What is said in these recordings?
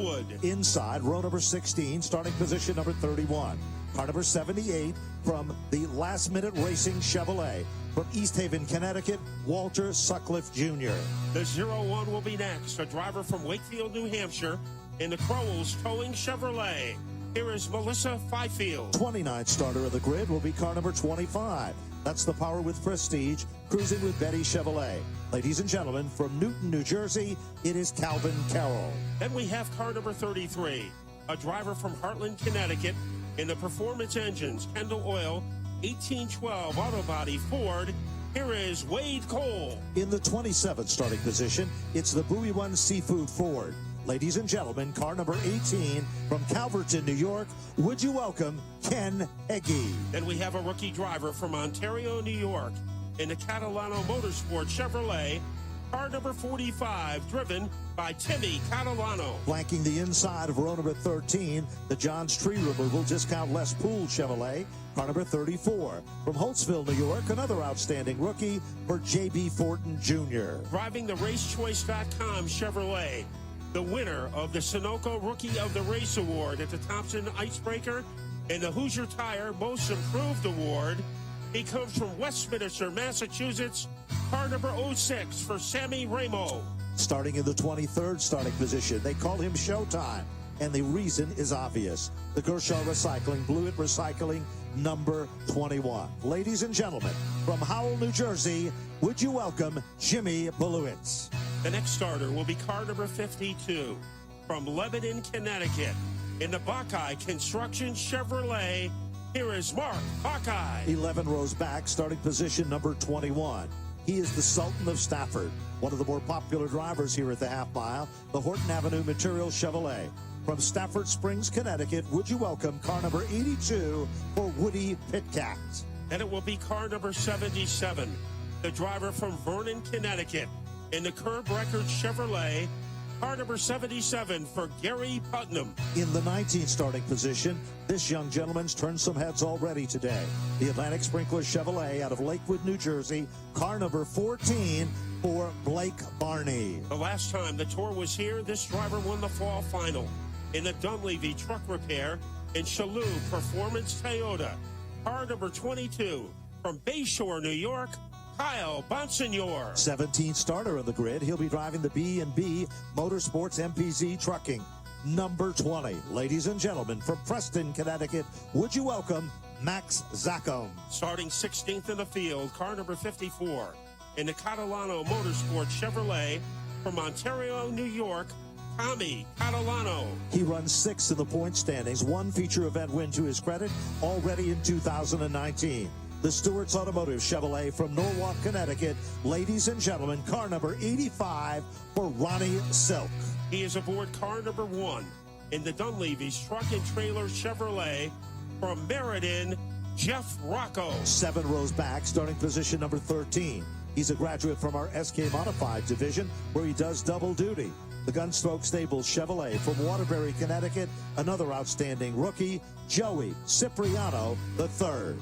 Elwood. Inside, row number 16, starting position number 31. Car number 78 from the Last Minute Racing Chevrolet. From East Haven, Connecticut, Walter Sutcliffe Jr. The 01 will be next. A driver from Wakefield, New Hampshire, in the Crowell's Towing Chevrolet. Here is Melissa Fifield. 29th starter of the grid will be car number 25. That's the Power with Prestige, cruising with Betty Chevrolet. Ladies and gentlemen, from Newton, New Jersey, it is Calvin Carroll. Then we have car number 33, a driver from Heartland, Connecticut, in the Performance Engines, Kendall Oil, 1812 Auto Body Ford. Here is Wade Cole. In the 27th starting position, it's the Bowie One Seafood Ford. Ladies and gentlemen, car number 18 from Calverton, New York, would you welcome Ken Heggie. Then we have a rookie driver from Ontario, New York, in the Catalano Motorsport Chevrolet, car number 45, driven by Timmy Catalano. Flanking the inside of row number 13, the John's Tree Removal Discount Les Pool Chevrolet, car number 34. From Holtzville, New York, another outstanding rookie for J.B. Fortin Jr. Driving the RaceChoice.com Chevrolet, the winner of the Sunoco Rookie of the Race Award at the Thompson Icebreaker and the Hoosier Tire Most Improved Award. He comes from Westminster, Massachusetts, car number 06 for Sammy Ramo. Starting in the 23rd starting position, they call him Showtime, and the reason is obvious. The Gershaw Recycling Blue It Recycling number 21. Ladies and gentlemen, from Howell, New Jersey, would you welcome Jimmy Beluitz. The next starter will be car number 52 from Lebanon, Connecticut, in the Buckeye Construction Chevrolet. Here is Mark Buckeye. 11 rows back, starting position number 21. He is the Sultan of Stafford, one of the more popular drivers here at the half mile, the Horton Avenue Material Chevrolet. From Stafford Springs, Connecticut, would you welcome car number 82 for Woody Pitcat. And it will be car number 77, the driver from Vernon, Connecticut, in the Curb Record Chevrolet, car number 77 for Gary Putnam. In the 19th starting position, this young gentleman's turned some heads already today. The Atlantic Sprinkler Chevrolet out of Lakewood, New Jersey, car number 14 for Blake Barney. The last time the tour was here, this driver won the fall final in the Dunleavy Truck Repair and Shalou Performance Toyota, car number 22 from Bayshore, New York, Kyle Bonsignor. 17th starter on the grid. He'll be driving the B&B Motorsports MPZ Trucking number 20. Ladies and gentlemen, from Preston, Connecticut, would you welcome Max Zacom. Starting 16th in the field, car number 54 in the Catalano Motorsport Chevrolet from Ontario, New York, Tommy Catalano. He runs 6th in the point standings, one feature event win to his credit already in 2019. The Stewart's Automotive Chevrolet from Norwalk, Connecticut. Ladies and gentlemen, car number 85 for Ronnie Silk. He is aboard car number 1 in the Dunleavy's Truck and Trailer Chevrolet from Meriden, Jeff Rocco. 7 rows back, starting position number 13. He's a graduate from our SK Modified division, where he does double duty. The Gunstroke Stables Chevrolet from Waterbury, Connecticut. Another outstanding rookie, Joey Cipriano III.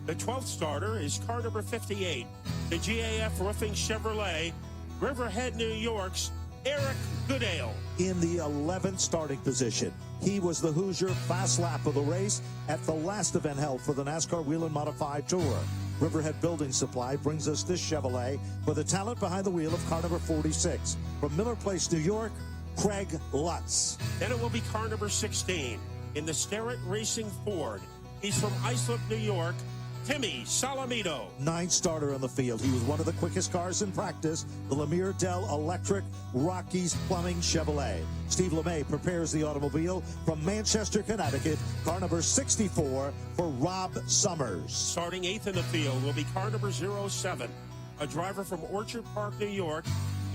The 12th starter is car number 58, the GAF Roofing Chevrolet, Riverhead, New York's Eric Goodale. In the 11th starting position, he was the Hoosier fast lap of the race at the last event held for the NASCAR Whelen Modified Tour. Riverhead Building Supply brings us this Chevrolet for the talent behind the wheel of car number 46. From Miller Place, New York, Craig Lutz. Then it will be car number 16 in the Starrett Racing Ford. He's from Islip, New York, Timmy Salamito. 9th starter on the field. He was one of the quickest cars in practice, the Lemire Dell Electric Rockies Plumbing Chevrolet. Steve LeMay prepares the automobile from Manchester, Connecticut, car number 64 for Rob Summers. Starting 8th in the field will be car number 07, a driver from Orchard Park, New York,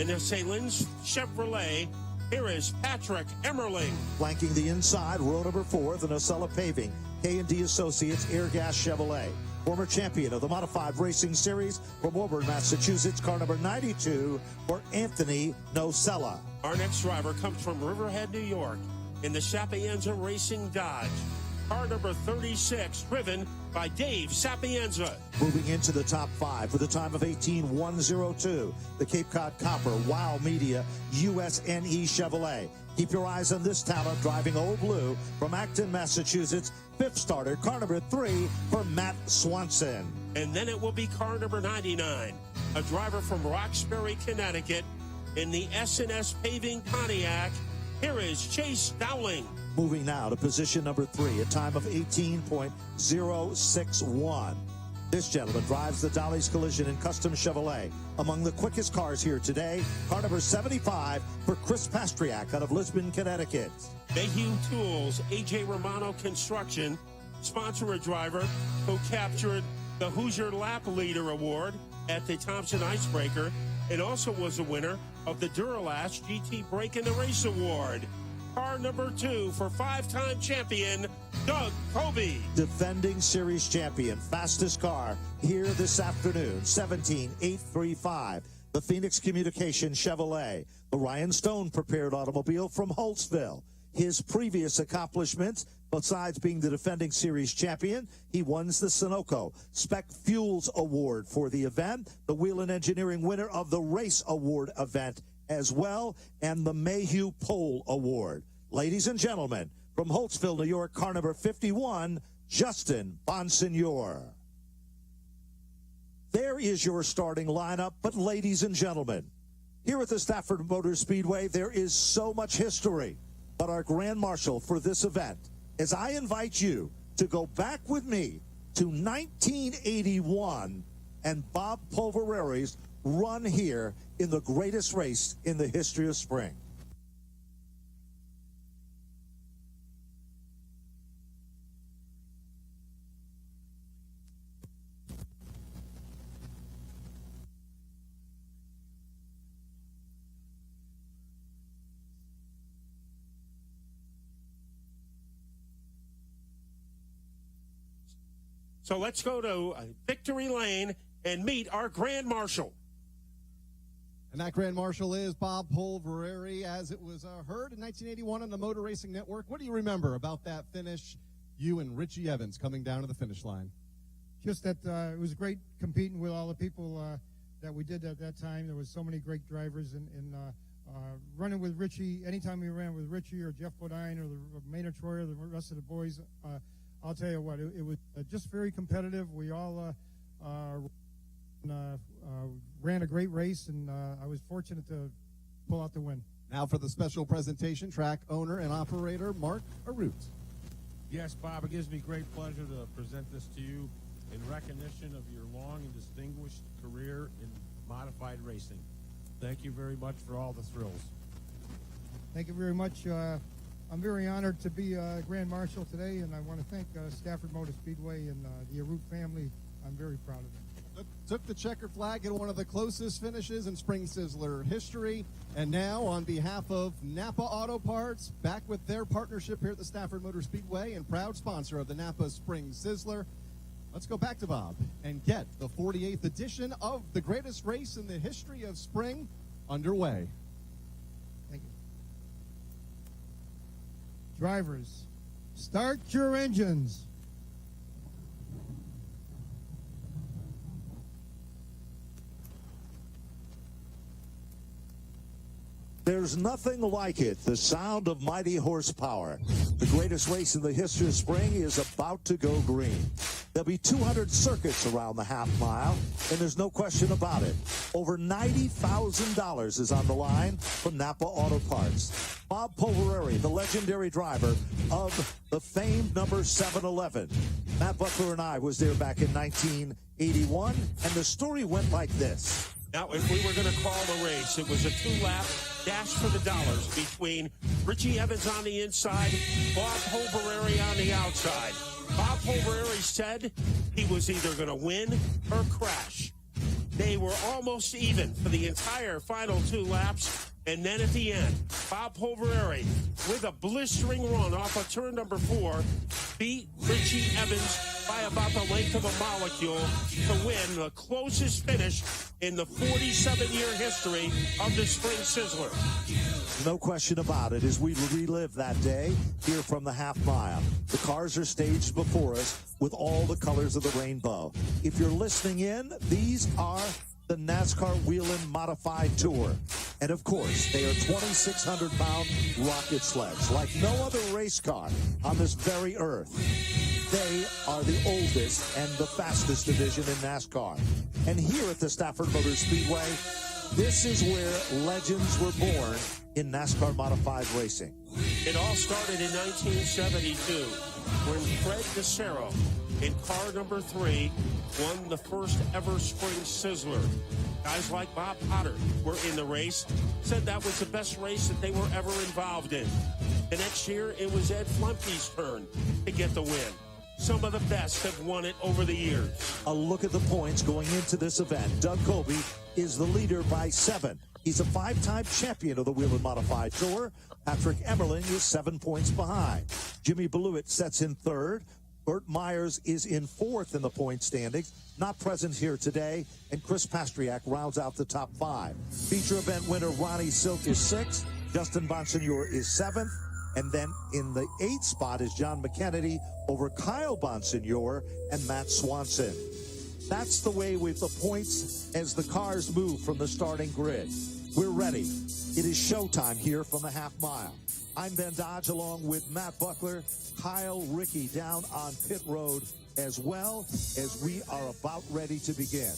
in the Salins Chevrolet. Here is Patrick Emmerling. Flanking the inside, row number 4, the Nocella Paving, K&D Associates Air Gas Chevrolet. Former champion of the Modified Racing Series from Woburn, Massachusetts, car number 92 for Anthony Nocella. Our next driver comes from Riverhead, New York, in the Sapienza Racing Dodge. car number 36, driven by Dave Sapienza. Moving into the top 5 with a time of 18:102, the Cape Cod Copper Wow Media USNE Chevrolet. Keep your eyes on this talent driving Old Blue from Acton, Massachusetts. 5th starter, car number 3 for Matt Swanson. And then it will be car number 99, a driver from Roxbury, Connecticut, in the S&S Paving Pontiac. Here is Chase Dowling. Moving now to position number 3, a time of 18.061. This gentleman drives the Dolly's Collision and Custom Chevrolet. Among the quickest cars here today, car number 75 for Chris Pastriak out of Lisbon, Connecticut. Mayhew Tools, A.J. Romano Construction, sponsor a driver who captured the Hoosier Lap Leader Award at the Thompson Icebreaker and also was a winner of the Duralast GT Break in the Race Award. Car number 2 for 5-time champion Doug Kobe. Defending series champion, fastest car here this afternoon, 17.835. The Phoenix Communication Chevrolet, the Ryan Stone prepared automobile from Holtzville. His previous accomplishments, besides being the defending series champion, he won the Sunoco Spec Fuels Award for the event, the Whelen Engineering winner of the Race Award event as well, and the Mayhew Pole Award. Ladies and gentlemen, from Holtzville, New York, car number 51, Justin Bonsignor. There is your starting lineup, but ladies and gentlemen, here at the Stafford Motor Speedway, there is so much history. But our Grand Marshal for this event, as I invite you to go back with me to 1981 and Bob Pulvereri's run here in the greatest race in the history of spring. So let's go to Victory Lane and meet our Grand Marshal. And that Grand Marshal is Bob Pulvereri, as it was heard in 1981 on the Motor Racing Network. What do you remember about that finish, you and Richie Evans coming down to the finish line? Just that it was great competing with all the people that we did at that time. There was so many great drivers, and running with Richie, anytime we ran with Richie or Jeff Bodine or the Maynard Troy or the rest of the boys, I'll tell you what, it was just very competitive. We all ran a great race, and I was fortunate to pull out the win. Now for the special presentation, track owner and operator Mark Arute. Yes, Bob, it gives me great pleasure to present this to you in recognition of your long and distinguished career in modified racing. Thank you very much for all the thrills. Thank you very much. I'm very honored to be Grand Marshal today, and I want to thank Stafford Motor Speedway and the Arute family. I'm very proud of them. Took the checkered flag in one of the closest finishes in Spring Sizzler history. And now, on behalf of Napa Auto Parts, back with their partnership here at the Stafford Motor Speedway and proud sponsor of the Napa Spring Sizzler, let's go back to Bob and get the 48th edition of the greatest race in the history of spring underway. Thank you. Drivers, start your engines. There's nothing like it, the sound of mighty horsepower. The greatest race in the history of spring is about to go green. There'll be 200 circuits around the half mile, and there's no question about it. Over $90,000 is on the line from Napa Auto Parts. Bob Pulvereri, the legendary driver of the famed number 711. Matt Butler and I was there back in 1981, and the story went like this. Now, if we were going to call the race, it was a 2-lap dash for the dollars between Richie Evans on the inside, Bob Pulvereri on the outside. Bob Pulvereri said he was either going to win or crash. They were almost even for the entire final 2 laps. And then at the end, Bob Pulvereri, with a blistering run off of turn number 4, beat Richie Evans by about the length of a molecule to win the closest finish in the 47-year history of the Spring Sizzler. No question about it as we relive that day here from the half mile. The cars are staged before us with all the colors of the rainbow. If you're listening in, these are the NASCAR Whelen Modified Tour. And of course, they are 2,600-pound rocket sleds like no other race car on this very earth. They are the oldest and the fastest division in NASCAR. And here at the Stafford Motor Speedway, this is where legends were born in NASCAR modified racing. It all started in 1972 when Fred DeCero in car number 3 won the first ever spring Sizzler. Guys like Bob Potter were in the race, said that was the best race that they were ever involved in. The next year, it was Ed Flumpy's turn to get the win. Some of the best have won it over the years. A look at the points going into this event. Doug Colby is the leader by 7. He's a 5-time champion of the Whelen Modified Tour. Patrick Emmerling is 7 points behind. Jimmy Blewett sets in 3rd. Burt Myers is in 4th in the point standings, not present here today, and Chris Pastriak rounds out the top 5. Feature event winner Ronnie Silk is 6th, Justin Bonsignor is 7th, and then in the 8th spot is John McKennedy over Kyle Bonsignor and Matt Swanson. That's the way with the points as the cars move from the starting grid. We're ready. It is showtime here from the half mile. I'm Ben Dodge along with Matt Buckler, Kyle Rickey down on pit road as well as we are about ready to begin.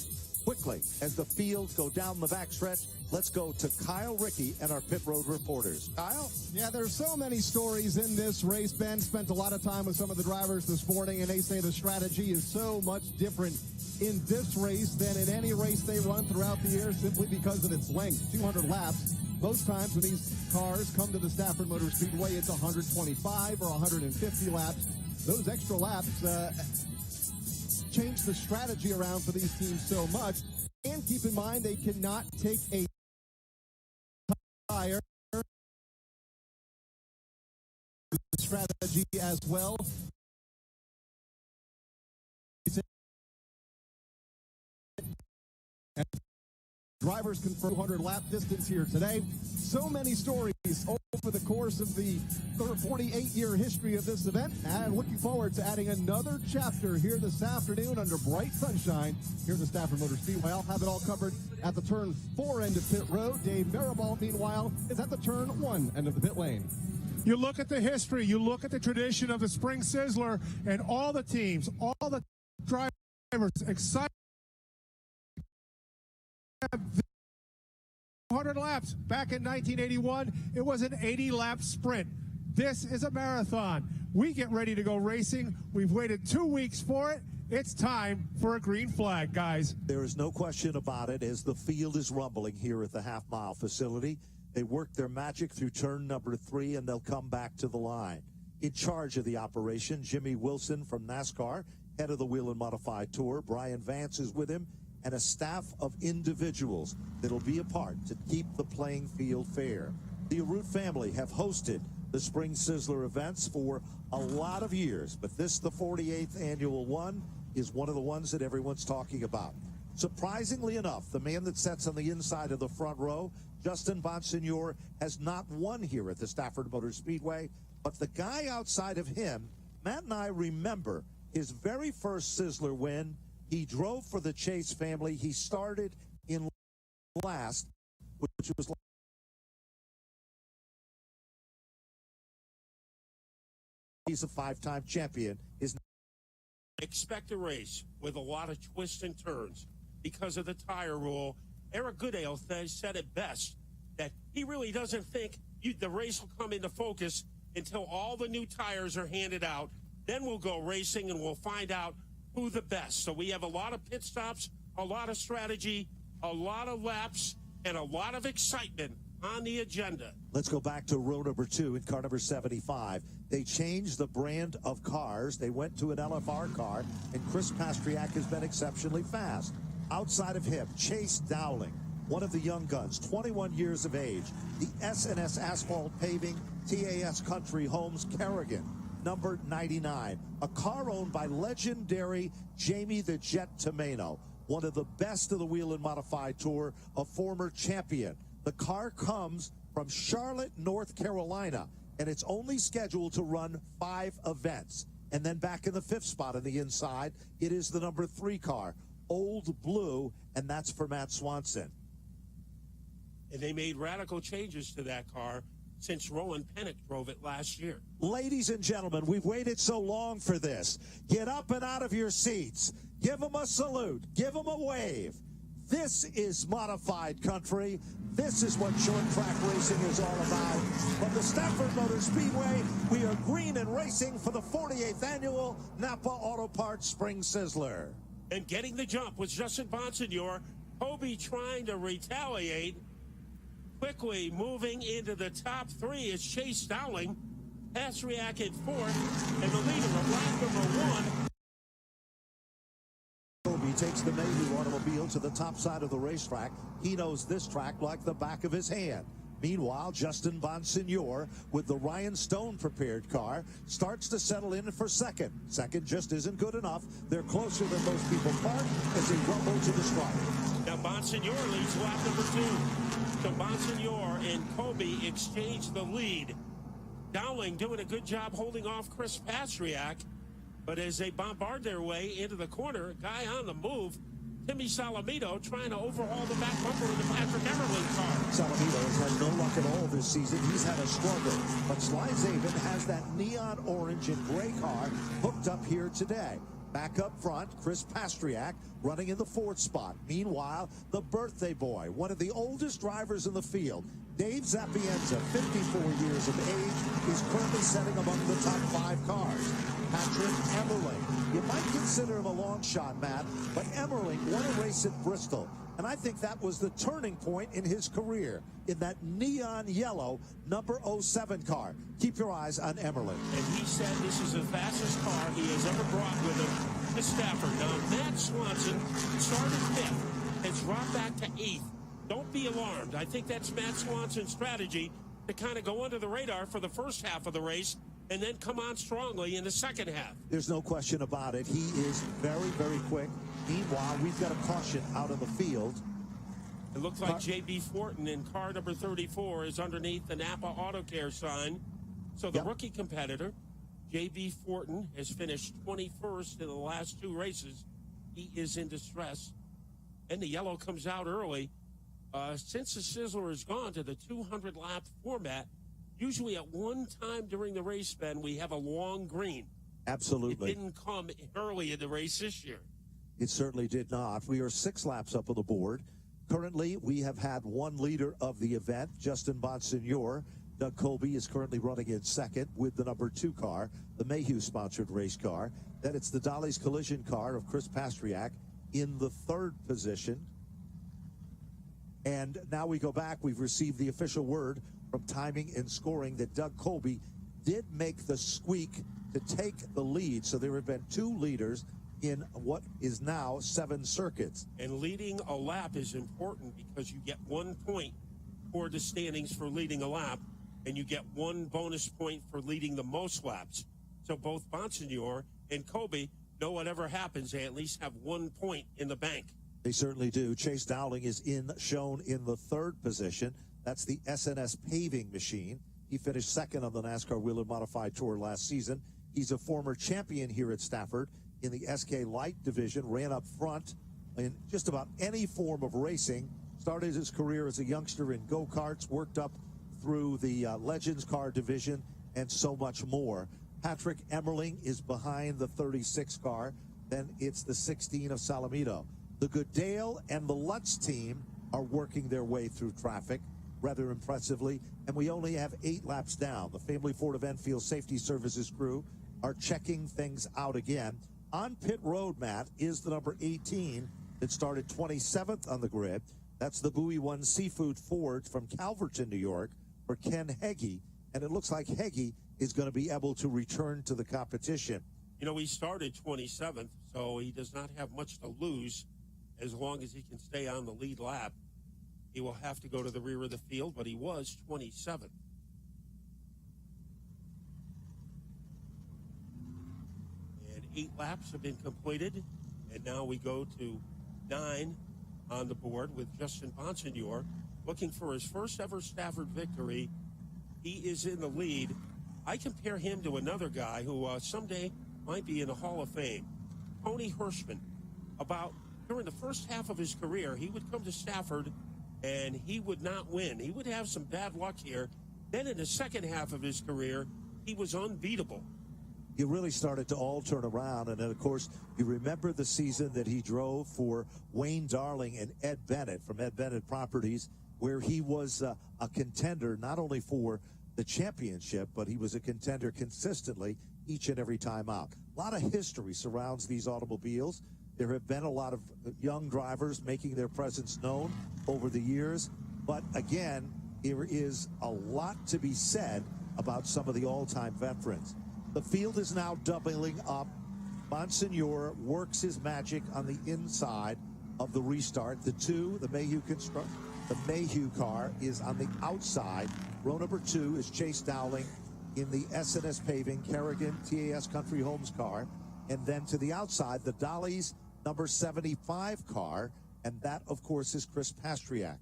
Quickly, as the fields go down the backstretch, let's go to Kyle Rickey and our pit road reporters. Kyle? Yeah, there's so many stories in this race. Ben spent a lot of time with some of the drivers this morning, and they say the strategy is so much different in this race than in any race they run throughout the year simply because of its length, 200 laps. Most times when these cars come to the Stafford Motor Speedway, it's 125 or 150 laps. Those extra laps change the strategy around for these teams so much. And keep in mind, they cannot take a tire strategy as well. And drivers confirm 200 lap distance here today. So many stories over the course of the 48-year history of this event, and looking forward to adding another chapter here this afternoon under bright sunshine here at the Stafford Motor Speedway. I'll have it all covered at the turn 4 end of pit road. Dave Maribal, meanwhile, is at the turn 1 end of the pit lane. You look at the history, you look at the tradition of the Spring Sizzler, and all the teams, all the drivers excited. 200 laps. Back in 1981, it was an 80-lap sprint. This is a marathon. We get ready to go racing. We've waited 2 weeks for it. It's time for a green flag, guys. There is no question about it as the field is rumbling here at the half-mile facility. They work their magic through turn number 3, and they'll come back to the line. In charge of the operation, Jimmy Wilson from NASCAR, head of the Whelen Modified Tour. Brian Vance is with him, and a staff of individuals that'll be a part to keep the playing field fair. The Arute family have hosted the Spring Sizzler events for a lot of years, but this, the 48th annual one, is one of the ones that everyone's talking about. Surprisingly enough, the man that sits on the inside of the front row, Justin Bonsignor, has not won here at the Stafford Motor Speedway, but the guy outside of him, Matt and I remember his very first Sizzler win. He drove for the Chase family. He started in last, which was he's a 5-time champion. Expect a race with a lot of twists and turns because of the tire rule. Eric Goodale said it best, that he really doesn't think the race will come into focus until all the new tires are handed out. Then we'll go racing and we'll find out who the best. So we have a lot of pit stops, a lot of strategy, a lot of laps, and a lot of excitement on the agenda. Let's go back to row number 2 in car number 75. They changed the brand of cars. They went to an LFR car, and Chris Pastriak has been exceptionally fast. Outside of him, Chase Dowling, one of the young guns, 21 years of age. The S&S Asphalt Paving, TAS Country Homes Kerrigan, number 99, a car owned by legendary Jamie the Jet Tomeno, one of the best of the Whelen Modified Tour, a former champion. The car comes from Charlotte, North Carolina, and it's only scheduled to run 5 events. And then back in the 5th spot on the inside, it is the number 3 car, Old Blue, and that's for Matt Swanson. And they made radical changes to that car since Roland Pennick drove it last year. Ladies and gentlemen, we've waited so long for this. Get up and out of your seats. Give them a salute. Give them a wave. This is modified country. This is what short track racing is all about. From the Stafford Motor Speedway, we are green and racing for the 48th annual Napa Auto Parts Spring Sizzler. And getting the jump was Justin Bonsignor. Kobe trying to retaliate. Quickly moving into the top 3 is Chase Dowling. Pastriak in 4th, and the leader of lap number 1. Kobe takes the Mayhew automobile to the top side of the racetrack. He knows this track like the back of his hand. Meanwhile, Justin Bonsignor, with the Ryan Stone prepared car, starts to settle in for second. Second just isn't good enough. They're closer than most people thought as they rumble to the stripe. Now Bonsignor leads lap number 2. So Bonsignor and Kobe exchange the lead. Dowling doing a good job holding off Chris Pastriak. But as they bombard their way into the corner, a guy on the move, Timmy Salamito, trying to overhaul the back bumper of the Patrick Emerling car. Salamito has had no luck at all this season. He's had a struggle. But Sly Zabin has that neon orange and gray car hooked up here today. Back up front, Chris Pastriak running in the 4th spot. Meanwhile, the birthday boy, one of the oldest drivers in the field, Dave Zapienza, 54 years of age, is currently setting among the top 5 cars. Patrick Emerling. You might consider him a long shot, Matt, but Emerling won a race at Bristol, and I think that was the turning point in his career, in that neon yellow number 07 car. Keep your eyes on Emerling. And he said this is the fastest car he has ever brought with him to Stafford. Now, Matt Swanson started 5th, has dropped back to 8th. Don't be alarmed. I think that's Matt Swanson's strategy to kind of go under the radar for the first half of the race and then come on strongly in the second half. There's no question about it. He is very, very quick. Meanwhile, we've got a caution out of the field. It looks like J.B. Fortin in car number 34 is underneath the Napa Auto Care sign. So the rookie competitor, J.B. Fortin, has finished 21st in the last 2 races. He is in distress. And the yellow comes out early. Since the Sizzler has gone to the 200-lap format, usually at one time during the race, Ben, we have a long green. Absolutely. It didn't come early in the race this year. It certainly did not. We are 6 laps up on the board. Currently, we have had 1 leader of the event, Justin Bonsignor. Doug Colby is currently running in second with the number 2 car, the Mayhew-sponsored race car. Then it's the Dolly's Collision car of Chris Pastriak in the 3rd position. And now we go back. We've received the official word from timing and scoring that Doug Colby did make the squeak to take the lead. So there have been 2 leaders in what is now 7 circuits. And leading a lap is important because you get 1 point for the standings for leading a lap, and you get 1 bonus point for leading the most laps. So both Bonsignor and Colby know whatever happens, they at least have 1 point in the bank. They certainly do. Chase Dowling is shown in the 3rd position. That's the SNS paving machine. He finished 2nd on the NASCAR Whelen Modified Tour last season. He's a former champion here at Stafford in the SK Light division, ran up front in just about any form of racing, started his career as a youngster in go-karts, worked up through the Legends car division, and so much more. Patrick Emerling is behind the 36 car. Then it's the 16 of Salamito. The Goodale and the Lutz team are working their way through traffic rather impressively, and we only have 8 laps down. The Family Ford of Enfield Safety Services crew are checking things out again. On pit road, Matt, is the number 18 that started 27th on the grid. That's the Bowie One Seafood Ford from Calverton, New York, for Ken Heggie, and it looks like Heggie is going to be able to return to the competition. You know, he started 27th, so he does not have much to lose as long as he can stay on the lead lap. He will have to go to the rear of the field, but he was 27th. And 8 laps have been completed, and now we go to 9 on the board with Justin Bonsignor looking for his first ever Stafford victory. He is in the lead. I compare him to another guy who someday might be in the Hall of Fame, Tony Hirschman. During the first half of his career, he would come to Stafford and he would not win. He would have some bad luck here. Then in the second half of his career, he was unbeatable. He really started to all turn around. And then, of course, you remember the season that he drove for Wayne Dowling and Ed Bennett from Ed Bennett Properties, where he was a contender not only for the championship, but he was a contender consistently each and every time out. A lot of history surrounds these automobiles. There have been a lot of young drivers making their presence known over the years. But again, there is a lot to be said about some of the all-time veterans. The field is now doubling up. Bonsignore works his magic on the inside of the restart. The Mayhew car is on the outside. Row number 2 is Chase Dowling in the S&S Paving Kerrigan TAS Country Homes car. And then to the outside, the Dolly's number 75 car. And that, of course, is Chris Pastriak.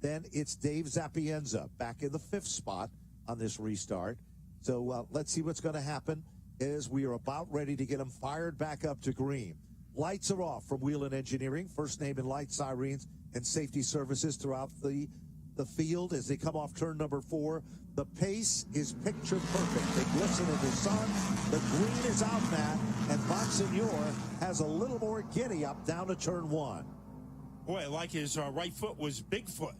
Then it's Dave Zapienza back in the 5th spot on this restart. So let's see what's going to happen as we are about ready to get them fired back up to green. Lights are off from Whelen Engineering, first name in light, sirens, and safety services throughout the field as they come off turn number 4. The pace is picture perfect. They glisten in the sun. The green is out, Matt, and Bonsignore has a little more giddy up down to turn 1. Boy, like his right foot was Bigfoot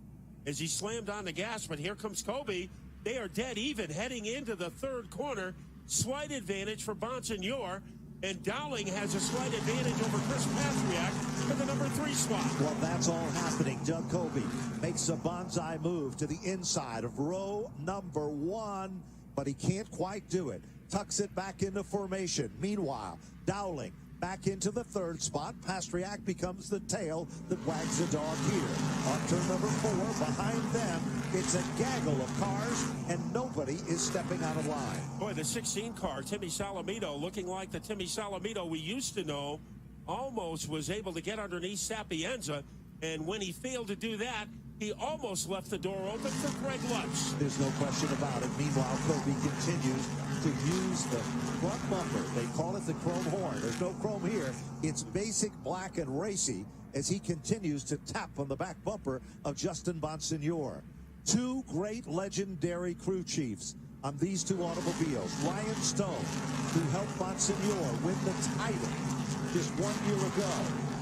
as he slammed on the gas, but here comes Kobe. They are dead even heading into the third corner. Slight advantage for Bonsignore, and Dowling has a slight advantage over Chris Pastriak for the number 3 spot. Well, that's all happening. Doug Kobe makes a bonsai move to the inside of row number 1, but he can't quite do it. Tucks it back into formation. Meanwhile, Dowling back into the 3rd spot. Pastriak becomes the tail that wags the dog here. On turn number 4, behind them, it's a gaggle of cars, and nobody is stepping out of line. Boy, the 16 car, Timmy Salamito, looking like the Timmy Salamito we used to know, almost was able to get underneath Sapienza, and when he failed to do that, he almost left the door open for Greg Lutz. There's no question about it. Meanwhile, Kobe continues to use the front bumper. They call it the chrome horn. There's no chrome here. It's basic black and racy as he continues to tap on the back bumper of Justin Bonsignore. 2 great legendary crew chiefs on these 2 automobiles. Ryan Stone, who helped Bonsignore win the title just 1 year ago,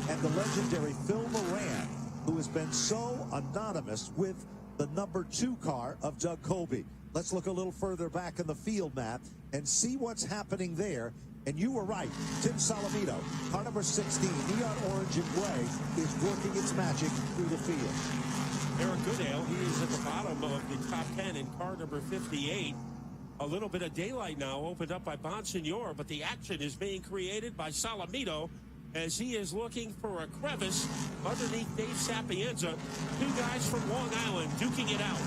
and the legendary Phil Moran, who has been so anonymous with the number 2 car of Doug Kobe. Let's look a little further back in the field, Matt, and see what's happening there. And you were right. Tim Salamito, car number 16, neon orange and gray, is working its magic through the field. Eric Goodale, he is at the bottom of the top 10 in car number 58. A little bit of daylight now opened up by Bonsignore, but the action is being created by Salamito as he is looking for a crevice underneath Dave Sapienza. 2 guys from Long Island duking it out.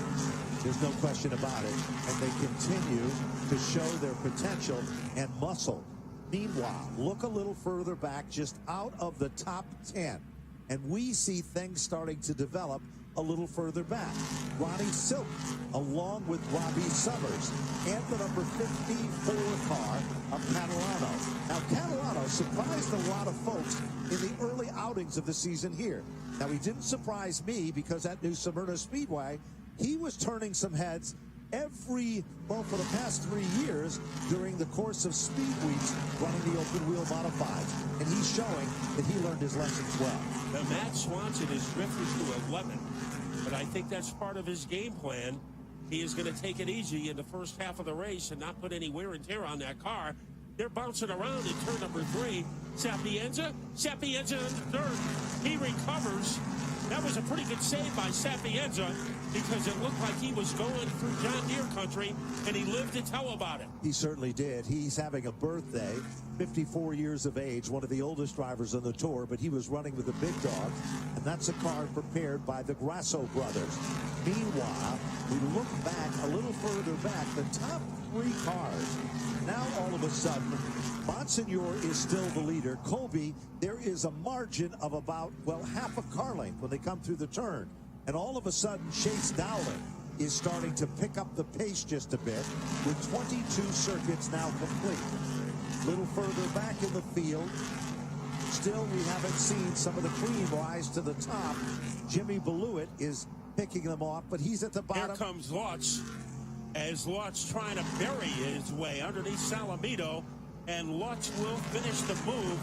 There's no question about it. And they continue to show their potential and muscle. Meanwhile, look a little further back, just out of the top 10. And we see things starting to develop a little further back. Ronnie Silk, along with Robbie Summers, and the number 54 car of Catalano. Now, Catalano surprised a lot of folks in the early outings of the season here. Now, he didn't surprise me because at New Smyrna Speedway, he was turning some heads for the past 3 years during the course of Speed Weeks running the open wheel modified. And he's showing that he learned his lessons well. Now, Matt Swanson is drifted to 11, but I think that's part of his game plan. He is going to take it easy in the first half of the race and not put any wear and tear on that car. They're bouncing around in turn number 3. Sapienza in the 3rd. He recovers. That was a pretty good save by Sapienza because it looked like he was going through John Deere country, and he lived to tell about it. He certainly did. He's having a birthday, 54 years of age, one of the oldest drivers on the tour, but he was running with the big dogs, and that's a car prepared by the Grasso brothers. Meanwhile, we look back a little further back, the top 3 cars. Now, all of a sudden, Bonsignore is still the leader. Colby, there is a margin of about, half a car length when they come through the turn. And all of a sudden, Chase Dowling is starting to pick up the pace just a bit with 22 circuits now complete. A little further back in the field, still we haven't seen some of the cream rise to the top. Jimmy Beluit is picking them off, but he's at the bottom. Here comes Lutz, as Lutz trying to bury his way underneath Salamito, and Lutz will finish the move.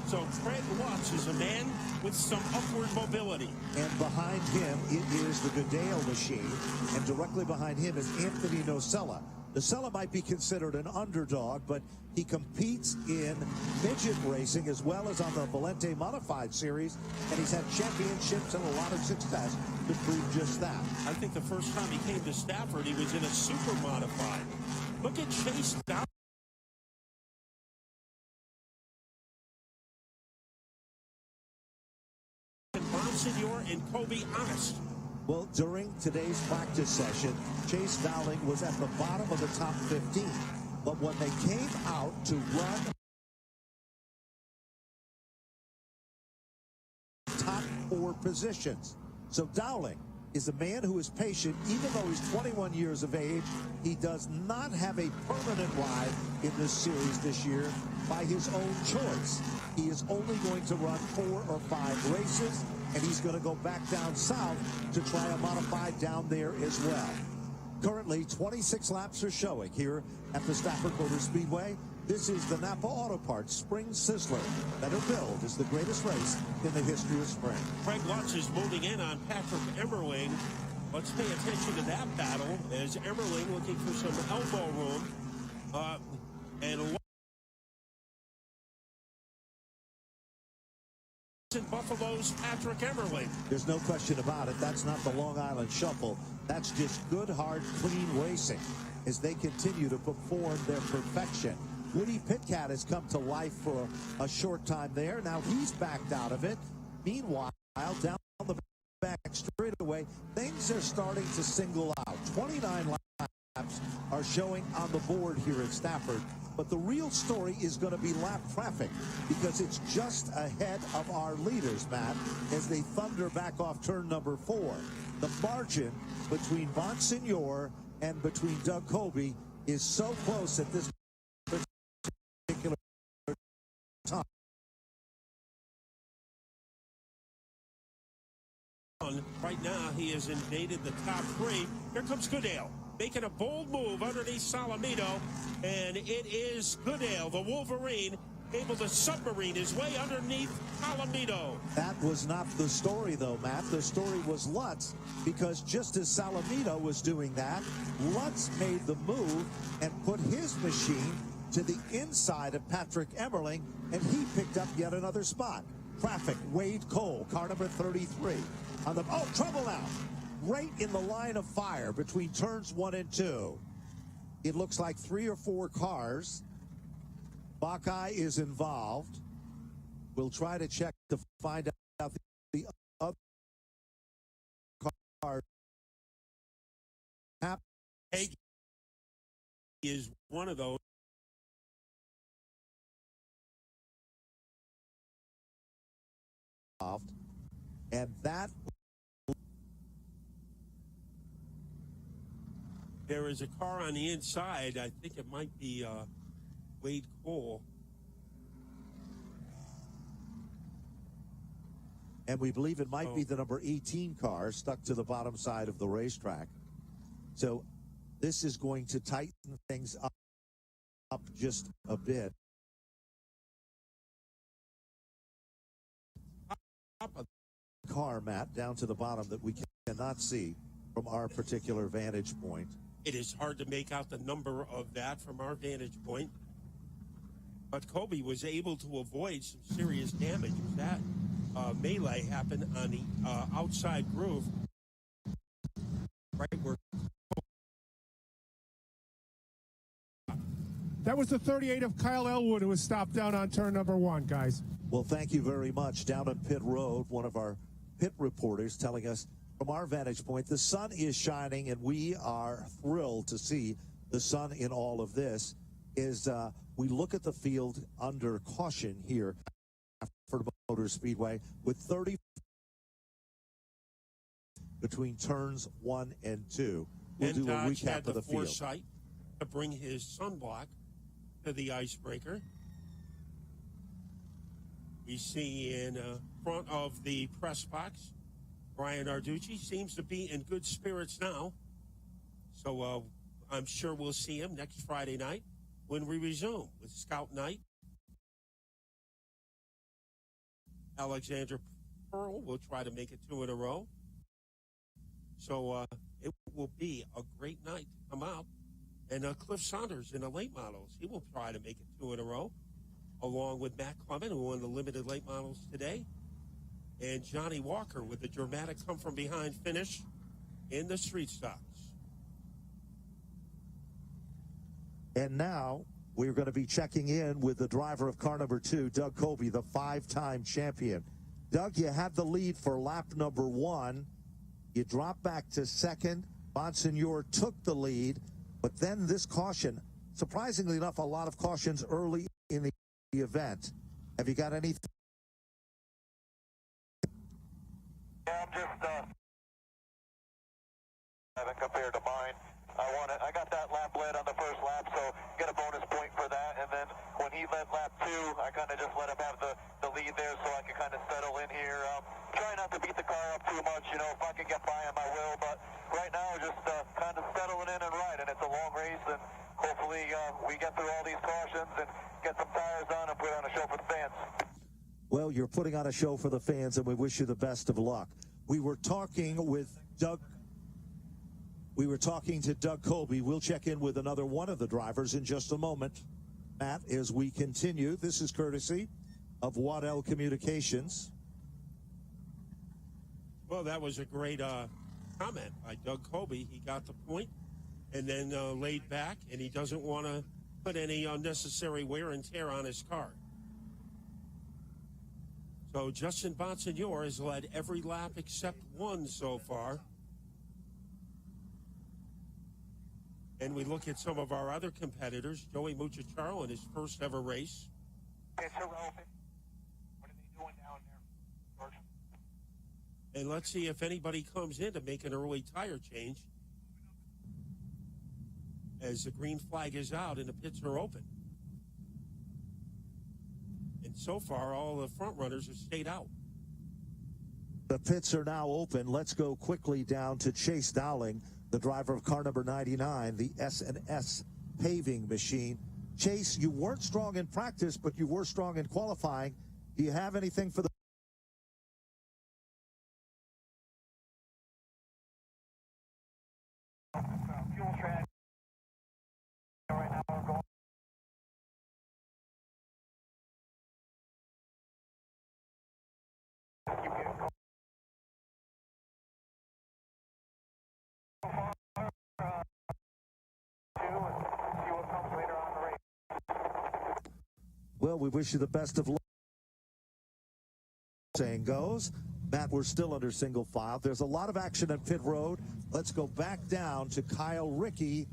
So Craig Lutz is a man with some upward mobility. And behind him, it is the Goodale machine, and directly behind him is Anthony Nocella. Nocella might be considered an underdog, but he competes in midget racing as well as on the Whelen Modified series, and he's had championships and a lot of success to prove just that. I think the first time he came to Stafford, he was in a super modified. Look at Chase Dowling. Bonsignor and Kobe Honest. Well, during today's practice session, Chase Dowling was at the bottom of the top 15. But when they came out to run top 4 positions. So Dowling is a man who is patient, even though he's 21 years of age. He does not have a permanent ride in this series this year by his own choice. He is only going to run 4 or 5 races, and he's going to go back down south to try a modified down there as well. Currently, 26 laps are showing here at the Stafford Motor Speedway. This is the Napa Auto Parts Spring Sizzler. Better build is the greatest race in the history of spring. Craig Lutz is moving in on Patrick Emmerling. Let's pay attention to that battle as Emmerling looking for some elbow room. And in Buffalo's Patrick Emmerling. There's no question about it. That's not the Long Island Shuffle. That's just good, hard, clean racing as they continue to perform their perfection. Woody Pitcat has come to life for a short time there. Now he's backed out of it. Meanwhile, down the back straightaway, things are starting to single out. 29 laps are showing on the board here at Stafford. But the real story is going to be lap traffic because it's just ahead of our leaders, Matt, as they thunder back off turn number 4. The margin between Bonsignor and between Doug Colby is so close at this particular time. Right now, he has invaded the top 3. Here comes Goodale, making a bold move underneath Salamito, and it is Goodale, the Wolverine, able to submarine his way underneath Salamito. That was not the story, though, Matt. The story was Lutz, because just as Salamito was doing that, Lutz made the move and put his machine to the inside of Patrick Emmerling, and he picked up yet another spot. Traffic, Wade Cole, car number 33. On the trouble now. Right in the line of fire between turns 1 and 2. It looks like 3 or 4 cars. Buckeye is involved. We'll try to check to find out the other car. Hagee is one of those. And that there is a car on the inside. I think it might be Wade Cole. And we believe it might be the number 18 car stuck to the bottom side of the racetrack. So this is going to tighten things up just a bit. Car, Matt, down to the bottom that we cannot see from our particular vantage point. It is hard to make out the number of that from our vantage point. But Kobe was able to avoid some serious damage. That melee happened on the outside groove. Right where. That was the 38 of Kyle Elwood who was stopped down on turn number 1, guys. Well, thank you very much. Down on pit road, one of our pit reporters telling us from our vantage point, the sun is shining, and we are thrilled to see the sun in all of this. Is we look at the field under caution here for Motor Speedway with 30 between turns 1 and 2. We'll And do a Dodge recap had of the the field. foresight to bring his sunblock to the icebreaker. We see in front of the press box, Brian Arducci seems to be in good spirits now. So I'm sure we'll see him next Friday night when we resume with Scout Night. Alexander Pearl will try to make it 2 in a row. So it will be a great night to come out. And Cliff Saunders in the late models, he will try to make it 2 in a row, along with Matt Clement, who won the limited late models today, and Johnny Walker with the dramatic come-from-behind finish in the street stocks. And now we're going to be checking in with the driver of car number 2, Doug Colby, the 5-time champion. Doug, you had the lead for lap number 1. You dropped back to second. Bonsignor took the lead, but then this caution, surprisingly enough, a lot of cautions early in the event. Have you got anything? Yeah, I'm just haven't compared to mine. I got that lap led on the first lap, so get a bonus point for that. And then when he led lap 2, I kind of just let him have the lead there so I could kind of settle in here. Try not to beat the car up too much, you know. If I can get by him, I will. But right now, just kind of settling in and riding. It's a long race, and hopefully we get through all these cautions and get some tires on and put on a show for the fans. Well, you're putting on a show for the fans, and we wish you the best of luck. We were talking with Doug. We were talking to Doug Colby. We'll check in with another one of the drivers in just a moment. Matt, as we continue, this is courtesy of Whelen Communications. Well, that was a great comment by Doug Colby. He got the point and then laid back, and he doesn't want to put any unnecessary wear and tear on his car. So Justin Bonsignor has led every lap except one so far. And we look at some of our other competitors. Joey Mucciacciaro in his first ever race. It's irrelevant. What are they doing down there? And let's see if anybody comes in to make an early tire change as the green flag is out and the pits are open. And so far, all the front runners have stayed out. The pits are now open. Let's go quickly down to Chase Dowling, the driver of car number 99, the S&S paving machine. Chase, you weren't strong in practice, but you were strong in qualifying. Do you have anything for the Fuel track. Right now we're going. Keep getting going. Well, we wish you the best of luck. Saying goes, Matt, we're still under single file. There's a lot of action at pit road. Let's go back down to Kyle Rickey.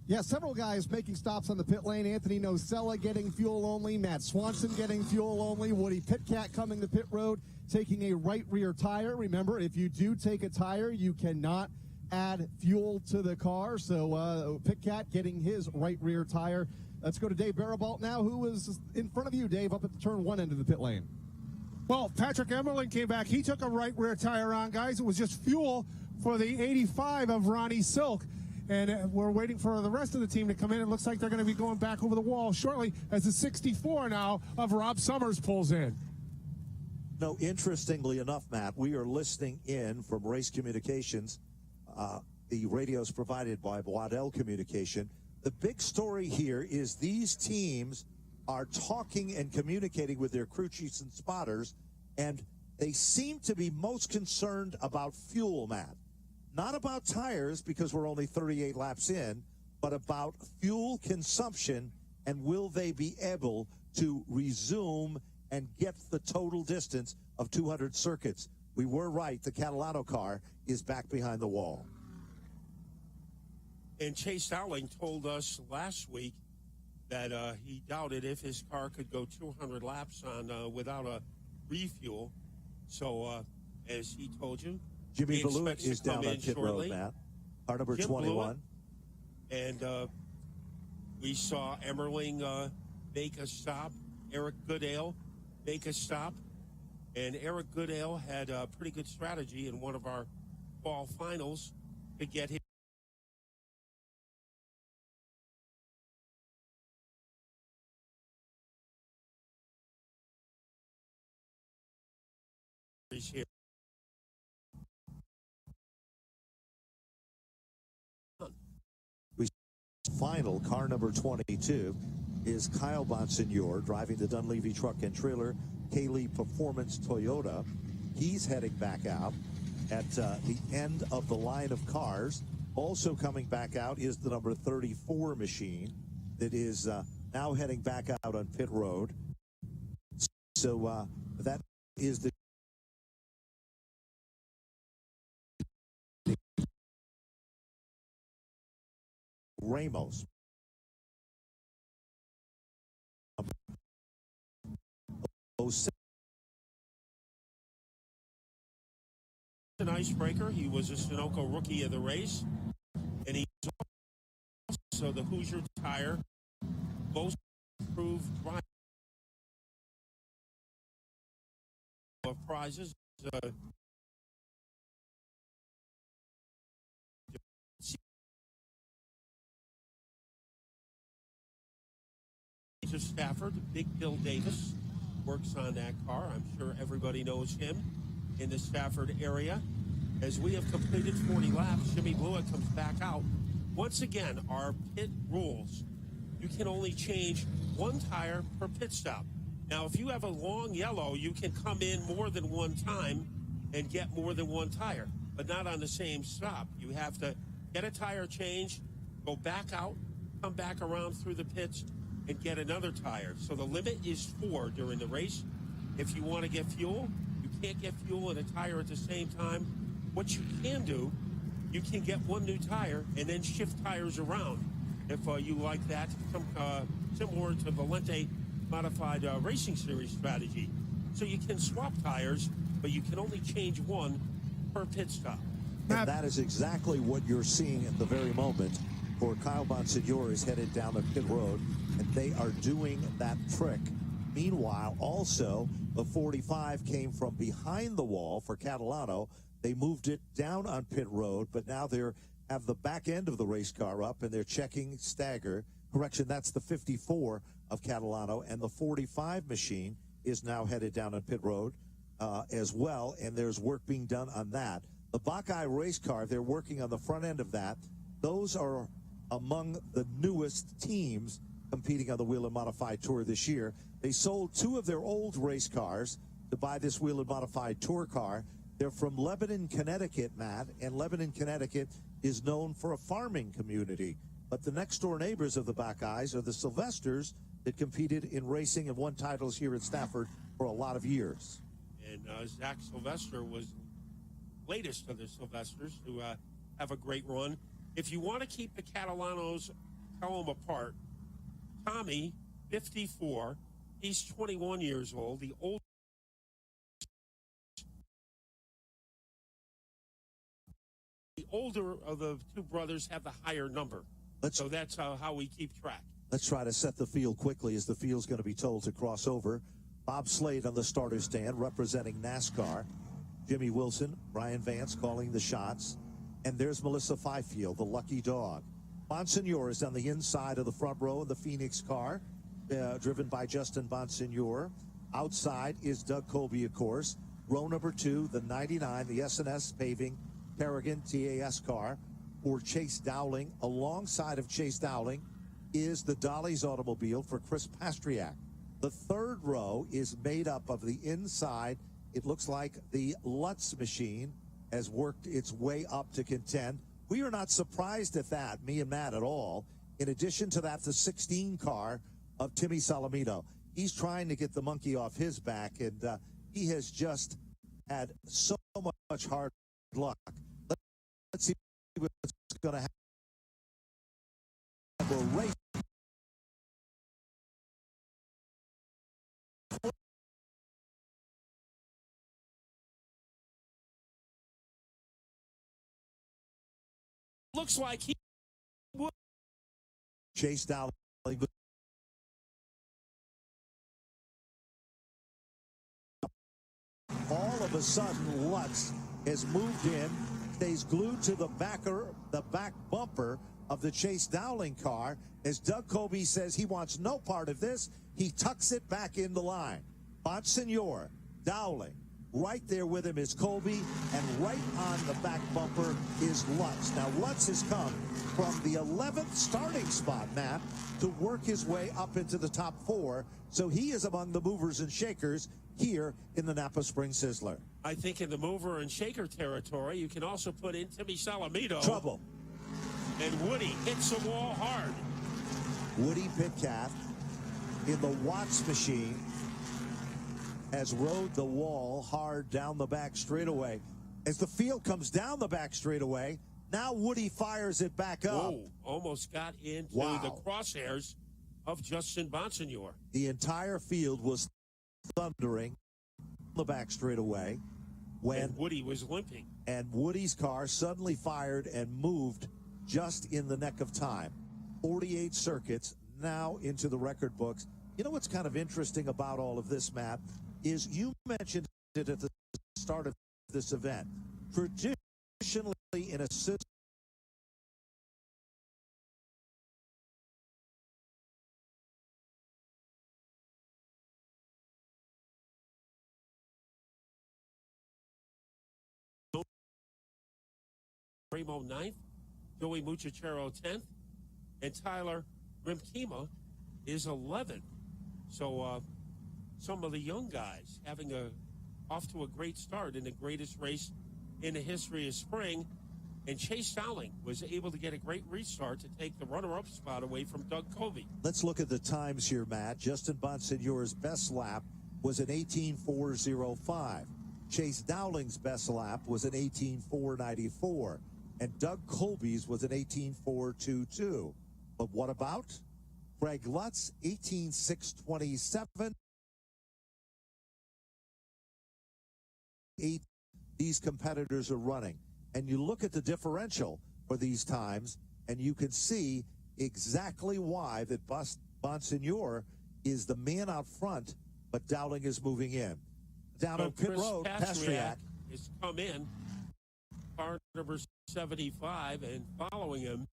Yeah, several guys making stops on the pit lane. Anthony Nocella getting fuel only. Matt Swanson getting fuel only. Woody Pitcat coming to pit road, taking a right rear tire. Remember, if you do take a tire, you cannot add fuel to the car. So Pitcat getting his right rear tire. Let's go to Dave Barabalt now, who was in front of you, Dave, up at the turn 1 end of the pit lane. Well, Patrick Emmerling came back. He took a right rear tire on, guys. It was just fuel for the 85 of Ronnie Silk. And we're waiting for the rest of the team to come in. It looks like they're going to be going back over the wall shortly as the 64 now of Rob Summers pulls in. No, interestingly enough, Matt, we are listening in from Race Communications. The radio is provided by Whelen Communication. The big story here is these teams are talking and communicating with their crew chiefs and spotters, and they seem to be most concerned about fuel, Matt. Not about tires, because we're only 38 laps in, but about fuel consumption, and will they be able to resume and get the total distance of 200 circuits. We were right. The Catalano car is back behind the wall. And Chase Dowling told us last week that he doubted if his car could go 200 laps on without a refuel. So, as he told you, Jimmy He Blewett expects to is down come on in pit shortly. road, Matt. Car number Jim 21. Blewett, and we saw Emmerling make a stop. Eric Goodale make a stop. And Eric Goodale had a pretty good strategy in one of our fall finals to get him here. Final car number 22 is Kyle Bonsignor driving the Dunleavy truck and trailer Kaylee Performance Toyota. He's heading back out at the end of the line of cars. Also coming back out is the number 34 machine that is now heading back out on pit road. So that is the Ramos. An icebreaker. He was a Sunoco Rookie of the Race, and he's also the Hoosier Tire most improved driver of prizes. To Stafford, Big Bill Davis works on that car. I'm sure everybody knows him in the Stafford area. As we have completed 40 laps, Jimmy Blewett comes back out. Once again, our pit rules. You can only change one tire per pit stop. Now, if you have a long yellow, you can come in more than one time and get more than one tire, but not on the same stop. You have to get a tire change, go back out, come back around through the pits, and get another tire. So the limit is 4 during the race. If you want to get fuel, you can't get fuel and a tire at the same time. What you can do, you can get one new tire and then shift tires around if you like that, similar to Whelen Modified Racing Series strategy. So you can swap tires, but you can only change one per pit stop. And that is exactly what you're seeing at the very moment. For Kyle Bonsignor is headed down the pit road, and they are doing that trick. Meanwhile, also, the 45 came from behind the wall for Catalano. They moved it down on pit road, but now they have the back end of the race car up, and they're checking stagger. Correction, that's the 54 of Catalano, and the 45 machine is now headed down on pit road as well, and there's work being done on that. The Buckeye race car, they're working on the front end of that. Those are among the newest teams competing on the Whelen Modified Tour this year. They sold 2 of their old race cars to buy this Whelen Modified Tour car. They're from Lebanon, Connecticut, Matt, and Lebanon, Connecticut is known for a farming community. But the next-door neighbors of the Buckeyes are the Sylvesters that competed in racing and won titles here at Stafford for a lot of years. And Zach Sylvester was latest of the Sylvesters who have a great run. If you want to keep the Catalanos, tell them apart. Tommy, 54, he's 21 years old. The older of the 2 brothers have the higher number. So that's how we keep track. Let's try to set the field quickly as the field's going to be told to cross over. Bob Slade on the starter stand representing NASCAR. Jimmy Wilson, Brian Vance calling the shots. And there's Melissa Fifield, the lucky dog. Bonsignor is on the inside of the front row in the Phoenix car, driven by Justin Bonsignor. Outside is Doug Colby, of course. Row number 2, the 99, the S&S Paving Kerrigan TAS car for Chase Dowling. Alongside of Chase Dowling is the Dolly's automobile for Chris Pastriak. The third row is made up of the inside. It looks like the Lutz machine has worked its way up to contend. We are not surprised at that, me and Matt, at all. In addition to that, the 16 car of Timmy Salamito. He's trying to get the monkey off his back, and he has just had so much hard luck. Let's see what's going to happen. We'll race looks like he would. Chase Dowling. All of a sudden, Lutz has moved in, stays glued to the back bumper of the Chase Dowling car. As Doug Colby says he wants no part of this, he tucks it back in the line. Bonsignor, Dowling, right there with him is Colby, and right on the back bumper is Lutz. Now, Lutz has come from the 11th starting spot, Matt, to work his way up into the top 4, so he is among the movers and shakers here in the Napa Spring Sizzler. I think in the mover and shaker territory, you can also put in Timmy Salamito. Trouble. And Woody hits the wall hard. Woody Pitcat in the Watts machine has rode the wall hard down the back straightaway. As the field comes down the back straightaway, now Woody fires it back up. Whoa, almost got into the crosshairs of Justin Bonsignor. The entire field was thundering the back straightaway when Woody was limping. And Woody's car suddenly fired and moved just in the neck of time. 48 circuits now into the record books. You know what's kind of interesting about all of this, Matt, is you mentioned it at the start of this event. Traditionally in a system, Remo 9th, Joey Muchachero 10th, and Tyler Rimkema is 11th. So some of the young guys having off to a great start in the greatest race in the history of spring. And Chase Dowling was able to get a great restart to take the runner-up spot away from Doug Covey. Let's look at the times here, Matt. Justin Bonsignor's best lap was an 18.405. Chase Dowling's best lap was an 18.494. And Doug Colby's was an 18.422. But what about Craig Lutz, 18.627? These competitors are running. And you look at the differential for these times, and you can see exactly why that Bonsignor is the man out front, but Dowling is moving in. Down on pit road, Pastriak has come in, car number 75, and following him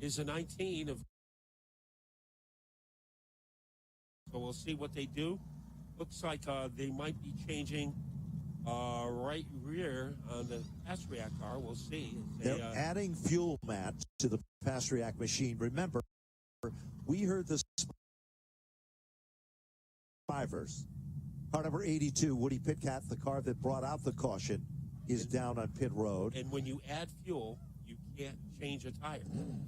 is a 19 of. So we'll see what they do. Looks like they might be changing right rear on the Pastriak car. We'll see. They're adding fuel, Matt, to the Pastriak machine. Remember, we heard the drivers. Car number 82, Woody Pitcat, the car that brought out the caution, is down on pit road. And when you add fuel, you can't change a tire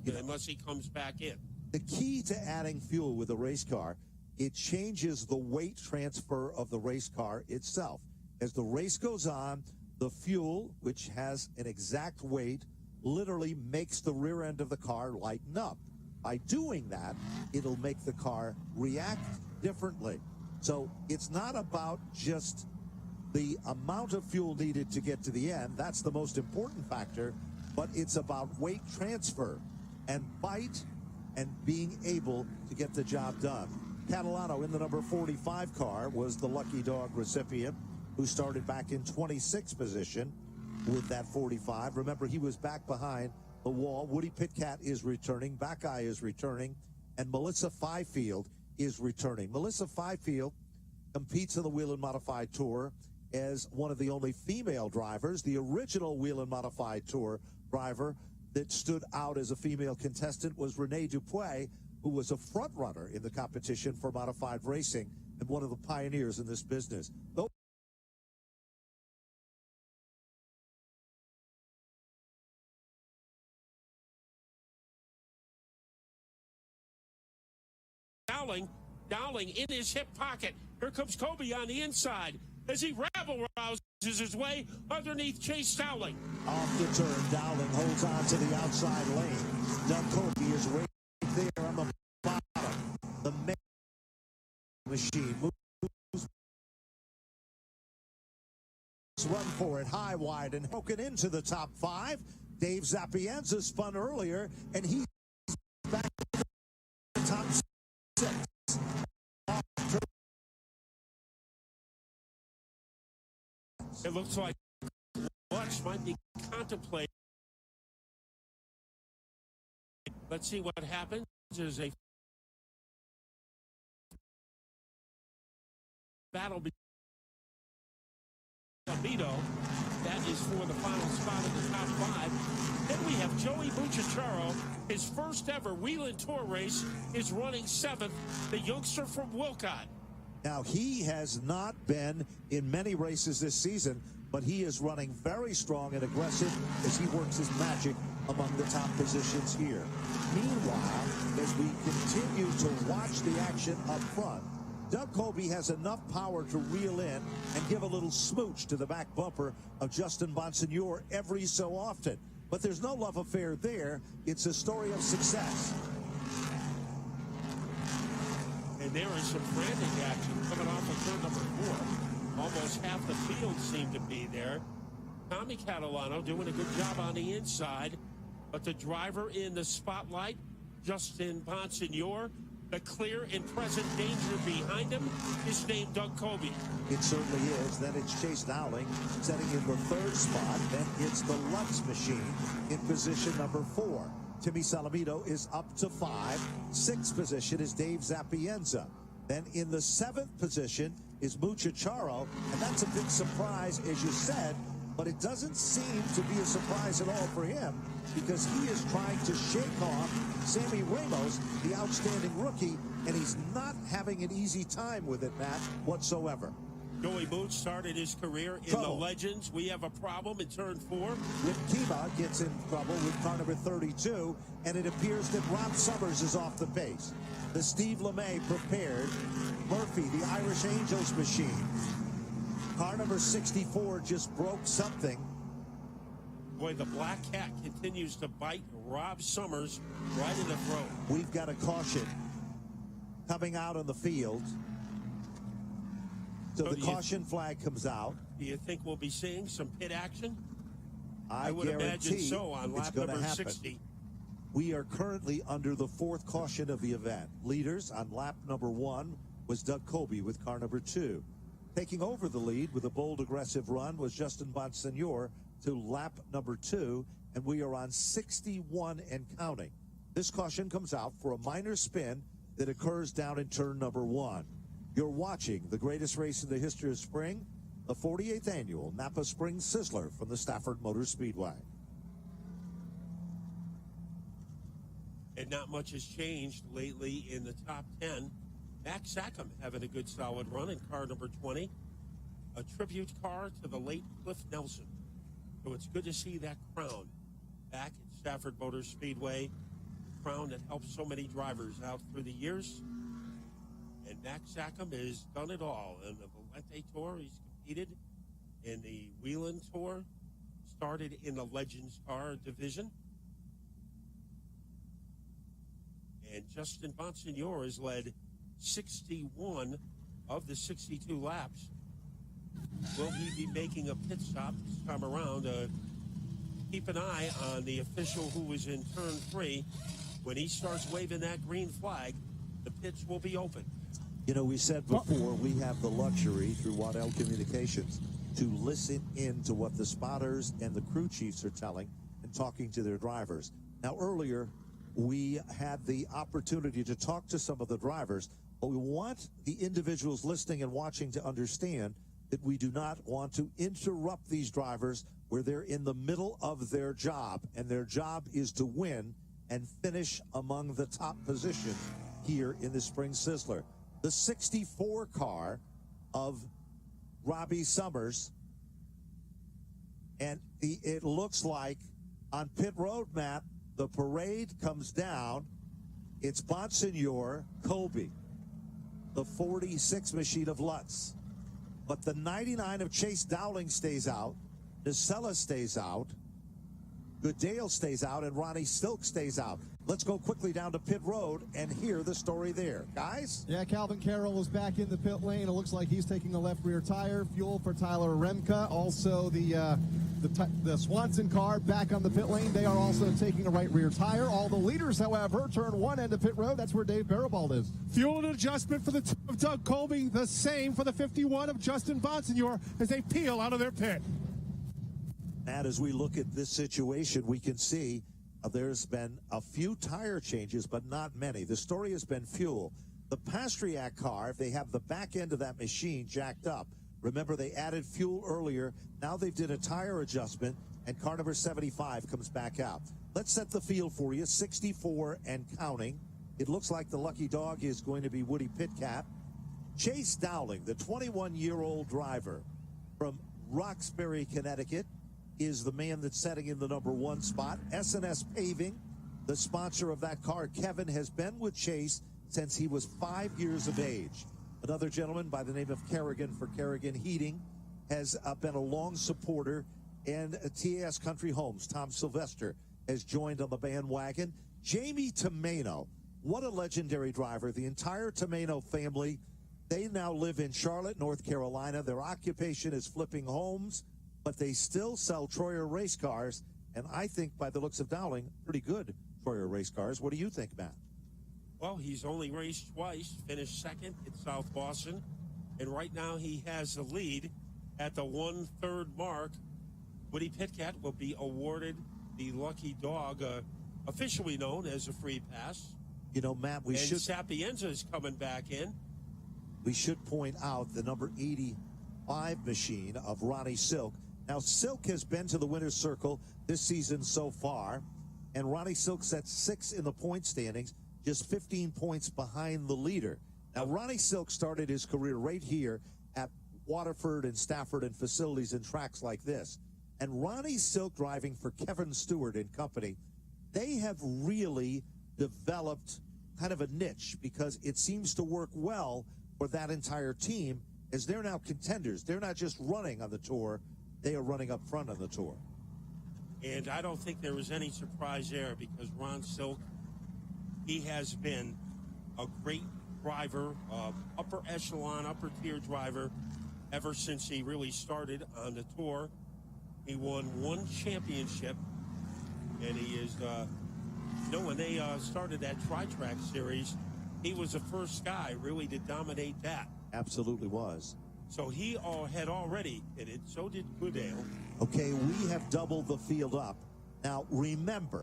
unless he comes back in. The key to adding fuel with a race car, it changes the weight transfer of the race car itself. As the race goes on, the fuel, which has an exact weight, literally makes the rear end of the car lighten up. By doing that, it'll make the car react differently. So it's not about just the amount of fuel needed to get to the end. That's the most important factor. But it's about weight transfer and bite and being able to get the job done. Catalano in the number 45 car was the lucky dog recipient who started back in 26th position with that 45. Remember, he was back behind the wall. Woody Pitcat is returning. Backeye is returning. And Melissa Fifield is returning. Melissa Fifield competes in the Whelen Modified Tour as one of the only female drivers. The original Whelen Modified Tour driver that stood out as a female contestant was Renee Dupuy, who was a front runner in the competition for modified racing and one of the pioneers in this business. Dowling in his hip pocket. Here comes Kobe on the inside as he rabble-rouses his way underneath Chase Dowling. Off the turn, Dowling holds on to the outside lane. Doug Kobe is right there on the bottom. The machine moves. Run for it, high, wide, and broken into the top 5. Dave Zapienza spun earlier, and he's back to the top 6. It looks like Lutz might be contemplating. Let's see what happens. There's a battle between Albedo. That is for the final spot in the top 5. Then we have Joey Bucciacharo. His first ever Whelen Tour race is running 7th. The youngster from Wilcott. Now, he has not been in many races this season, but he is running very strong and aggressive as he works his magic among the top positions here. Meanwhile, as we continue to watch the action up front, Doug Colby has enough power to reel in and give a little smooch to the back bumper of Justin Bonsignor every so often. But there's no love affair there. It's a story of success. And there is some frantic action coming off of turn number 4. Almost half the field seemed to be there. Tommy Catalano doing a good job on the inside, but the driver in the spotlight, Justin Bonsignor, the clear and present danger behind him is named Doug Colby. It certainly is. Then it's Chase Dowling setting in the 3rd spot. Then it's the Lutz machine in position number 4. Timmy Salamito is up to 5. 6th position is Dave Zapienza. Then in the 7th position is Bucciacharo, and that's a big surprise, as you said, but it doesn't seem to be a surprise at all for him because he is trying to shake off Sammy Ramos, the outstanding rookie, and he's not having an easy time with it, Matt, whatsoever. Joey Boots started his career in the Legends. We have a problem in turn 4. Rick Kima gets in trouble with car number 32, and it appears that Rob Summers is off the pace. The Steve LeMay prepared. Murphy, the Irish Angels machine. Car number 64 just broke something. Boy, the Black Cat continues to bite Rob Summers right in the throat. We've got a caution coming out on the field. So the caution flag comes out. Do you think we'll be seeing some pit action? I would imagine so on lap number 60. We are currently under the 4th caution of the event. Leaders on lap number 1 was Doug Colby with car number 2. Taking over the lead with a bold, aggressive run was Justin Bonsignor to lap number 2, and we are on 61 and counting. This caution comes out for a minor spin that occurs down in turn number 1. You're watching the greatest race in the history of spring, the 48th annual Napa Spring Sizzler from the Stafford Motor Speedway. And not much has changed lately in the top 10. Max Sackham having a good solid run in car number 20. A tribute car to the late Cliff Nelson. So it's good to see that crown back at Stafford Motor Speedway. Crown that helped so many drivers out through the years. And Max Sackham has done it all. In the Valente Tour, he's competed in the Whelen Tour. Started in the Legends car division. And Justin Bonsignor has led 61 of the 62 laps. Will he be making a pit stop this time around? Keep an eye on the official who is in turn 3. When he starts waving that green flag, the pits will be open. You know, we said before, we have the luxury through Waddell Communications to listen in to what the spotters and the crew chiefs are telling and talking to their drivers. Now, earlier, we had the opportunity to talk to some of the drivers, but we want the individuals listening and watching to understand that we do not want to interrupt these drivers where they're in the middle of their job, and their job is to win and finish among the top positions here in the Spring Sizzler. The 64 car of Robbie Summers, and it looks like on pit road, Matt, the parade comes down. It's Bonsignor, Colby, the 46 machine of Lutz. But the 99 of Chase Dowling stays out. Nacella stays out. Goodale stays out, and Ronnie Silk stays out. Let's go quickly down to pit road and hear the story there. Guys? Yeah, Calvin Carroll is back in the pit lane. It looks like he's taking a left rear tire. Fuel for Tyler Remka. Also, the Swanson car back on the pit lane. They are also taking a right rear tire. All the leaders, however, turn one end of pit road. That's where Dave Barabald is. Fuel and adjustment for the 2 of Doug Colby. The same for the 51 of Justin Bonsignor as they peel out of their pit. And as we look at this situation, we can see there's been a few tire changes, but not many. The story has been fuel. The Pastriak car, if they have the back end of that machine jacked up, remember they added fuel earlier. Now they've did a tire adjustment, and car number 75 comes back out. Let's set the field for you, 64 and counting. It looks like the lucky dog is going to be Woody Pitcat. Chase Dowling, the 21-year-old driver from Roxbury, Connecticut, is the man that's setting in the number 1 spot. S&S Paving, the sponsor of that car, Kevin, has been with Chase since he was 5 years of age. Another gentleman by the name of Kerrigan for Kerrigan Heating has been a long supporter, and TAS Country Homes, Tom Sylvester, has joined on the bandwagon. Jamie Tomeno, what a legendary driver. The entire Tomeno family, they now live in Charlotte, North Carolina. Their occupation is flipping homes, but they still sell Troyer race cars, and I think by the looks of Dowling, pretty good Troyer race cars. What do you think, Matt? Well, he's only raced twice, finished second in South Boston, and right now he has the lead at the 1/3 mark. Woody Pitcat will be awarded the lucky dog, officially known as a free pass. You know, Matt, and Sapienza is coming back in. We should point out the number 85 machine of Ronnie Silk. Now, Silk has been to the winner's circle this season so far, and Ronnie Silk's at 6 in the point standings, just 15 points behind the leader. Now, Ronnie Silk started his career right here at Waterford and Stafford and facilities and tracks like this. And Ronnie Silk driving for Kevin Stewart and company, they have really developed kind of a niche because it seems to work well for that entire team as they're now contenders. They're not just running on the tour, they are running up front on the tour. And I don't think there was any surprise there because Ron Silk, he has been a great driver, upper echelon, upper tier driver ever since he really started on the tour. He won 1 championship, and he is, when they started that Tri-Track series, he was the first guy really to dominate that. Absolutely was. So he had already hit it. So did Goodale. Okay, we have doubled the field up. Now, remember,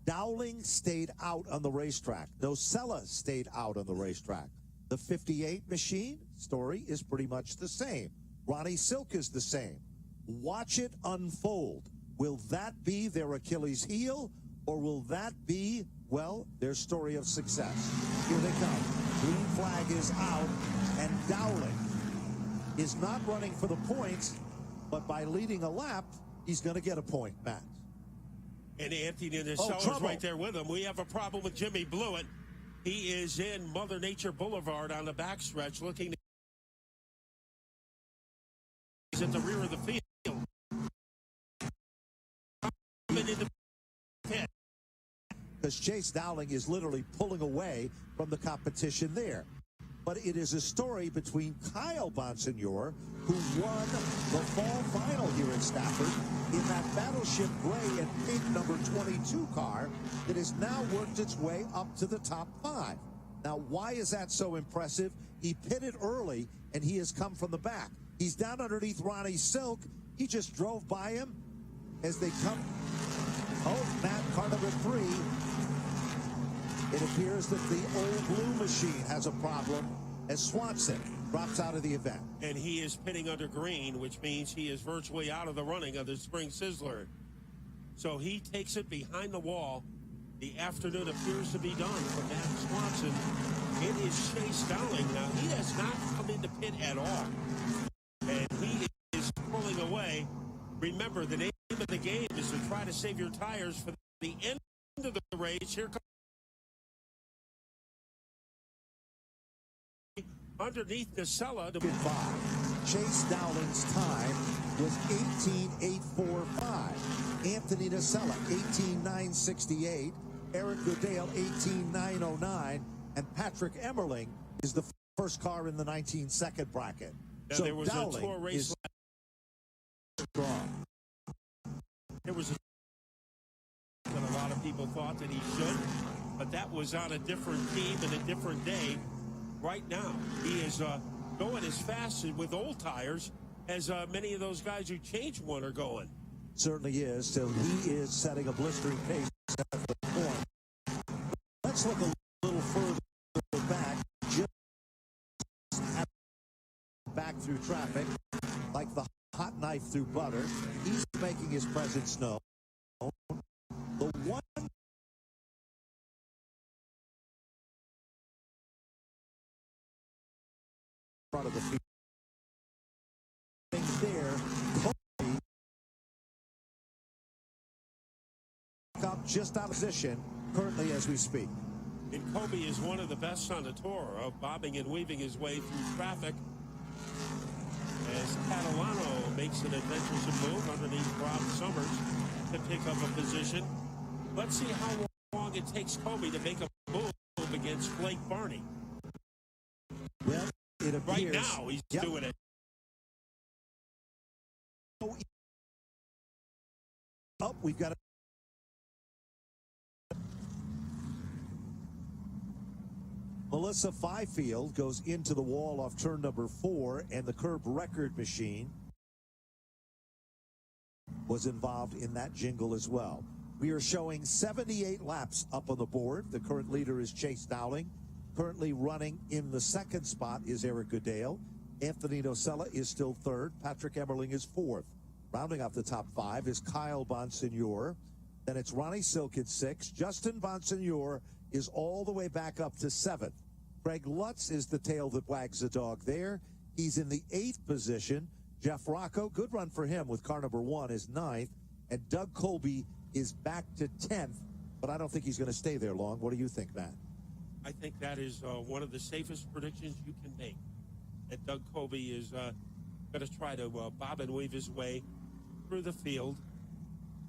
Dowling stayed out on the racetrack. Nocella stayed out on the racetrack. The 58 machine story is pretty much the same. Ronnie Silk is the same. Watch it unfold. Will that be their Achilles heel, or will that be, well, their story of success? Here they come. Green flag is out, and Dowling is not running for the points, but by leading a lap, he's going to get a point, Matt. And Anthony Nocella's right there with him. We have a problem with Jimmy Blewett. He is in Mother Nature Boulevard on the backstretch looking. He's at the rear of the field. Because Chase Dowling is literally pulling away from the competition there. But it is a story between Kyle Bonsignor, who won the fall final here in Stafford in that Battleship Gray and pink number 22 car that has now worked its way up to the top 5. Now, why is that so impressive? He pitted early, and he has come from the back. He's down underneath Ronnie Silk. He just drove by him as they come. Oh, Matt, car number 3. It appears that the old blue machine has a problem as Swanson drops out of the event. And he is pitting under green, which means he is virtually out of the running of the Spring Sizzler. So he takes it behind the wall. The afternoon appears to be done for Matt Swanson. It is Chase Dowling. Now, he has not come into pit at all. And he is pulling away. Remember, the name of the game is to try to save your tires for the end of the race. Here comes underneath Nocella to 5. Chase Dowling's time was 18.845. Anthony Nocella, 18.968. Eric Goodale, 18.909. And Patrick Emmerling is the first car in the 19-second bracket. Now, so there was Dowling a tour race. Strong. There was a lot of people thought that he should, but that was on a different team and a different day. Right now, he is going as fast with old tires as many of those guys who changed one are going. Certainly is. So he is setting a blistering pace at the point. Let's look a little further back. Just back through traffic, like the hot knife through butter. He's making his presence known. The one front of the field there, Kobe up just out of position currently as we speak. And Kobe is one of the best on the tour of bobbing and weaving his way through traffic as Catalano makes an adventurous move underneath Rob Summers to pick up a position. Let's see how long it takes Kobe to make a move against Blake Barney. Well, it appears right now he's doing it. Oh, we've got it. Melissa Fifield goes into the wall off turn number 4, and the curb record machine was involved in that jingle as well. We are showing 78 laps up on the board. The current leader is Chase Dowling. Currently running in the second spot is Eric Goodale. Anthony Nocella is still third. Patrick Emmerling is fourth. Rounding off the top 5 is Kyle Bonsignor. Then it's Ronnie Silk at 6. Justin Bonsignor is all the way back up to 7th. Craig Lutz is the tail that wags the dog there. He's in the 8th position. Jeff Rocco, good run for him with car number 1, is 9th. And Doug Colby is back to 10th, but I don't think he's going to stay there long. What do you think, Matt? I think that is one of the safest predictions you can make. That Doug Colby is going to try to bob and weave his way through the field.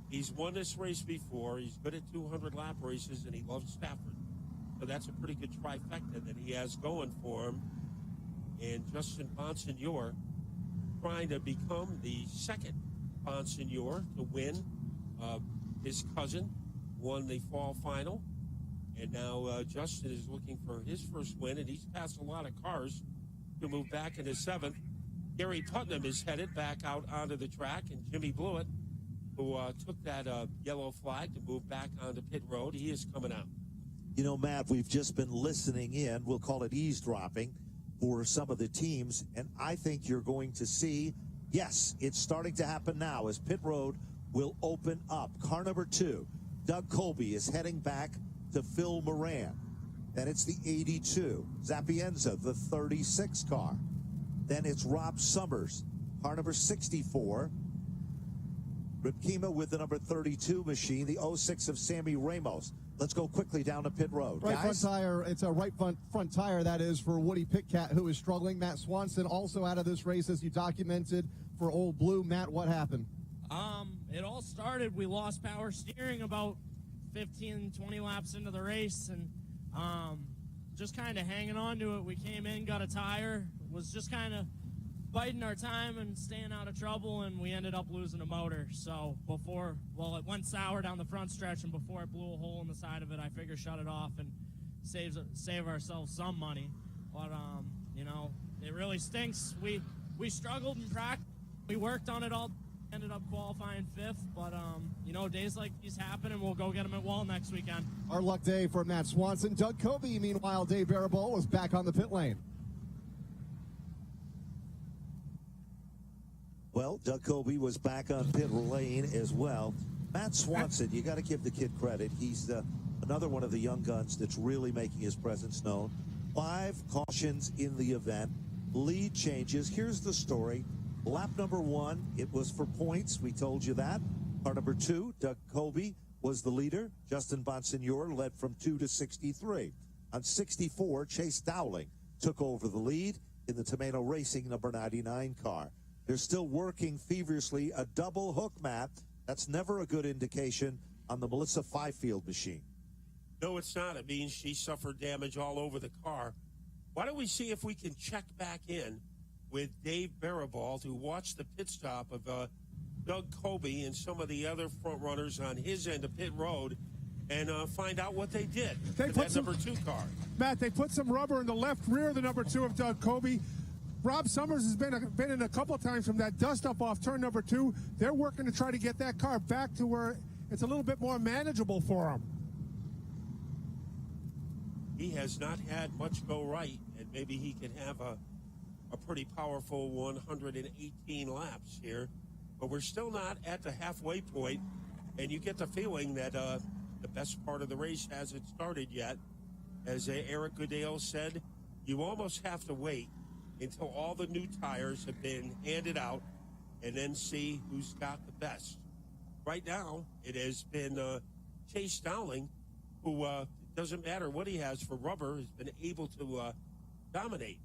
He's won this race before. He's good at 200-lap races, and he loves Stafford. So that's a pretty good trifecta that he has going for him. And Justin Bonsignor trying to become the second Bonsignor to win. His cousin won the fall final. And now Justin is looking for his first win, and he's passed a lot of cars to move back into 7th. Gary Putnam is headed back out onto the track, and Jimmy Blewett, who took that yellow flag to move back onto pit road, he is coming out. You know, Matt, we've just been listening in, we'll call it eavesdropping, for some of the teams, and I think you're going to see, yes, it's starting to happen now as pit road will open up. Car number 2, Doug Colby is heading back to Phil Moran. Then it's the 82, Zapienza, the 36 car. Then it's Rob Summers, car number 64. Ripkema with the number 32 machine, the 06 of Sammy Ramos. Let's go quickly down to pit road. Right Guys? front tire. It's a right front tire, that is, for Woody Pitcat, who is struggling. Matt Swanson also out of this race, as you documented, for Old Blue. Matt, what happened? It all started, we lost power steering about 15, 20 laps into the race, and just kind of hanging on to it. We came in, got a tire, was just kind of biding our time and staying out of trouble, and we ended up losing a motor. So it went sour down the front stretch, and before it blew a hole in the side of it, I figured shut it off and save ourselves some money. But, it really stinks. We struggled in practice. We worked on it all, ended up qualifying 5th, but, days like these happen, and we'll go get them at Wall next weekend. Our luck day for Matt Swanson. Doug Colby, meanwhile, Dave Barabol was back on the pit lane. Well, Doug Colby was back on pit lane as well. Matt Swanson, you got to give the kid credit. He's another one of the young guns that's really making his presence known. 5 cautions in the event. Lead changes. Here's the story. Lap number 1, it was for points. We told you that. Car number 2, Doug Colby was the leader. Justin Bonsignor led from 2 to 63. On 64, Chase Dowling took over the lead in the Tomato Racing number 99 car. They're still working feverishly a double hook, Matt. That's never a good indication on the Melissa Fifield machine. No, it's not. It means she suffered damage all over the car. Why don't we see if we can check back in with Dave Barabal to watch the pit stop of Doug Colby and some of the other front runners on his end of pit road and find out what they did with that number 2 car. Matt, they put some rubber in the left rear of the number 2 of Doug Colby. Rob Summers has been in a couple of times from that dust up off turn number 2. They're working to try to get that car back to where it's a little bit more manageable for him. He has not had much go right, and maybe he can have a pretty powerful 118 laps here. But we're still not at the halfway point, and you get the feeling that the best part of the race hasn't started yet. As Eric Goodale said, you almost have to wait until all the new tires have been handed out and then see who's got the best. Right now, it has been Chase Dowling, who doesn't matter what he has for rubber, has been able to dominate.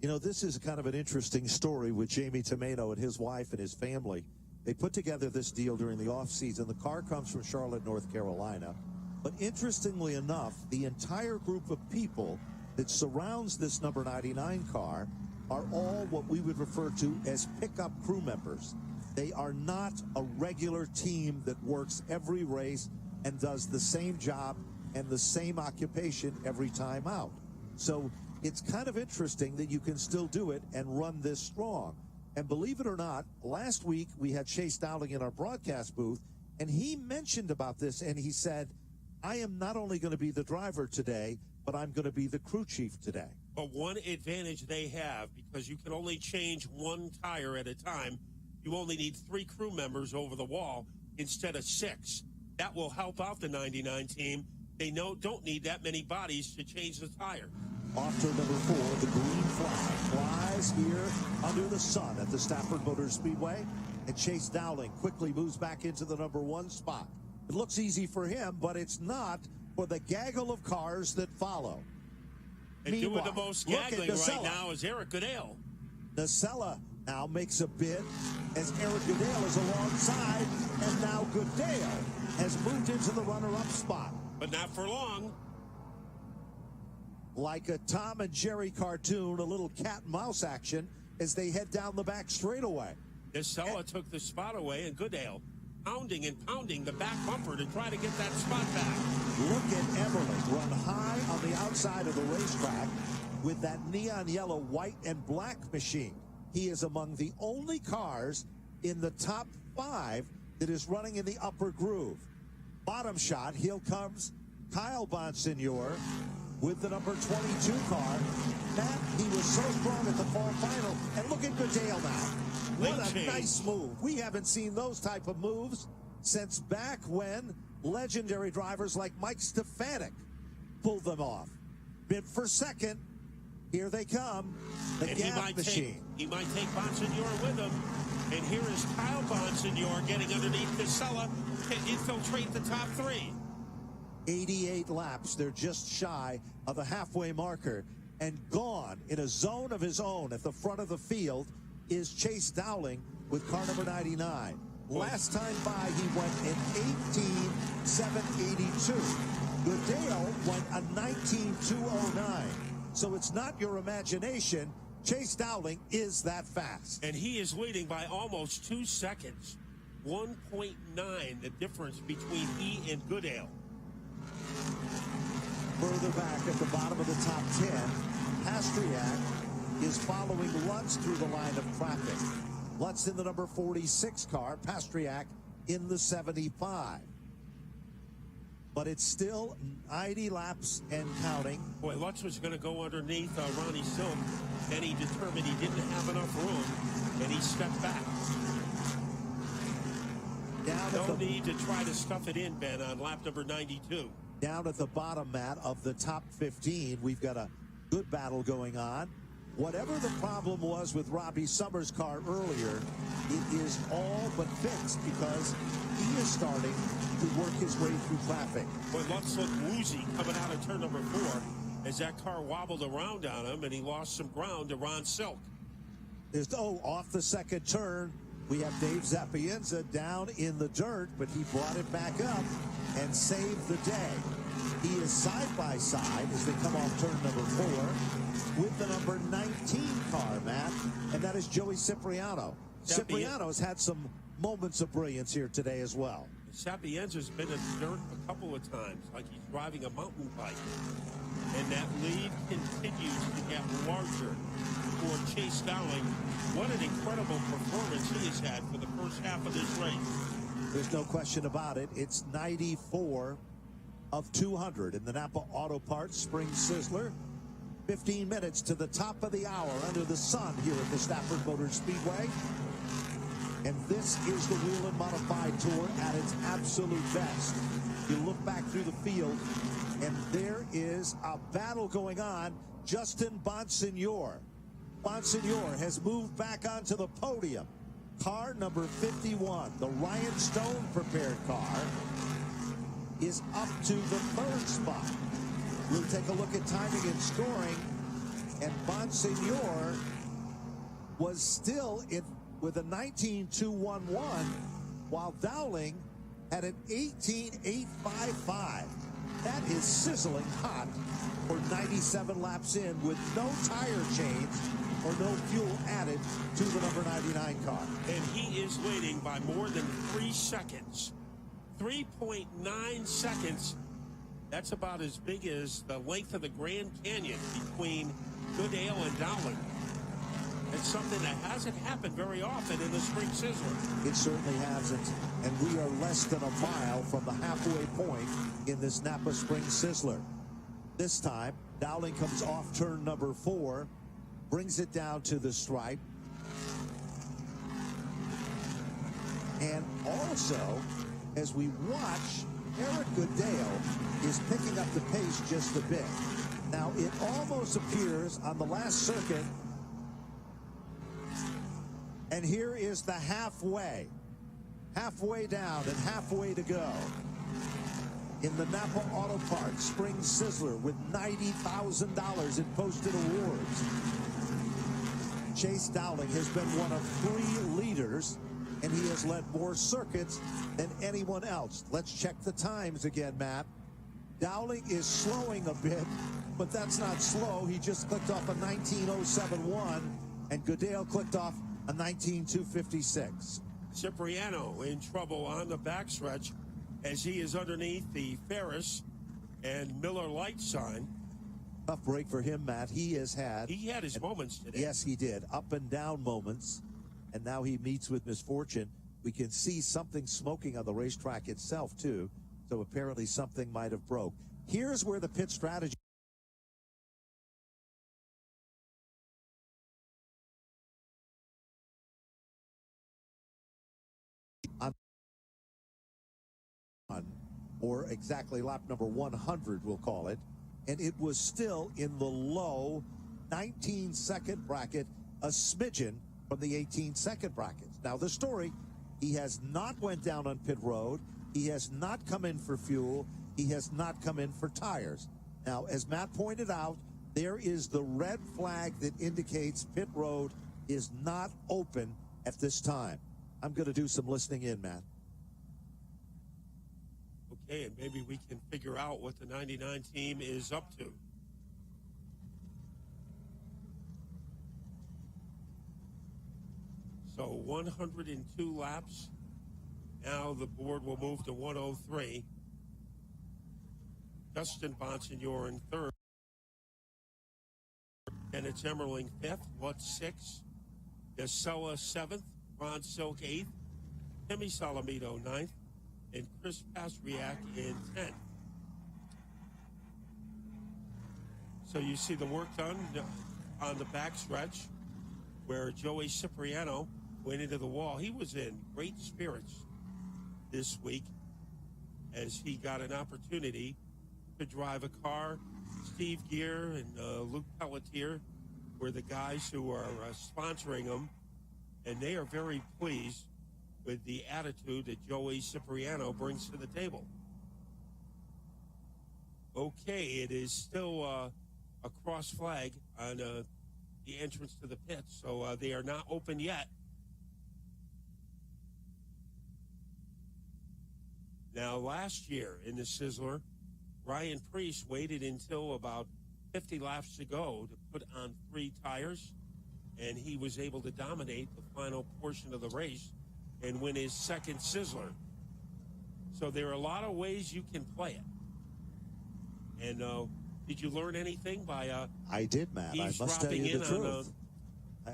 You know, this is kind of an interesting story with Jamie Tomeno and his wife and his family. They put together this deal during the offseason. The car comes from Charlotte, North Carolina. But interestingly enough, the entire group of people that surrounds this number 99 car are all what we would refer to as pickup crew members. They are not a regular team that works every race and does the same job and the same occupation every time out. So it's kind of interesting that you can still do it and run this strong. And believe it or not, last week we had Chase Dowling in our broadcast booth, and he mentioned about this, and he said, I am not only going to be the driver today, but I'm going to be the crew chief today. But one advantage they have, because you can only change one tire at a time, you only need 3 crew members over the wall instead of 6. That will help out the 99 team. They don't need that many bodies to change the tire. Off turn number 4, the green flag flies here under the sun at the Stafford Motor Speedway, and Chase Dowling quickly moves back into the number 1 spot. It looks easy for him, but it's not for the gaggle of cars that follow. And doing the most gaggling right now is Eric Goodale. Nacella now makes a bid as Eric Goodale is alongside, and now Goodale has moved into the runner-up spot. But not for long. Like a Tom and Jerry cartoon, a little cat and mouse action as they head down the back straightaway. Nacella took the spot away, and Goodale pounding and pounding the back bumper to try to get that spot back. Look at Everly run high on the outside of the racetrack with that neon yellow, white, and black machine. He is among the only cars in the top 5 that is running in the upper groove. Bottom shot, here comes Kyle Bonsignor with the number 22 car. Matt, he was so strong at the fall final, and look at Goodale now. What a nice move. We haven't seen those type of moves since back when legendary drivers like Mike Stefanik pulled them off. Bid for second. Here they come. The gap machine. He might take Bonsignor with him. And here is Kyle Bonsignor getting underneath Nacella to infiltrate the top 3. 88 laps. They're just shy of the halfway marker. And gone in a zone of his own at the front of the field is Chase Dowling with car number 99. Last time by, he went in 18.782. Goodale went a 19.209. So it's not your imagination. Chase Dowling is that fast. And he is leading by almost 2 seconds. 1.9, the difference between he and Goodale. Further back at the bottom of the top 10, Pastriak is following Lutz through the line of traffic. Lutz in the number 46 car, Pastriak in the 75. But it's still 90 laps and counting. Boy, Lutz was going to go underneath Ronnie Silk. Then he determined he didn't have enough room, and he stepped back. No need to try to stuff it in, Ben, on lap number 92. Down at the bottom, Matt, of the top 15, we've got a good battle going on. Whatever the problem was with Robbie Summers' car earlier, it is all but fixed because he is starting to work his way through traffic. Boy, Lutz looked woozy coming out of turn number 4 as that car wobbled around on him, and he lost some ground to Ron Silk. Off the second turn, we have Dave Zapienza down in the dirt, but he brought it back up and saved the day. He is side by side as they come off turn number 4 with the number 19 car, Matt, and that is Joey Cipriano. Cipriano's had some moments of brilliance here today as well. Sapienza's been in the dirt a couple of times, like he's driving a mountain bike. And that lead continues to get larger for Chase Dowling. What an incredible performance he has had for the first half of this race. There's no question about it. It's 94 of 200 in the Napa Auto Parts Spring Sizzler. 15 minutes to the top of the hour under the sun here at the Stafford Motor Speedway. And this is the Whelen Modified Tour at its absolute best. You look back through the field, and there is a battle going on. Justin Bonsignor. Bonsignor has moved back onto the podium. Car number 51, the Ryan Stone prepared car, is up to the 3rd spot. We'll take a look at timing and scoring, and Bonsignor was still in with a 19.211, while Dowling had an 18.855. That is sizzling hot for 97 laps in with no tire change or no fuel added to the number 99 car. And he is leading by more than 3 seconds. 3.9 seconds. That's about as big as the length of the Grand Canyon between Goodale and Dowling. It's something that hasn't happened very often in the Spring Sizzler. It certainly hasn't. And we are less than a mile from the halfway point in this Napa Spring Sizzler. This time, Dowling comes off turn number 4, brings it down to the stripe. And also, as we watch, Eric Goodale is picking up the pace just a bit. Now, it almost appears on the last circuit. And here is the halfway down and halfway to go in the Napa Auto Parts Spring Sizzler with $90,000 in posted awards. Chase Dowling has been one of 3 leaders, and he has led more circuits than anyone else. Let's check the times again, Matt. Dowling is slowing a bit, but that's not slow. He just clicked off a 19.071, and Goodale clicked off a 19.256. Cipriano in trouble on the backstretch as he is underneath the Ferris and Miller light sign. Tough break for him, Matt. He had his moments today. Yes, he did. Up and down moments. And now he meets with misfortune. We can see something smoking on the racetrack itself, too. So apparently something might have broke. Here's where the pit strategy or exactly lap number 100, we'll call it, and it was still in the low 19-second bracket, a smidgen from the 18-second brackets. Now, the story, he has not went down on pit road, he has not come in for fuel, he has not come in for tires. Now, as Matt pointed out, there is the red flag that indicates pit road is not open at this time. I'm going to do some listening in, Matt. Okay, and maybe we can figure out what the 99 team is up to. So 102 laps. Now the board will move to 103. Justin Bonsignor in 3rd. And it's Emmerling 5th, Lutz 6th. Yasella 7th, Ron Silk 8th. Timmy Salamito 9th. And Chris Pastriak in 10th. So you see the work done on the backstretch where Joey Cipriano went into the wall. He was in great spirits this week as he got an opportunity to drive a car. Steve Gear and Luke Pelletier were the guys who are sponsoring him, and they are very pleased with the attitude that Joey Cipriano brings to the table. Okay, it is still a cross flag on the entrance to the pits, so they are not open yet. Now, last year in the Sizzler, Ryan Preece waited until about 50 laps to go to put on 3 tires, and he was able to dominate the final portion of the race and win his second Sizzler. So there are a lot of ways you can play it. And did you learn anything by I did, Matt. I must tell you the truth.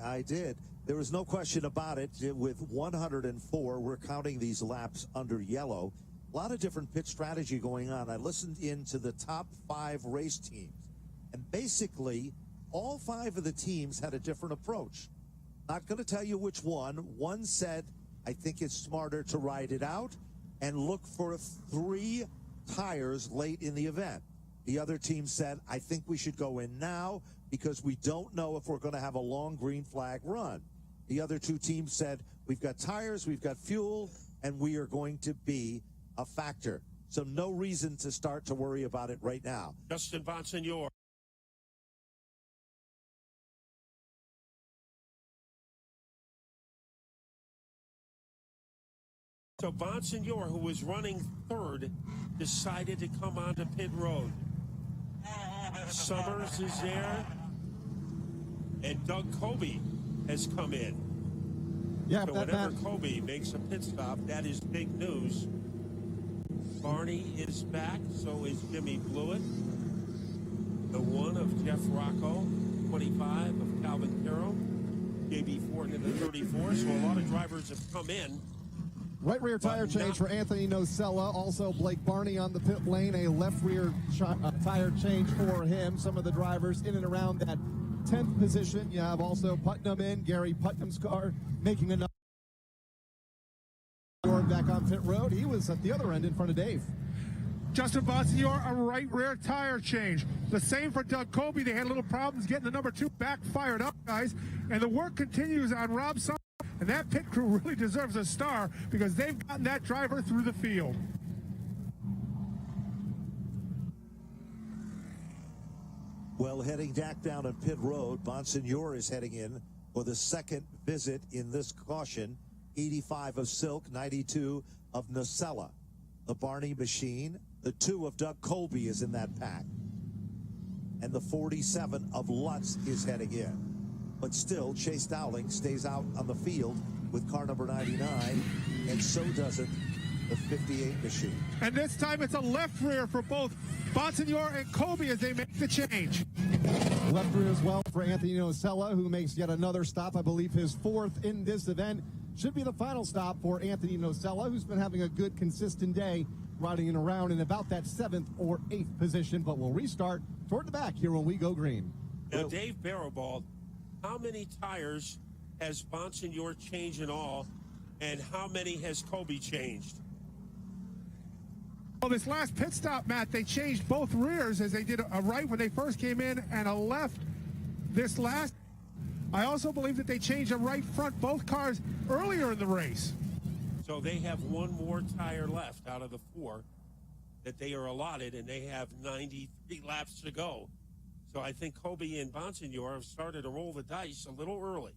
I did. There was no question about it. With 104, we're counting these laps under yellow. A lot of different pit strategy going on. I listened in to the top 5 race teams, and basically all 5 of the teams had a different approach. Not going to tell you which one. One said, I think it's smarter to ride it out and look for 3 tires late in the event. The other team said, I think we should go in now because we don't know if we're going to have a long green flag run. The other 2 teams said, we've got tires, we've got fuel, and we are going to be a factor. So no reason to start to worry about it right now. Justin Bonsignor. So Bonsignor, who was running 3rd, decided to come onto pit road. Summers is there, and Doug Colby has come in. Yeah, so whenever Colby makes a pit stop, that is big news. Barney is back, so is Jimmy Blewett. The 1 of Jeff Rocco, 25 of Calvin Carroll, JB Fortin in the 34. So a lot of drivers have come in. Right rear tire change for Anthony Nocella. Also, Blake Barney on the pit lane. A left rear tire change for him. Some of the drivers in and around that 10th position. You have also Putnam in. Gary Putnam's car making another back on pit road. He was at the other end in front of Dave. Justin Bonsignor, a right rear tire change. The same for Doug Colby. They had little problems getting the number 2 back fired up, guys. And the work continues on Rob Summers. And that pit crew really deserves a star because they've gotten that driver through the field. Well, heading back down on pit road, Bonsignor is heading in for the second visit in this caution. 85 of Silk, 92 of Nocella. The Barney machine, the 2 of Doug Colby is in that pack. And the 47 of Lutz is heading in. But still, Chase Dowling stays out on the field with car number 99, and so does it the 58 machine. And this time it's a left rear for both Bonsignor and Colby as they make the change. Left rear as well for Anthony Nocella, who makes yet another stop, I believe his 4th in this event. Should be the final stop for Anthony Nocella, who's been having a good, consistent day, riding in around in about that 7th or 8th position. But we'll restart toward the back here when we go green. Now, Dave Barrowbald, how many tires has Bonsignor changed in all, and how many has Colby changed? Well, this last pit stop, Matt, they changed both rears as they did a right when they first came in and a left this last. I also believe that they changed a right front, both cars, earlier in the race. So they have 1 more tire left out of the 4 that they are allotted, and they have 93 laps to go. So I think Colby and Bonsignor have started to roll the dice a little early.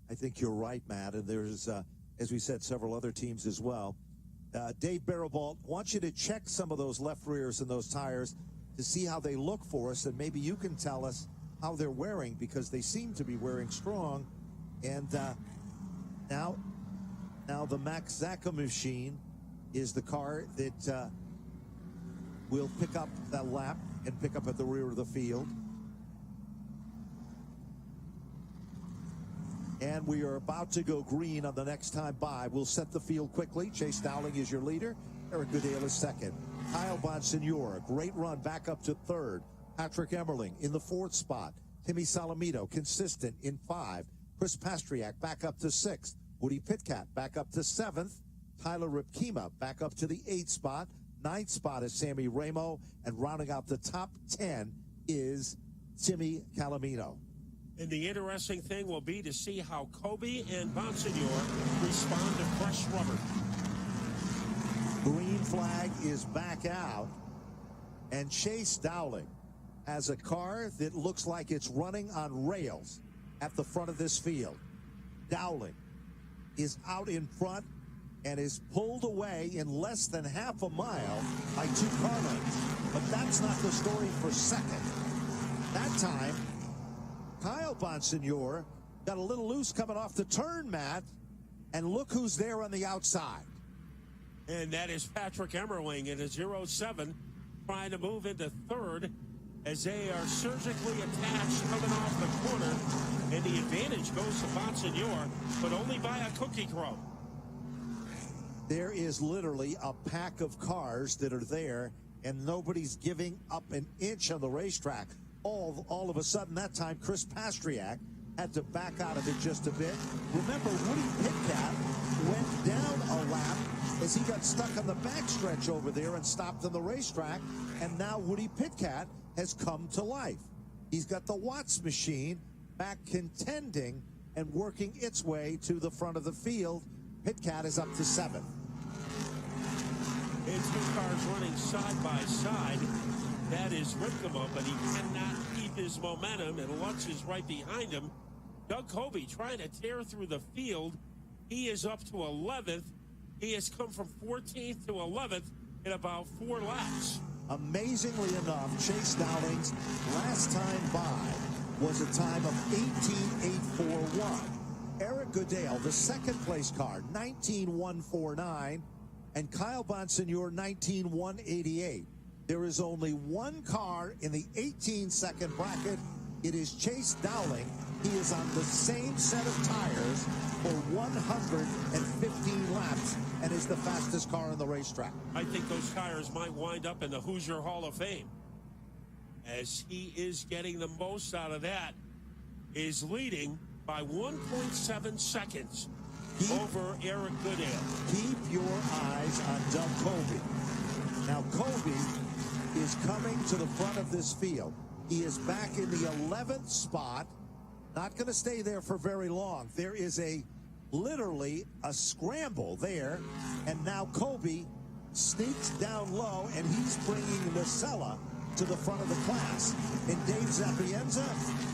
I think you're right, Matt, and there's, as we said, several other teams as well. Dave Barrowbald, wants you to check some of those left rears and those tires to see how they look for us, and maybe you can tell us how they're wearing, because they seem to be wearing strong. And now the Max Zacca machine is the car that will pick up that lap and pick up at the rear of the field. And we are about to go green on the next time by. We'll set the field quickly. Chase Dowling is your leader. Eric Goodale is second. Kyle Bonsignor, a great run back up to 3rd. Patrick Emmerling in the 4th spot. Timmy Salamito, consistent in 5. Chris Pastriak back up to 6th. Woody Pitkat back up to 7th. Tyler Ripkema back up to the 8th spot. 9th spot is Sammy Ramo. And rounding out the top 10 is Timmy Calamino. And the interesting thing will be to see how Colby and Bonsignor respond to fresh rubber. Green flag is back out. And Chase Dowling has a car that looks like it's running on rails. at the front of this field. Dowling is out in front and is pulled away in less than half a mile by 2 car lengths. But that's not the story for second. That time, Kyle Bonsignor got a little loose coming off the turn, Matt, and look who's there on the outside. And that is Patrick Emmerling in a 07, trying to move into third as they are surgically attached coming off the corner. And the advantage goes to Bonsignor, but only by a cookie crumb. There is literally a pack of cars that are there, and nobody's giving up an inch on the racetrack. All of a sudden, that time, Chris Pastriak had to back out of it just a bit. Remember, Woody Pitcat went down a lap as he got stuck on the backstretch over there and stopped on the racetrack, and now Woody Pitcat has come to life. He's got the Watts machine back contending and working its way to the front of the field. Pitcat is up to 7th. And 2 cars running side by side. That is Ripkema, but he cannot keep his momentum, and Lutz is right behind him. Doug Colby trying to tear through the field. He is up to 11th. He has come from 14th to 11th in about 4 laps. Amazingly enough, Chase Dowling's last time by was a time of 18.841. Eric Goodale, the second place car, 19.149, and Kyle Bonsignor, 19.188. There is only one car in the 18-second bracket. It is Chase Dowling. He is on the same set of tires for 115 laps and is the fastest car on the racetrack. I think those tires might wind up in the Hoosier Hall of Fame, as he is getting the most out of that, is leading by 1.7 seconds over Eric Goodale. Keep your eyes on Doug Colby. Now, Colby is coming to the front of this field. He is back in the 11th spot. Not going to stay there for very long. There is literally a scramble there, and now Colby sneaks down low, and he's bringing Nacella to the front of the class. And Dave Zapienza,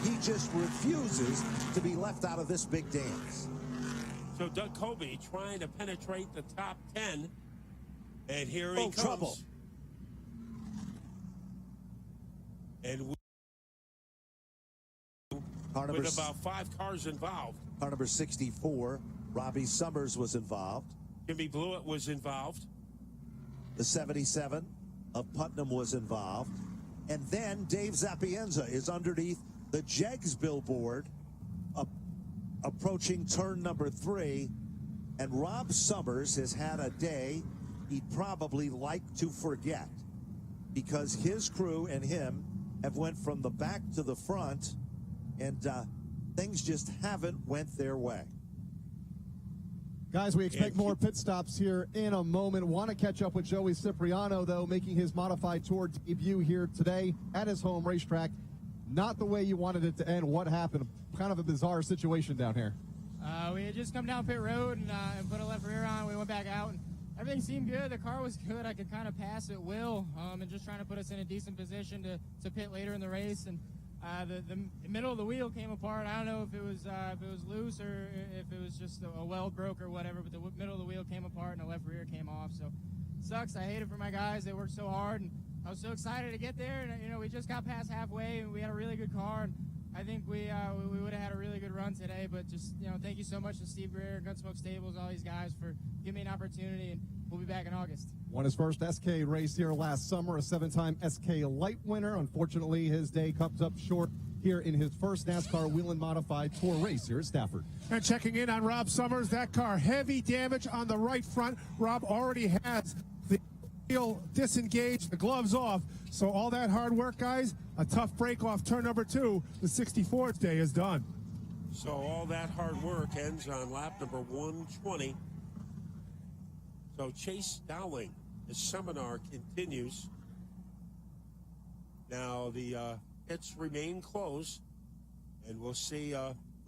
he just refuses to be left out of this big dance. So Doug Colby trying to penetrate the top 10, and here he comes. Trouble. And with about 5 cars involved. Car number 64, Robbie Summers was involved. Jimmy Blewett was involved. The 77 of Putnam was involved. And then Dave Zapienza is underneath the Jegs billboard, approaching turn number 3. And Rob Summers has had a day he'd probably like to forget, because his crew and him have went from the back to the front, and things just haven't went their way. Guys, we expect more pit stops here in a moment. Want to catch up with Joey Cipriano, though, making his modified tour debut here today at his home racetrack. Not the way you wanted it to end. What happened? Kind of a bizarre situation down here. We had just come down pit road and put a left rear on. We went back out, and everything seemed good. The car was good. I could kind of pass at will, and just trying to put us in a decent position to pit later in the race. And the middle of the wheel came apart. I don't know if it was loose or if it was just a weld broke or whatever, but the middle of the wheel came apart and the left rear came off. So sucks. I hate it for my guys. They worked so hard, and I was so excited to get there. And we just got past halfway, and we had a really good car. And I think we would have had a really good run today. But just thank you so much to Steve Greer, Gunsmoke Stables, all these guys for giving me an opportunity. And we'll be back in August. Won his first SK race here last summer, a 7-time SK Light winner. Unfortunately, his day comes up short here in his first NASCAR Whelen Modified Tour race here at Stafford. And checking in on Rob Summers, that car, heavy damage on the right front. Rob already has the wheel disengaged, the gloves off. So all that hard work, guys, a tough break off turn number 2. The 64th day is done. So all that hard work ends on lap number 120. So Chase Dowling, the seminar continues. Now the pits remain closed, and we'll see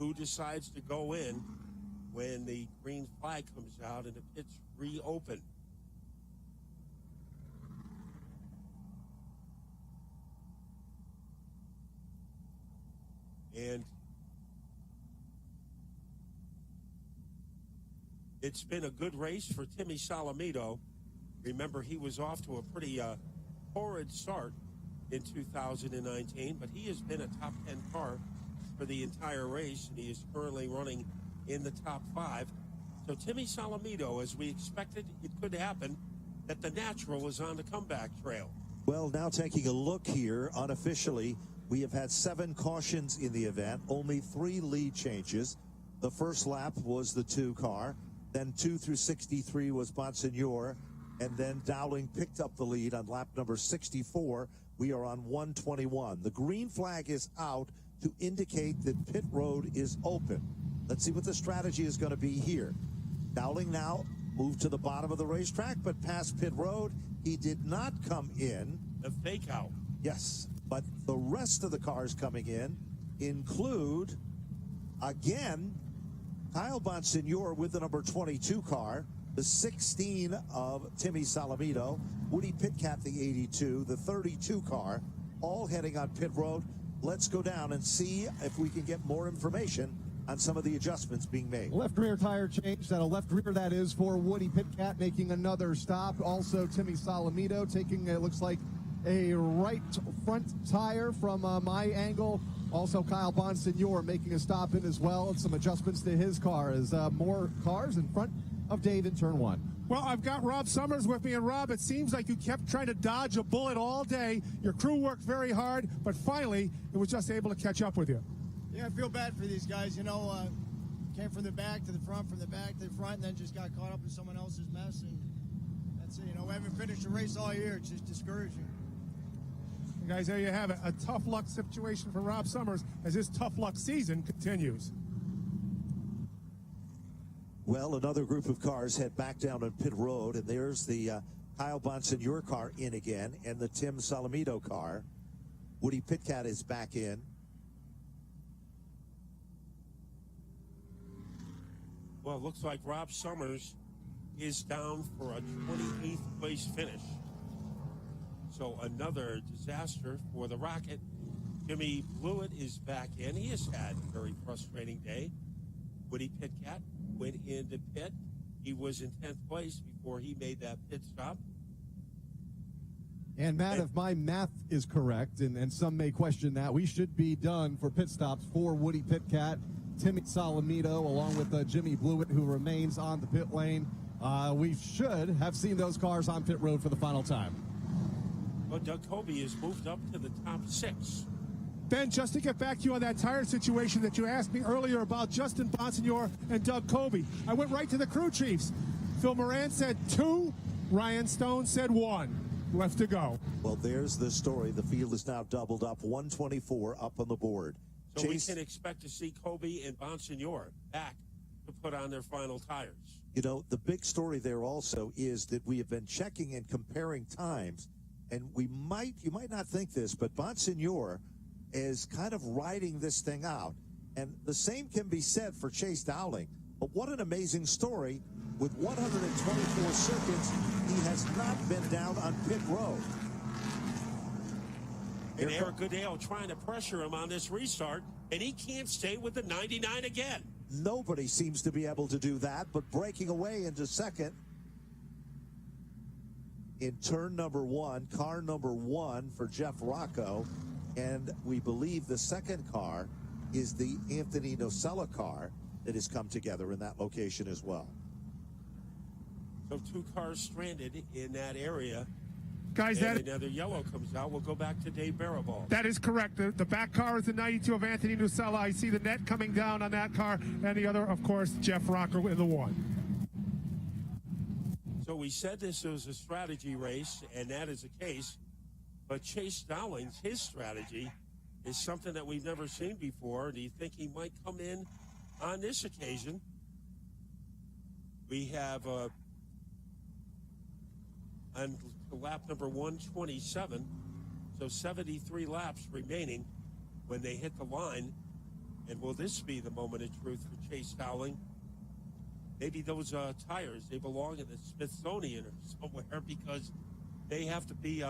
who decides to go in when the green flag comes out and the pits reopen. And It's been a good race for Timmy Salamito. Remember, he was off to a pretty horrid start in 2019, but he has been a top 10 car for the entire race, and he is currently running in the top 5. So Timmy Salamito, as we expected it could happen, that the natural is on the comeback trail. Well, now taking a look here, unofficially, we have had 7 cautions in the event, only 3 lead changes. The first lap was the 2 car, then 2 through 63 was Bonsignor, and then Dowling picked up the lead on lap number 64. We are on 121. The green flag is out to indicate that pit road is open. Let's see what the strategy is going to be here. Dowling now moved to the bottom of the racetrack, but past pit road. He did not come in. The fake out. Yes, but the rest of the cars coming in include, again, Kyle Bonsignor with the number 22 car, the 16 of Timmy Salamito, Woody Pitcat, the 82, the 32 car, all heading on pit road. Let's go down and see if we can get more information on some of the adjustments being made. Left rear tire change. That a left rear, that is, for Woody Pitcat, making another stop. Also, Timmy Salamito taking, it looks like, a right front tire from my angle. Also, Kyle Bonsignor making a stop in as well, and some adjustments to his car as more cars in front of Dave in turn 1. Well, I've got Rob Summers with me, and Rob, it seems like you kept trying to dodge a bullet all day. Your crew worked very hard, but finally, it was just able to catch up with you. Yeah, I feel bad for these guys. You know, came from the back to the front, from the back to the front, and then just got caught up in someone else's mess. And that's it. You know, we haven't finished a race all year. It's just discouraging. Guys, there you have it. A tough luck situation for Rob Summers as his tough luck season continues. Well, another group of cars head back down on pit road, and there's the Kyle Bonsignor car in again, and the Tim Salamito car. Woody Pitcat is back in. Well, it looks like Rob Summers is down for a 28th place finish. So another disaster for the Rocket. Jimmy Blewett is back in. He has had a very frustrating day. Woody Pitcat went into pit. He was in 10th place before he made that pit stop. And Matt, if my math is correct, and some may question that, we should be done for pit stops for Woody Pitcat, Timmy Salamito, along with Jimmy Blewett, who remains on the pit lane. We should have seen those cars on pit road for the final time. Well, Doug Colby has moved up to the top 6. Ben, just to get back to you on that tire situation that you asked me earlier about Justin Bonsignor and Doug Colby, I went right to the crew chiefs. Phil Moran said 2, Ryan Stone said 1. Left to go. Well, there's the story. The field is now doubled up, 124 up on the board. So we can expect to see Colby and Bonsignor back to put on their final tires. You know, the big story there also is that we have been checking and comparing times, and you might not think this, but Bonsignor is kind of riding this thing out. And the same can be said for Chase Dowling. But what an amazing story. With 124 circuits, he has not been down on pit road. And Eric Goodale trying to pressure him on this restart, and he can't stay with the 99 again. Nobody seems to be able to do that, but breaking away into second in turn number 1, car number 1 for Jeff Rocco. And we believe the second car is the Anthony Nocella car that has come together in that location as well. So 2 cars stranded in that area. Guys, and another yellow comes out. We'll go back to Dave Barabal. That is correct. The back car is the 92 of Anthony Nocella. I see the net coming down on that car. And the other, of course, Jeff Rocco in the 1. So we said this was a strategy race, and that is the case. But Chase Dowling's, his strategy is something that we've never seen before. Do you think he might come in on this occasion? We have on lap number 127, so 73 laps remaining when they hit the line. And will this be the moment of truth for Chase Dowling? Maybe those tires, they belong in the Smithsonian or somewhere, because they have to be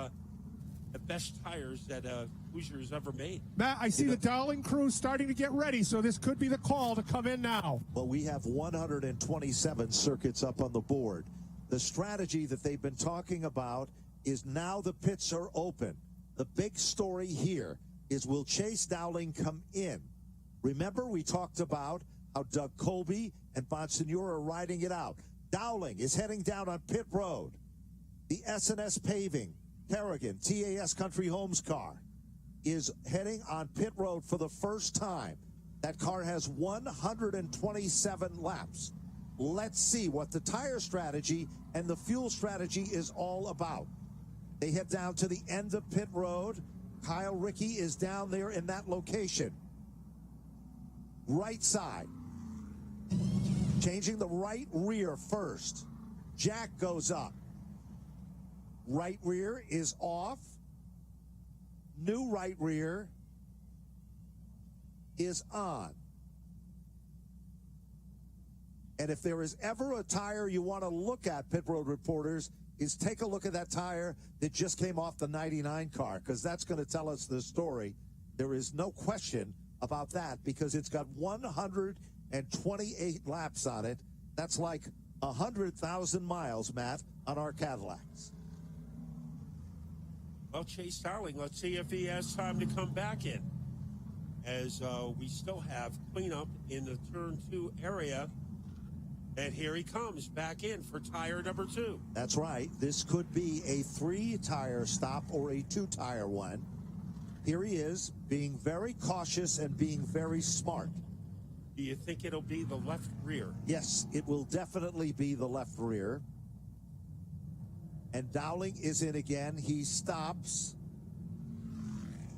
the best tires that Hoosiers ever made. Matt, I see the Dowling crew starting to get ready, so this could be the call to come in now. Well, we have 127 circuits up on the board. The strategy that they've been talking about is now the pits are open. The big story here is, will Chase Dowling come in? Remember, we talked about how Doug Colby and Bonsignor are riding it out. Dowling is heading down on pit road. The S&S Paving, Kerrigan, TAS Country Homes car is heading on pit road for the first time. That car has 127 laps. Let's see what the tire strategy and the fuel strategy is all about. They head down to the end of pit road. Kyle Rickey is down there in that location. Right side. Changing the right rear first. Jack goes up. Right rear is off. New right rear is on. And if there is ever a tire you want to look at, pit road reporters, is take a look at that tire that just came off the 99 car, because that's going to tell us the story. There is no question about that, because it's got 128 laps on it. That's like 100,000 miles, Matt, on our Cadillacs. Well, Chase Dowling, let's see if he has time to come back in, as we still have cleanup in the turn 2 area. And here he comes back in for tire number 2. That's right. This could be a 3-tire stop or a 2-tire one. Here he is, being very cautious and being very smart. Do you think it'll be the left rear? Yes, it will definitely be the left rear. And Dowling is in again. He stops.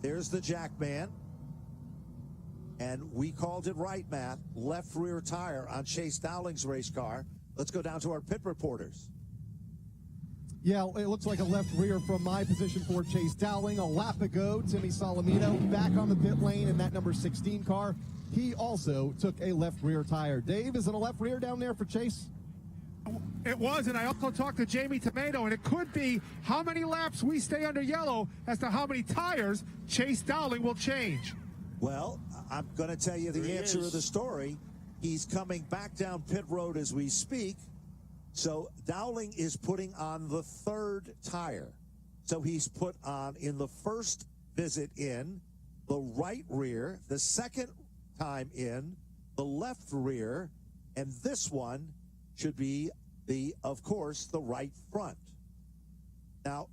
There's the Jackman. And we called it right, Matt. Left rear tire on Chase Dowling's race car. Let's go down to our pit reporters. Yeah, it looks like a left rear from my position for Chase Dowling. A lap ago, Timmy Solomito back on the pit lane in that number 16 car. He also took a left rear tire. Dave, is it a left rear down there for Chase? It was, and I also talked to Jamie Tomato, and it could be how many laps we stay under yellow as to how many tires Chase Dowling will change. Well, I'm going to tell you the answer of the story. He's coming back down pit road as we speak. So Dowling is putting on the 3rd tire. So he's put on, in the first visit in, the right rear, the second time in, the left rear, and this one should be of course, the right front. Now,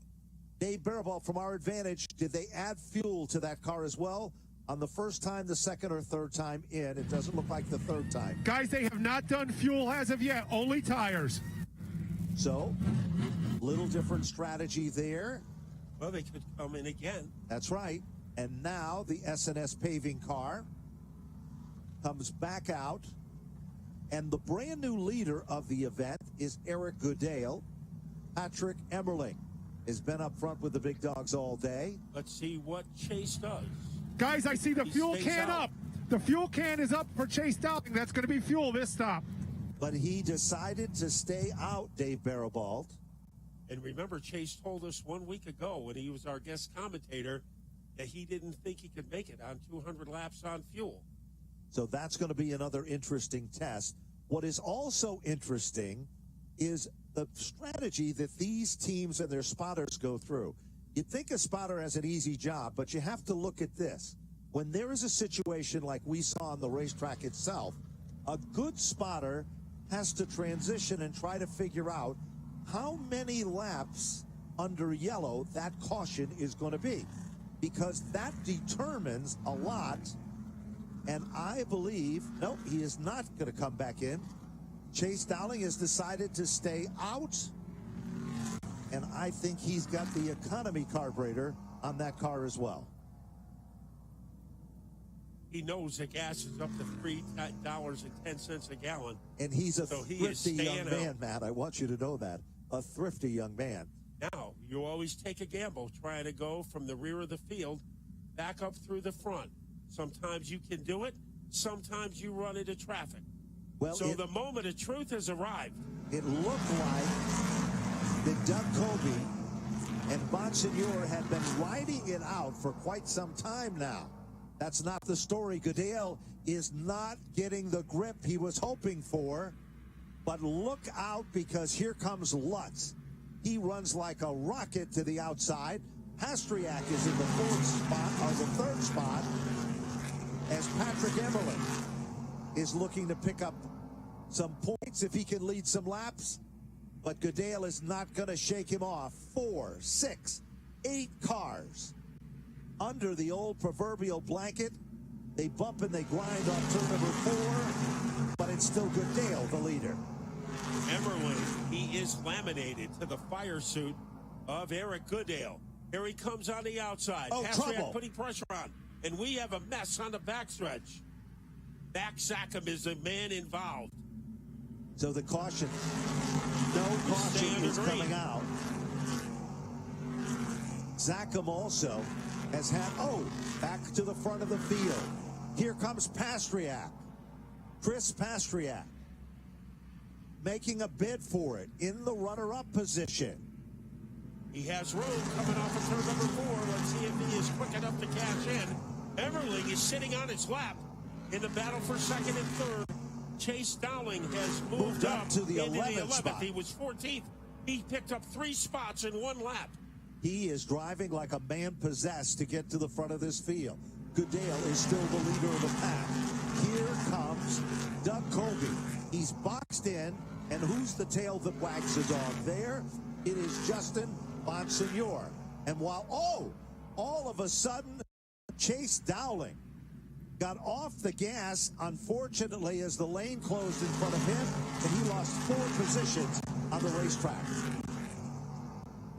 Dave Barabal, from our advantage, did they add fuel to that car as well? On the first time, the second, or third time in? It doesn't look like the third time. Guys, they have not done fuel as of yet, only tires. So, little different strategy there. Well, they could come in again. That's right. And now the S&S Paving car comes back out. And the brand new leader of the event is Eric Goodale. Patrick Emmerling has been up front with the big dogs all day. Let's see what Chase does. Guys, I see the fuel can up. The fuel can is up for Chase Dowling. That's going to be fuel this stop. But he decided to stay out, Dave Barabalt. And remember, Chase told us 1 week ago when he was our guest commentator that he didn't think he could make it on 200 laps on fuel. So that's going to be another interesting test. What is also interesting is the strategy that these teams and their spotters go through. You'd think a spotter has an easy job, but you have to look at this. When there is a situation like we saw on the racetrack itself, a good spotter has to transition and try to figure out how many laps under yellow that caution is going to be, because that determines a lot. And I believe, nope, he is not going to come back in. Chase Dowling has decided to stay out. And I think he's got the economy carburetor on that car as well. He knows that gas is up to $3.10 a gallon. And he's a thrifty young man, out. Matt. I want you to know that. A thrifty young man. Now, you always take a gamble trying to go from the rear of the field back up through the front. Sometimes you can do it. Sometimes you run into traffic. Well, so the moment of truth has arrived. It looked like that Doug Colby And Bonsignor had been riding it out for quite some time now. That's not the story. Goodale is not getting the grip he was hoping for. But look out, because here comes Lutz. He runs like a rocket to the outside. Pastriak is in the third spot, as Patrick Emerling is looking to pick up some points if he can lead some laps. But Goodale is not going to shake him off. 4, 6, 8 cars under the old proverbial blanket. They bump and they grind on turn number 4, but it's still Goodale, the leader. Emerling, he is laminated to the fire suit of Eric Goodale. Here he comes on the outside. Oh, Pastriak trouble. putting pressure on. And we have a mess on the backstretch. Back Zachem is the man involved. So the caution, no caution is coming out. Zachem also has had, back to the front of the field. Here comes Pastriak. Chris Pastriak making a bid for it in the runner-up position. He has room coming off of turn number 4. Let's see if he is quick enough to cash in. Emerling is sitting on his lap in the battle for second and third. Chase Dowling has moved up to the into 11th the 11th. spot. He was 14th. He picked up 3 spots in 1 lap. He is driving like a man possessed to get to the front of this field. Goodale is still the leader of the pack. Here comes Doug Colby. He's boxed in, and who's the tail that wags the dog there? It is Justin Bonsignor. And while, all of a sudden, Chase Dowling got off the gas, unfortunately, as the lane closed in front of him, and he lost 4 positions on the racetrack.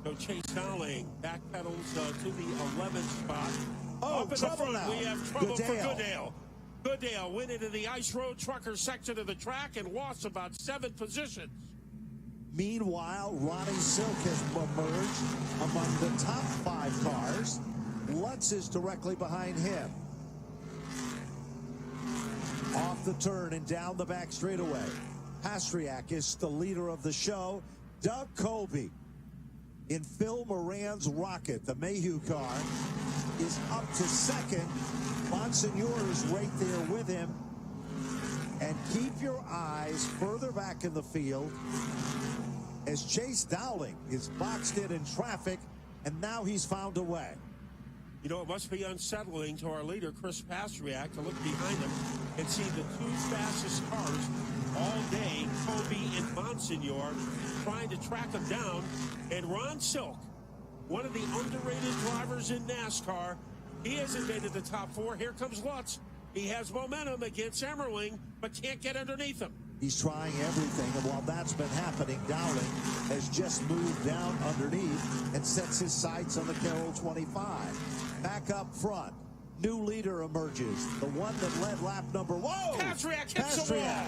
So Chase Dowling backpedals to the 11th spot. Up in trouble the front, now. we have trouble Goodale. for Goodale. Goodale went into the ice road trucker section of the track and lost about 7 positions. Meanwhile, Ronnie Silk has emerged among the top 5 cars. Lutz is directly behind him. Off the turn and down the back straightaway. Pastriak is the leader of the show. Doug Colby in Phil Moran's Rocket, the Mayhew car, is up to second. Bonsignor is right there with him. And keep your eyes further back in the field as Chase Dowling is boxed in traffic, and now he's found a way. You know, it must be unsettling to our leader, Chris Pastriak, to look behind him and see the 2 fastest cars all day, Colby and Bonsignor, trying to track him down. And Ron Silk, one of the underrated drivers in NASCAR, he hasn't made it the top 4. Here comes Lutz. He has momentum against Emerling, but can't get underneath him. He's trying everything, and while that's been happening, Dowling has just moved down underneath and sets his sights on the Carroll 25. Back up front, new leader emerges, the one that led lap number. Whoa! Pastriak hits the wall.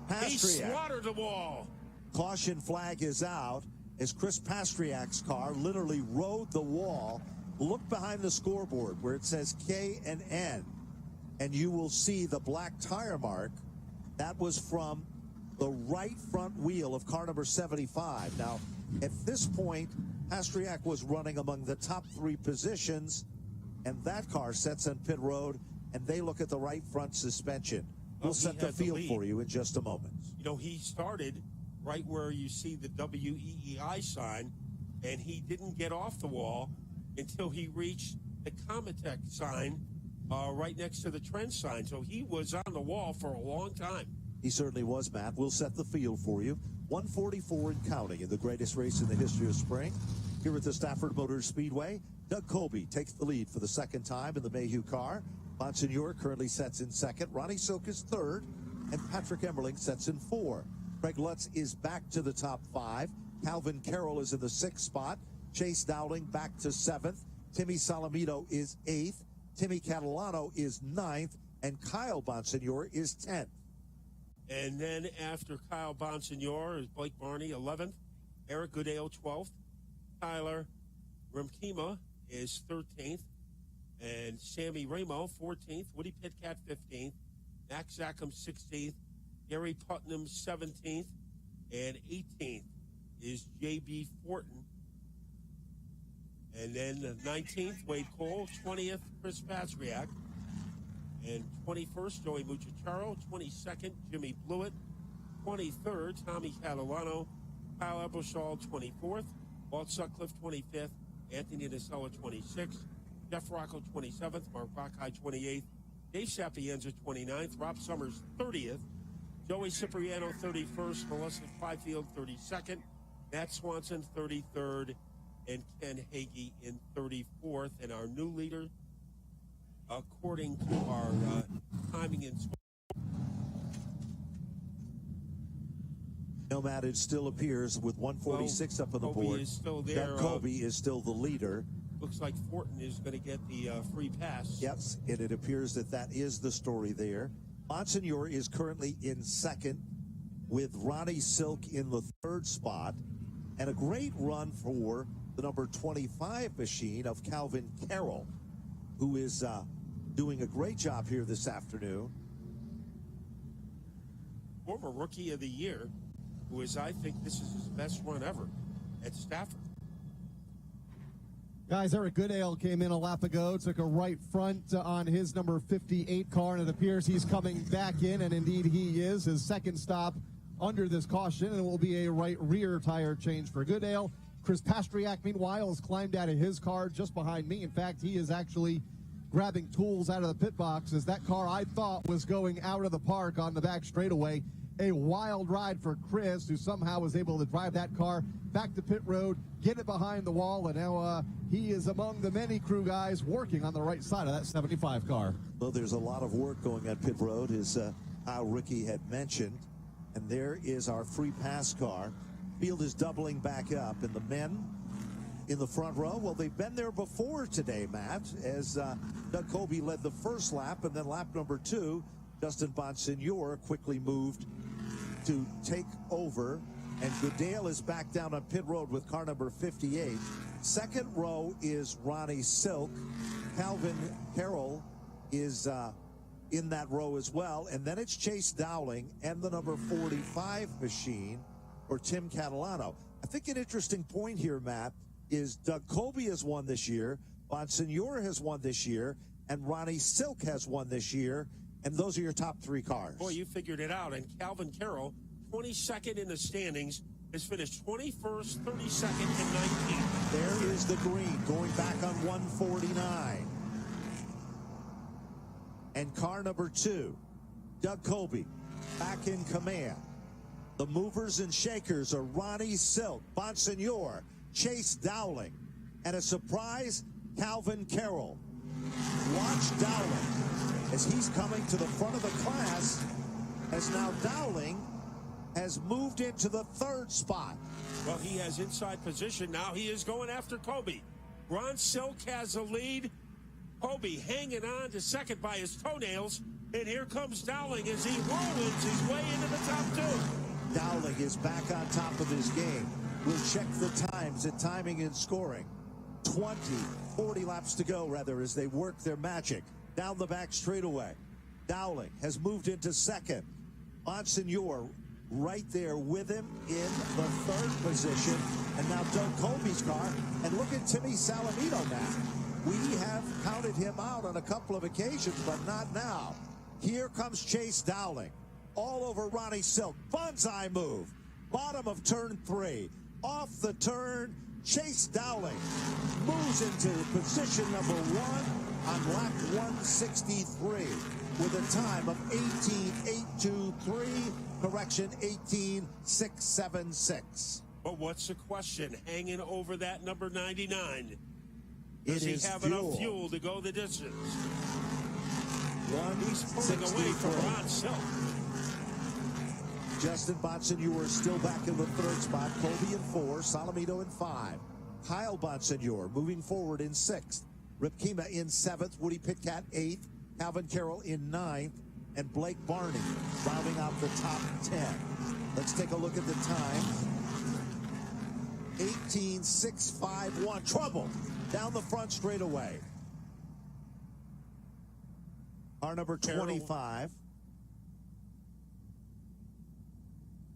He Pastriak. slaughtered the wall. Caution flag is out as Chris Pastriak's car literally rode the wall. Look behind the scoreboard where it says K and N, and you will see the black tire mark. That was from the right front wheel of car number 75. Now, at this point, Pastriak was running among the top 3 positions, and that car sets on pit road, and they look at the right front suspension. We'll set the field for you in just a moment. You know, he started right where you see the WEEI sign, and he didn't get off the wall until he reached the Comitech sign right next to the trend sign. So he was on the wall for a long time. He certainly was, Matt. We'll set the field for you. 144 and counting in the greatest race in the history of spring. Here at the Stafford Motor Speedway, Doug Colby takes the lead for the second time in the Mayhew car. Bonsignor currently sets in second. Ronnie Silk is third, and Patrick Emerling sets in 4. Craig Lutz is back to the top 5. Calvin Carroll is in the 6th spot. Chase Dowling back to 7th. Timmy Salamito is 8th. Timmy Catalano is 9th, and Kyle Bonsignor is 10th. And then after Kyle Bonsignor is Blake Barney, 11th. Eric Goodale, 12th. Tyler Remkema is 13th. And Sammy Ramo, 14th. Woody Pitcat, 15th. Max Zachem, 16th. Gary Putnam, 17th. And 18th is J.B. Fortin. And then the 19th, Wade Cole. 20th, Chris Pastriak. And 21st, Joey Muchacharo. 22nd, Jimmy Blewett. 23rd, Tommy Catalano. Kyle Ebershall, 24th. Walt Sutcliffe, 25th. Anthony Nacella, 26th. Jeff Rocco, 27th. Mark Backai, 28th. Dave Sapienza, 29th. Rob Summers, 30th. Joey Cipriano, 31st. Melissa Fifield, 32nd. Matt Swanson, 33rd. And Ken Hagee in 34th. And our new leader, according to our timing and score. Nomad, it still appears with 146 up on the Kobe board. is still there. Doug Colby is still the leader. Looks like Fortin is going to get the free pass. Yes, and it appears that that is the story there. Monsignor is currently in second with Ronnie Silk in the third spot. And a great run for the number 25 machine of Calvin Carroll, who is doing a great job here this afternoon. Former Rookie of the Year, who is, I think, this is his best run ever at Stafford. Guys, Eric Goodale came in a lap ago, took a right front on his number 58 car, and it appears he's coming back in, and indeed he is. His second stop under this caution, and it will be a right rear tire change for Goodale. Chris Pastriak, meanwhile, has climbed out of his car just behind me. In fact, he is actually grabbing tools out of the pit box as that car I thought was going out of the park on the back straightaway. A wild ride for Chris, who somehow was able to drive that car back to pit road, get it behind the wall, and now he is among the many crew guys working on the right side of that 75 car. Well, there's a lot of work going on pit road, as how Ricky had mentioned. And there is our free pass car. Field is doubling back up, and the men in the front row, well, they've been there before today, Matt, as Doug Colby led the first lap, and then lap number 2, Justin Bonsignor quickly moved to take over, and Goodale is back down on pit road with car number 58. Second row is Ronnie Silk. Calvin Carroll is in that row as well, and then it's Chase Dowling and the number 45 machine for Tim Catalano. I think an interesting point here, Matt, is Doug Colby has won this year, Bonsignor has won this year, and Ronnie Silk has won this year. And those are your top 3 cars. Boy, you figured it out. And Calvin Carroll, 22nd in the standings, has finished 21st, 32nd, and 19th. There is the green going back on 149. And car number 2, Doug Colby, back in command. The movers and shakers are Ronnie Silk, Bonsignor, Chase Dowling, and a surprise, Calvin Carroll. Watch Dowling as he's coming to the front of the class, as now Dowling has moved into the third spot. Well, he has inside position. Now he is going after Colby. Ron Silk has the lead. Colby hanging on to second by his toenails. And here comes Dowling as he whirlwinds his way into the top 2. Dowling is back on top of his game. We'll check the times at timing and scoring. 40 laps to go, rather, as they work their magic. Down the back straightaway. Dowling has moved into second. Bonsignor right there with him in the third position. And now Doug Colby's car. And look at Timmy Salamito now. We have counted him out on a couple of occasions, but not now. Here comes Chase Dowling. All over Ronnie Silk. Bonsai move. Bottom of turn 3. Off the turn. Chase Dowling moves into position number 1 on lap 163 with a time of 18.823, correction 18.676. But what's the question hanging over that number 99? It Does he is have fuel. enough fuel to go the distance? He's pulling away from 163. Ron Silk. Justin Bonsignor still back in the third spot. Colby in 4, Salamito in 5. Kyle Bonsignor moving forward in 6th. Rip Kima in 7th. Woody Pitcat 8th. Calvin Carroll in 9th. And Blake Barney rounding out the top 10. Let's take a look at the time. 18.651. Trouble down the front straightaway. Car number 25.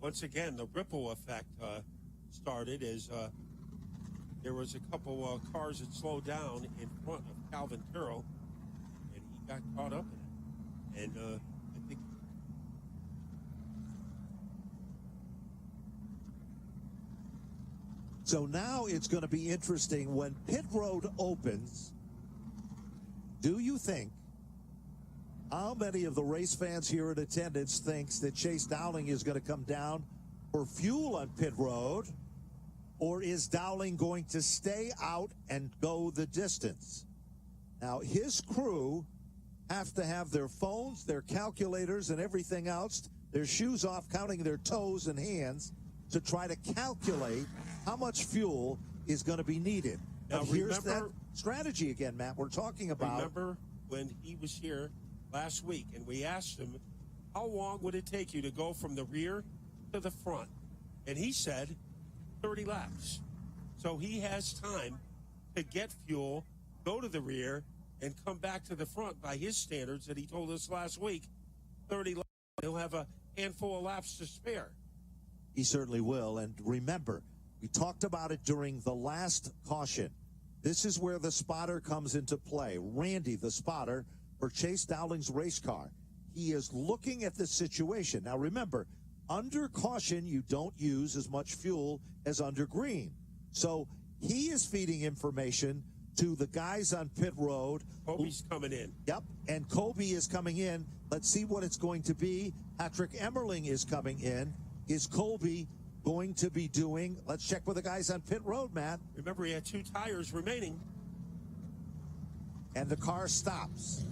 Once again, the ripple effect started as there was a couple cars that slowed down in front of Calvin Turrell, and he got caught up in it. And I think so. Now it's going to be interesting when pit road opens. Do you think how many of the race fans here in attendance thinks that Chase Dowling is going to come down for fuel on pit road, or is Dowling going to stay out and go the distance? Now, his crew have to have their phones, their calculators, and everything else, their shoes off, counting their toes and hands to try to calculate how much fuel is going to be needed. Now, here's that strategy again, Matt, we're talking about. Remember when he was here last week, and we asked him, how long would it take you to go from the rear to the front? And he said 30 laps. So he has time to get fuel, go to the rear, and come back to the front by his standards that he told us last week. 30 laps. He'll have a handful of laps to spare. He certainly will. And remember, we talked about it during the last caution. This is where the spotter comes into play. Randy, the spotter for Chase Dowling's race car. He is looking at the situation. Now, remember, under caution, you don't use as much fuel as under green. So he is feeding information to the guys on pit road. Kobe's coming in. Yep, and Kobe is coming in. Let's see what it's going to be. Patrick Emmerling is coming in. Is Colby going to be doing? Let's check with the guys on pit road, Matt. Remember, he had 2 tires remaining. And the car stops.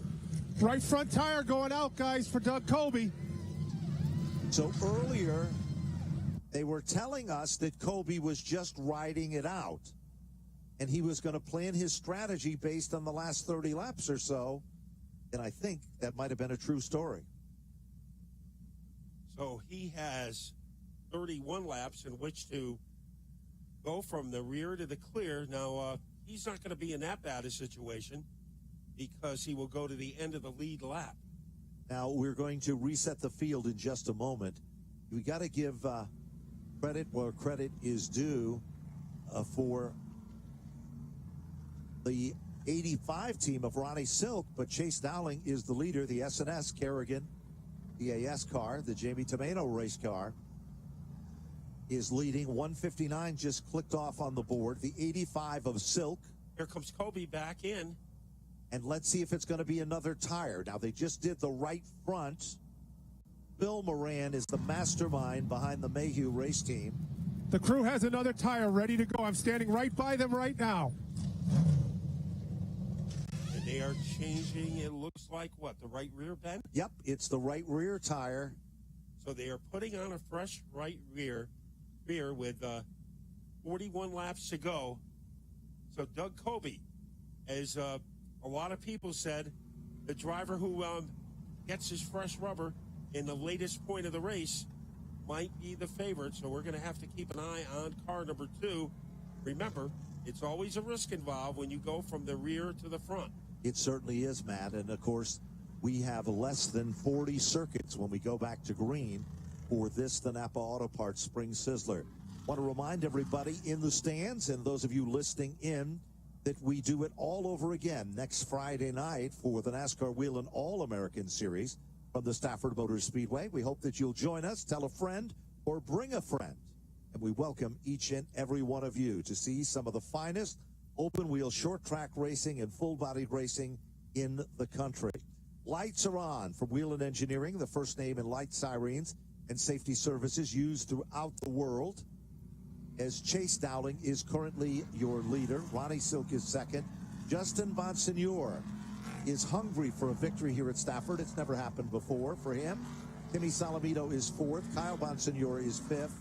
Right front tire going out, guys, for Doug Colby. So earlier, they were telling us that Colby was just riding it out, and he was going to plan his strategy based on the last 30 laps or so, and I think that might have been a true story. So he has 31 laps in which to go from the rear to the clear. Now, he's not going to be in that bad a situation because he will go to the end of the lead lap. Now, we're going to reset the field in just a moment. We got to give credit where credit is due for the 85 team of Ronnie Silk, but Chase Dowling is the leader. The SNS Kerrigan EAS car, the Jamie Tomato race car, is leading. 159 just clicked off on the board. The 85 of Silk. Here comes Kobe back in. And let's see if it's going to be another tire. Now, they just did the right front. Bill Moran is the mastermind behind the Mayhew race team. The crew has another tire ready to go. I'm standing right by them right now. And they are changing, it looks like, what, the right rear, Ben? Yep, it's the right rear tire. So they are putting on a fresh right rear with 41 laps to go. So Doug Kobe, as a lot of people said, the driver who gets his fresh rubber in the latest point of the race might be the favorite. So we're going to have to keep an eye on car number 2. Remember, it's always a risk involved when you go from the rear to the front. It certainly is, Matt. And, of course, we have less than 40 circuits when we go back to green for this, the Napa Auto Parts Spring Sizzler. Want to remind everybody in the stands and those of you listening in that we do it all over again next Friday night for the NASCAR Whelen All-American Series from the Stafford Motor Speedway. We hope that you'll join us, tell a friend, or bring a friend. And we welcome each and every one of you to see some of the finest open-wheel short-track racing and full-bodied racing in the country. Lights are on from Whelen Engineering, the first name in light sirens and safety services used throughout the world. As Chase Dowling is currently your leader. Ronnie Silk is second. Justin Bonsignor is hungry for a victory here at Stafford. It's never happened before for him. Timmy Salamito is fourth. Kyle Bonsignor is fifth.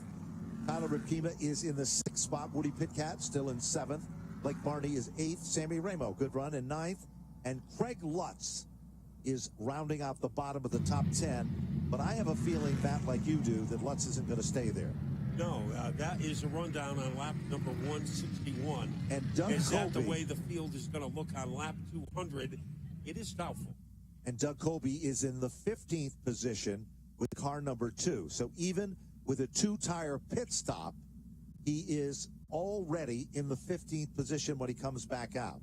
Tyler Ripkema is in the 6th spot. Woody Pitcat still in 7th. Blake Barney is 8th. Sammy Ramo, good run, in 9th. And Craig Lutz is rounding out the bottom of the top 10. But I have a feeling, Matt, like you do, that Lutz isn't going to stay there. No, that is a rundown on lap number 161. And Doug Is that the Colby, way the field is going to look on lap 200? It is doubtful. And Doug Colby is in the 15th position with car number 2. So even with a 2-tire pit stop, he is already in the 15th position when he comes back out.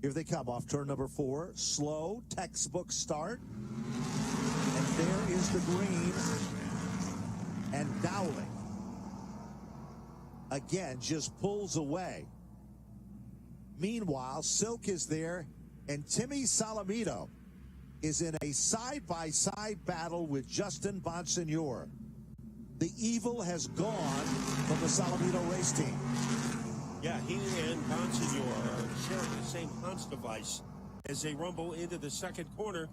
Here they come off turn number 4. Slow, textbook start. And there is the green. And Dowling, again, just pulls away. Meanwhile, Silk is there, and Timmy Salamito is in a side-by-side battle with Justin Bonsignor. The evil has gone from the Salamito race team. Yeah, he and Bonsignor are sharing the same Hans device as they rumble into the second corner.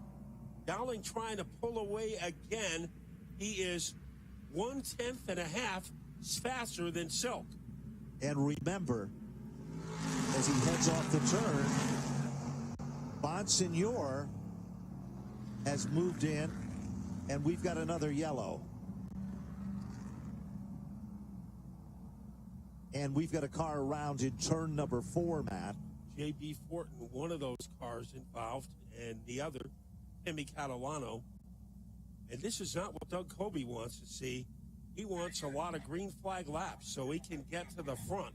Dowling trying to pull away again. He is 1/10.5 faster than Silk. And remember, as he heads off the turn, Bonsignor has moved in, and we've got another yellow. And we've got a car around in turn number 4, Matt. J.B. Fortin, one of those cars involved, and the other, Timmy Catalano. And this is not what Doug Colby wants to see. He wants a lot of green flag laps so he can get to the front.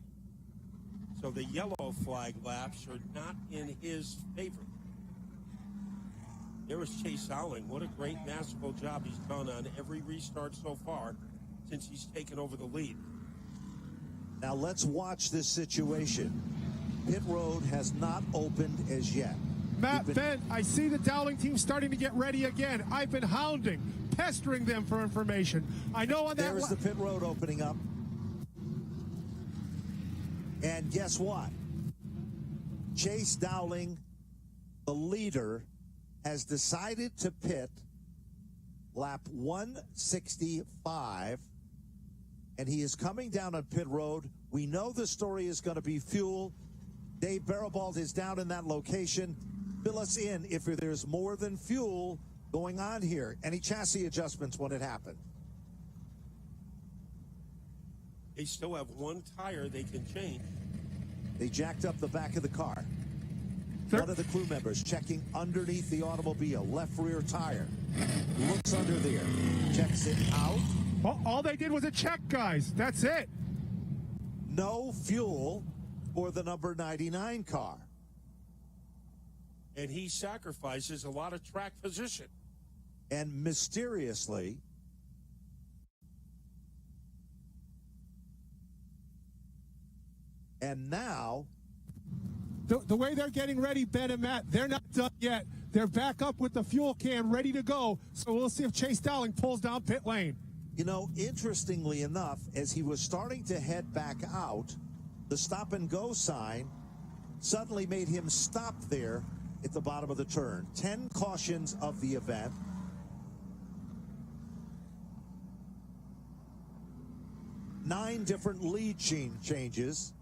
So the yellow flag laps are not in his favor. There was Chase Dowling. What a great masterful job he's done on every restart so far since he's taken over the lead. Now let's watch this situation. Pit road has not opened as yet. Matt, Ben, I see the Dowling team starting to get ready again. I've been hounding, pestering them for information. I know on that. There is the pit road opening up. And guess what? Chase Dowling, the leader, has decided to pit lap 165, and he is coming down on pit road. We know the story is going to be fuel. Dave Barabald is down in that location. Fill us in if there's more than fuel going on here. Any chassis adjustments when it happened? They still have one tire they can change. They jacked up the back of the car. One of the crew members checking underneath the automobile, left rear tire. Looks under there, checks it out. All they did was a check, guys. That's it. No fuel for the number 99 car. And he sacrifices a lot of track position. And mysteriously, and now, the way they're getting ready, Ben and Matt, they're not done yet. They're back up with the fuel can ready to go. So we'll see if Chase Dowling pulls down pit lane. You know, interestingly enough, as he was starting to head back out, the stop and go sign suddenly made him stop there at the bottom of the turn. 10 cautions of the event. Nine different lead changes.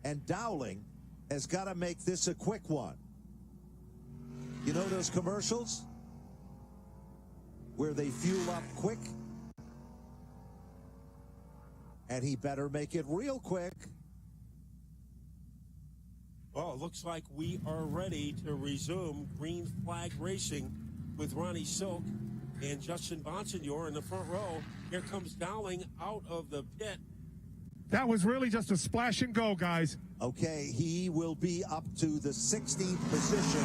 And Dowling has got to make this a quick one. You know those commercials where they fuel up quick? And he better make it real quick. Well, it looks like we are ready to resume green flag racing with Ronnie Silk and Justin Bonsignor in the front row. Here comes Dowling out of the pit. That was really just a splash and go, guys. Okay, he will be up to the 16th position,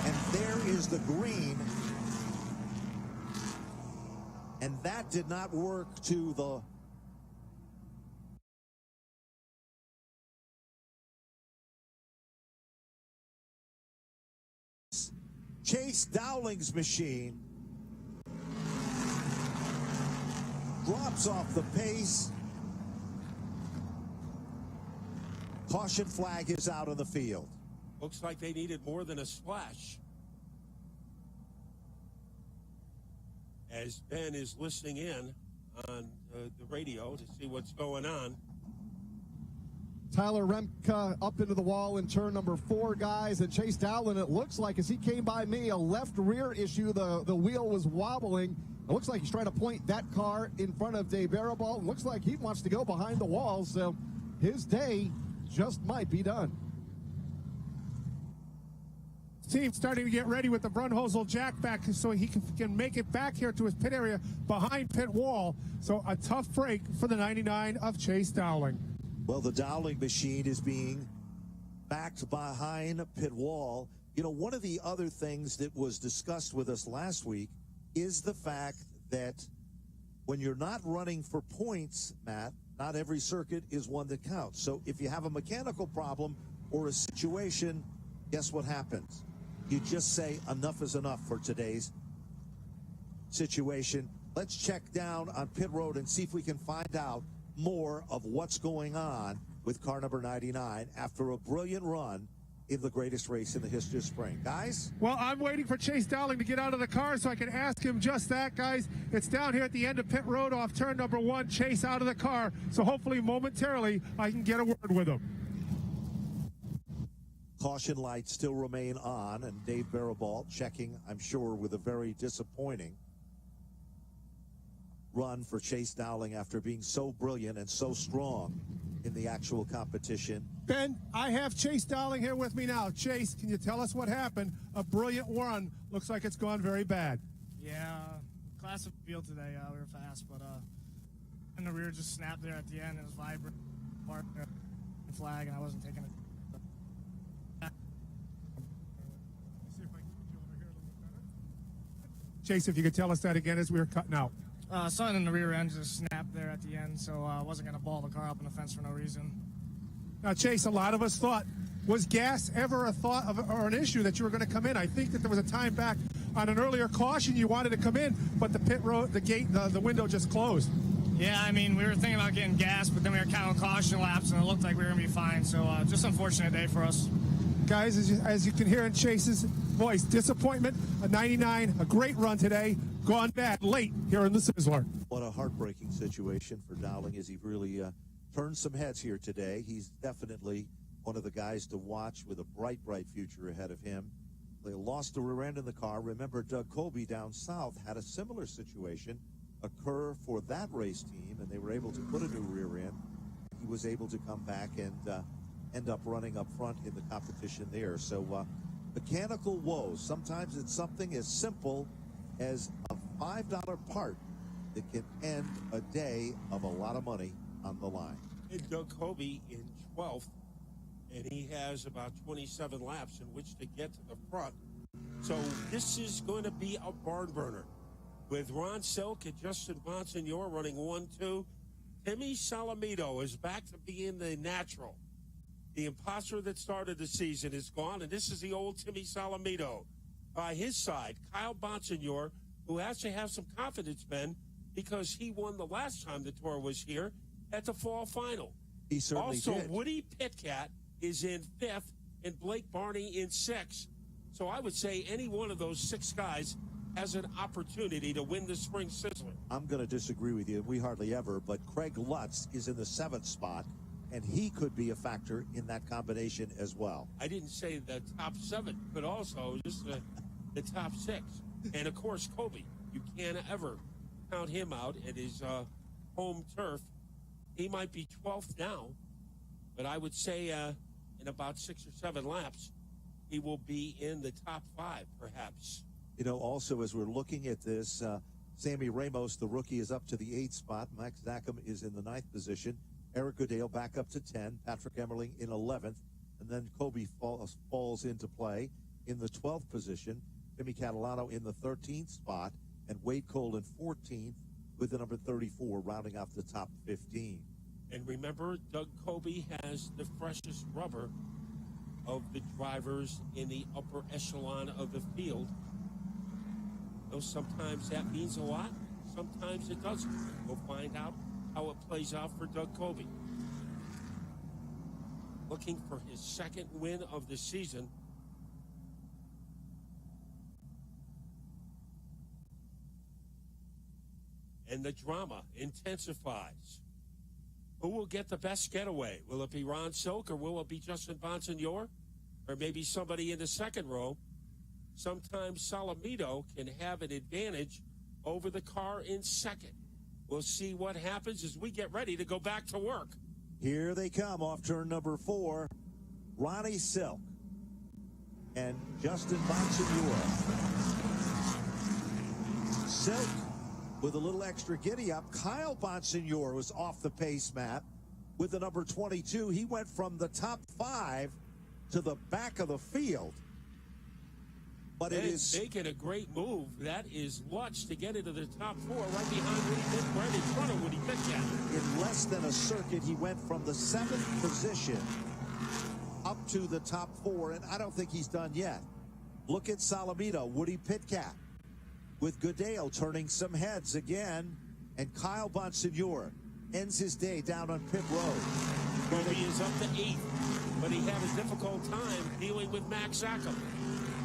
and there is the green. And that did not work to the Chase Dowling's machine drops off the pace. Caution flag is out on the field. Looks like they needed more than a splash. As Ben is listening in on the radio to see what's going on. Tyler Remka up into the wall in turn number 4, guys, and Chase Dowling, it looks like as he came by me, a left rear issue, the wheel was wobbling. It looks like he's trying to point that car in front of Dave Barabald. Looks like he wants to go behind the wall, so his day just might be done. team starting to get ready with the Brunhosel jack back so he can make it back here to his pit area behind pit wall. So a tough break for the 99 of Chase Dowling. Well, the Dowling machine is being backed behind pit wall. You know, one of the other things that was discussed with us last week is the fact that when you're not running for points, Matt, not every circuit is one that counts. So if you have a mechanical problem or a situation, guess what happens? You just say enough is enough for today's situation. Let's check down on pit road and see if we can find out more of what's going on with car number 99 after a brilliant run in the greatest race in the history of spring. Guys? Well, I'm waiting for Chase Dowling to get out of the car so I can ask him just that, guys. It's down here at the end of pit road off turn number 1. Chase out of the car. So hopefully momentarily I can get a word with him. Caution lights still remain on, and Dave Barabalt checking, I'm sure, with a very disappointing run for Chase Dowling after being so brilliant and so strong in the actual competition. Ben, I have Chase Dowling here with me now. Chase, can you tell us what happened? A brilliant run. Looks like it's gone very bad. Yeah, classic field today. We were fast, but and the rear just snapped there at the end. It was vibrant, flag, and I wasn't taking it. Chase, if you could tell us that again as we were cutting out. Something in the rear end just snapped there at the end, so I wasn't going to ball the car up in the fence for no reason. Now, Chase, a lot of us thought, was gas ever a thought of or an issue that you were going to come in? I think that there was a time back on an earlier caution you wanted to come in, but the pit road, the gate, the window just closed. Yeah, I mean, we were thinking about getting gas, but then we were counting caution laps, and it looked like we were going to be fine. So just unfortunate day for us. Guys, as you can hear in Chase's voice, disappointment, a 99, a great run today, gone bad late here in the Sizzler. What a heartbreaking situation for Dowling as he really turned some heads here today. He's definitely one of the guys to watch with a bright, bright future ahead of him. They lost the rear end in the car. Remember, Doug Colby down south had a similar situation occur for that race team, and they were able to put a new rear end. He was able to come back and end up running up front in the competition there. So mechanical woes, sometimes it's something as simple as a $5 part that can end a day of a lot of money on the line. And Doug Colby in 12th, and he has about 27 laps in which to get to the front. So this is going to be a barn burner with Ron Selk and Justin Bonsignor running 1-2. Timmy Salamito is back to being the natural. The imposter that started the season is gone, and this is the old Timmy Salamito. By his side, Kyle Bonsignor, who has to have some confidence, Ben, because he won the last time the tour was here at the fall final. He certainly also, did. Woody Pitcat is in 5th, and Blake Barney in 6th. So I would say any one of those 6 guys has an opportunity to win the Spring Sizzler. I'm going to disagree with you. We hardly ever, but Craig Lutz is in the 7th spot, and he could be a factor in that combination as well. I didn't say the top 7, but also just the top 6. And, of course, Colby. You can't ever count him out at his home turf. He might be 12th now, but I would say in about 6 or 7 laps, he will be in the top 5, perhaps. You know, also, as we're looking at this, Sammy Ramos, the rookie, is up to the 8th spot. Max Zachem is in the 9th position. Eric Goodale back up to 10. Patrick Emmerling in 11th. And then Colby falls into play in the 12th position. Jimmy Catalano in the 13th spot. And Wade Cole in 14th with the number 34 rounding off the top 15. And remember, Doug Colby has the freshest rubber of the drivers in the upper echelon of the field. Though sometimes that means a lot, sometimes it doesn't. We'll find out how it plays out for Doug Colby. Looking for his 2nd win of the season. And the drama intensifies. Who will get the best getaway? Will it be Ron Silk, or will it be Justin Bonsignor? Or maybe somebody in the 2nd row? Sometimes Salamito can have an advantage over the car in 2nd. We'll see what happens as we get ready to go back to work. Here they come off turn number 4. Ronnie Silk and Justin Bonsignore. Silk with a little extra giddy up. Kyle Bonsignore was off the pace map with the number 22. He went from the top 5 to the back of the field. But it is making a great move. That is Lutz to get into the top 4 right behind Woody, right in front of Woody Pitcat. In less than a circuit, he went from the 7th position up to the top 4, and I don't think he's done yet. Look at Salamito, Woody Pitcat, with Goodale turning some heads again, and Kyle Bonsignore ends his day down on pit road. Kobe is up to 8th, but he had a difficult time dealing with Max Zackham.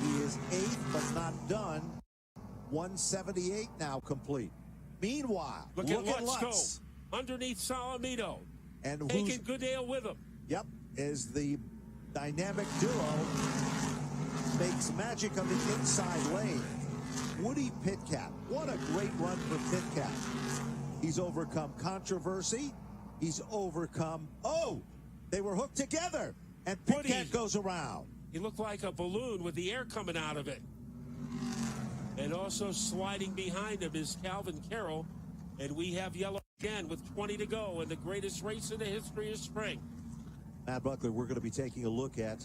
He is 8th, but not done. 178 now complete. Meanwhile, look at Lutz go underneath Salamito, and taking Goodale with him. Yep, as the dynamic duo makes magic on the inside lane. Woody Pitcat, what a great run for Pitcat. He's overcome controversy. He's overcome, they were hooked together, and Pitcat goes around. He looked like a balloon with the air coming out of it. And also sliding behind him is Calvin Carroll. And we have yellow again with 20 to go in the greatest race in the history of spring. Matt Buckler, we're going to be taking a look at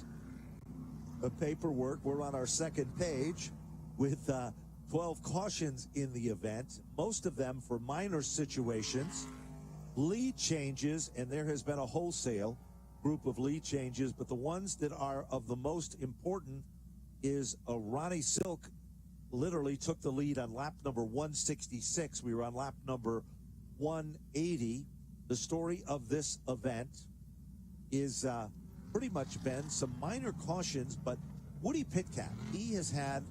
the paperwork. We're on our second page with 12 cautions in the event, most of them for minor situations, lead changes, and there has been a wholesale group of lead changes, but the ones that are of the most important is Ronnie Silk literally took the lead on lap number 166. We were on lap number 180. The story of this event is pretty much been some minor cautions, but Woody Pitcat, he has had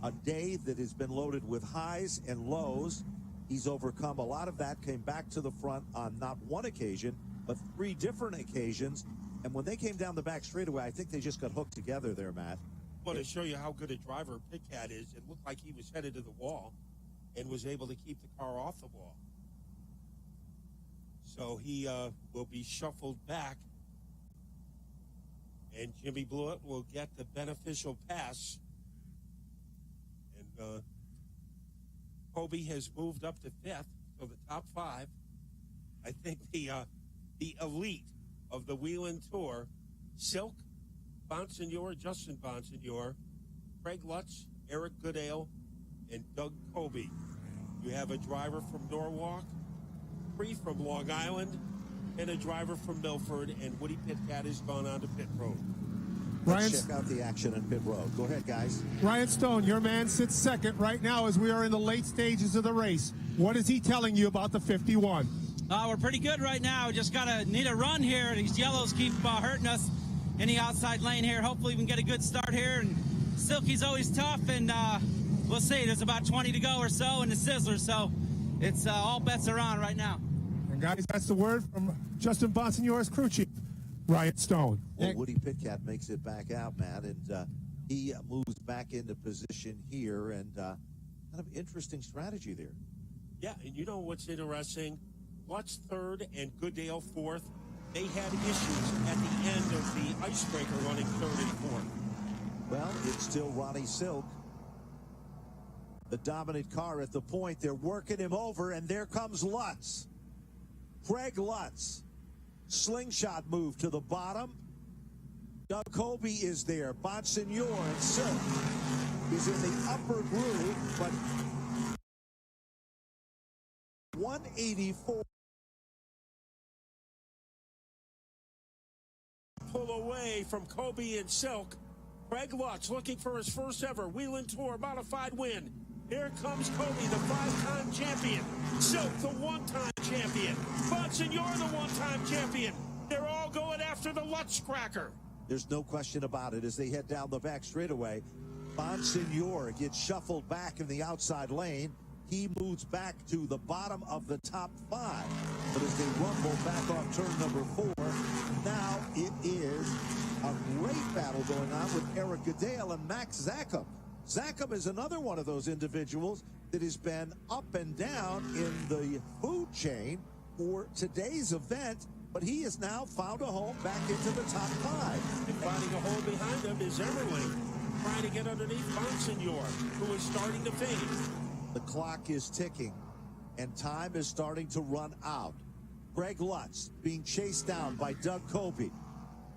a day that has been loaded with highs and lows. He's overcome a lot of that, came back to the front on not one occasion, but 3 different occasions. And when they came down the back straightaway, I think they just got hooked together there, Matt. Well, to show you how good a driver Pitcat is, it looked like he was headed to the wall and was able to keep the car off the wall. So he will be shuffled back, and Jimmy Blewett will get the beneficial pass. And Kobe has moved up to 5th, so the top 5. I think the elite of the Whelen Tour, Silk, Bonsignore, Justin Bonsignore, Craig Lutz, Eric Goodale, and Doug Kobe. You have a driver from Norwalk, 3 from Long Island, and a driver from Milford, and Woody Pitcat has gone on to pit road. Let's check out the action in pit road. Go ahead, guys. Ryan Stone, your man sits second right now as we are in the late stages of the race. What is he telling you about the 51? We're pretty good right now. Just need a run here. These yellows keep hurting us in the outside lane here. Hopefully we can get a good start here. And Silky's always tough, and we'll see. There's about 20 to go or so in the Sizzler, so it's all bets are on right now. And guys, that's the word from Justin Bonsignore's crew chief, Ryan Stone. Well, Woody Pitcat makes it back out, Matt, and he moves back into position here, and kind of interesting strategy there. Yeah, and you know what's interesting? Lutz 3rd and Goodale 4th. They had issues at the end of the icebreaker running 3rd and 4th. Well, it's still Ronnie Silk, the dominant car at the point. They're working him over, and there comes Lutz. Craig Lutz. Slingshot move to the bottom. Doug Kobe is there. Bonsignore and Silk is in the upper groove, but 184. Pull away from Kobe and Silk. Craig Lutz looking for his first ever Whelen Tour Modified win. Here comes Kobe, the 5-time champion. Silk, the 1-time champion. Bonsignore, the 1-time champion. They're all going after the Lutz cracker. There's no question about it. As they head down the back straightaway, Bonsignore gets shuffled back in the outside lane. He moves back to the bottom of the top 5. But as they rumble back off turn number 4, now it is a great battle going on with Eric Goodale and Max Zackham. Zackham is another one of those individuals that has been up and down in the food chain for today's event, but he has now found a home back into the top 5. And finding a hole behind him is Everling. trying to get underneath Bonsignor, who is starting to fade. The clock is ticking, and time is starting to run out. Greg Lutz being chased down by Doug Colby.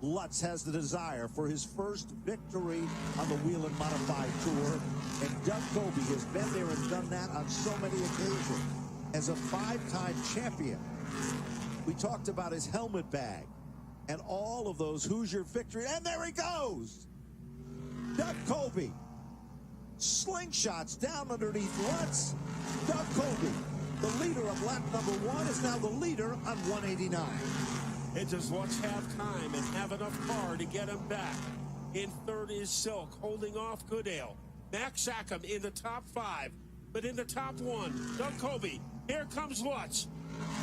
Lutz has the desire for his first victory on the Whelen Modified Tour, and Doug Colby has been there and done that on so many occasions. As a 5-time champion, we talked about his helmet bag and all of those Hoosier victories, and there he goes! Doug Colby slingshots down underneath Lutz. Doug Colby, the leader of lap number 1, is now the leader on 189. And does Lutz have time and have enough car to get him back? In third is Silk, holding off Goodale. Max Sackham in the top 5, but in the top 1, Doug Colby. Here comes Lutz.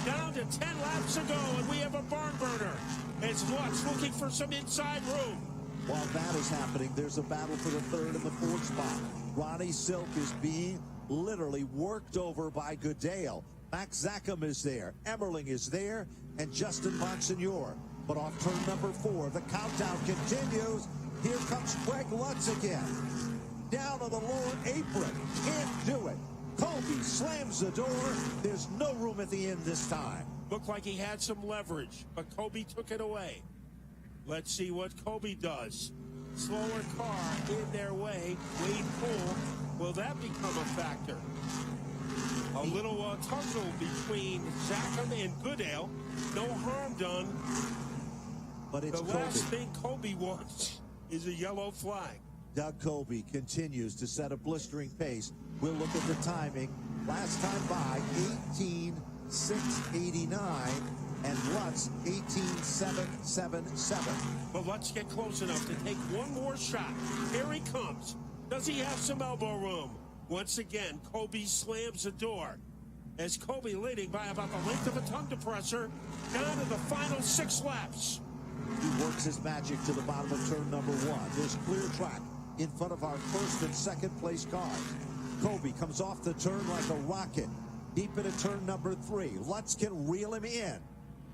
Down to 10 laps to go, and we have a barn burner. It's Lutz looking for some inside room. While that is happening, there's a battle for the 3rd and the 4th spot. Ronnie Silk is being literally worked over by Goodale. Max Sackham is there, Emmerling is there, and Justin Bonsignor. But off turn number 4, the countdown continues. Here comes Greg Lutz again. Down on the lower apron, can't do it. Colby slams the door. There's no room at the end this time. Looked like he had some leverage, but Colby took it away. Let's see what Colby does. Slower car in their way. Wade Poole. Will that become a factor? A little tussle between Sackham and Goodale. No harm done. But it's the last thing Colby wants is a yellow flag. Doug Colby continues to set a blistering pace. We'll look at the timing. Last time by, 18.689, and Lutz, 18.777. But let's get close enough to take one more shot. Here he comes. Does he have some elbow room? Once again, Colby slams the door. As Colby leading by about the length of a tongue depressor, down to the final 6 laps. He works his magic to the bottom of turn number 1. There's clear track in front of our 1st and 2nd place cars. Colby comes off the turn like a rocket. Deep into turn number 3. Lutz can reel him in.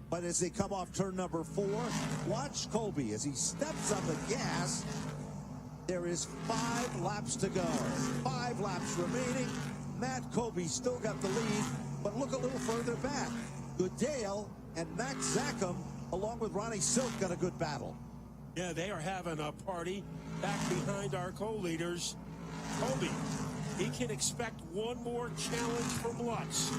But as they come off turn number 4, watch Colby as he steps on the gas. There is 5 laps to go. 5 laps remaining. Matt Colby still got the lead, but look a little further back. Goodale and Max Sackham, along with Ronnie Silk, got a good battle. Yeah, they are having a party back behind our co-leaders. Colby, he can expect one more challenge from Lutz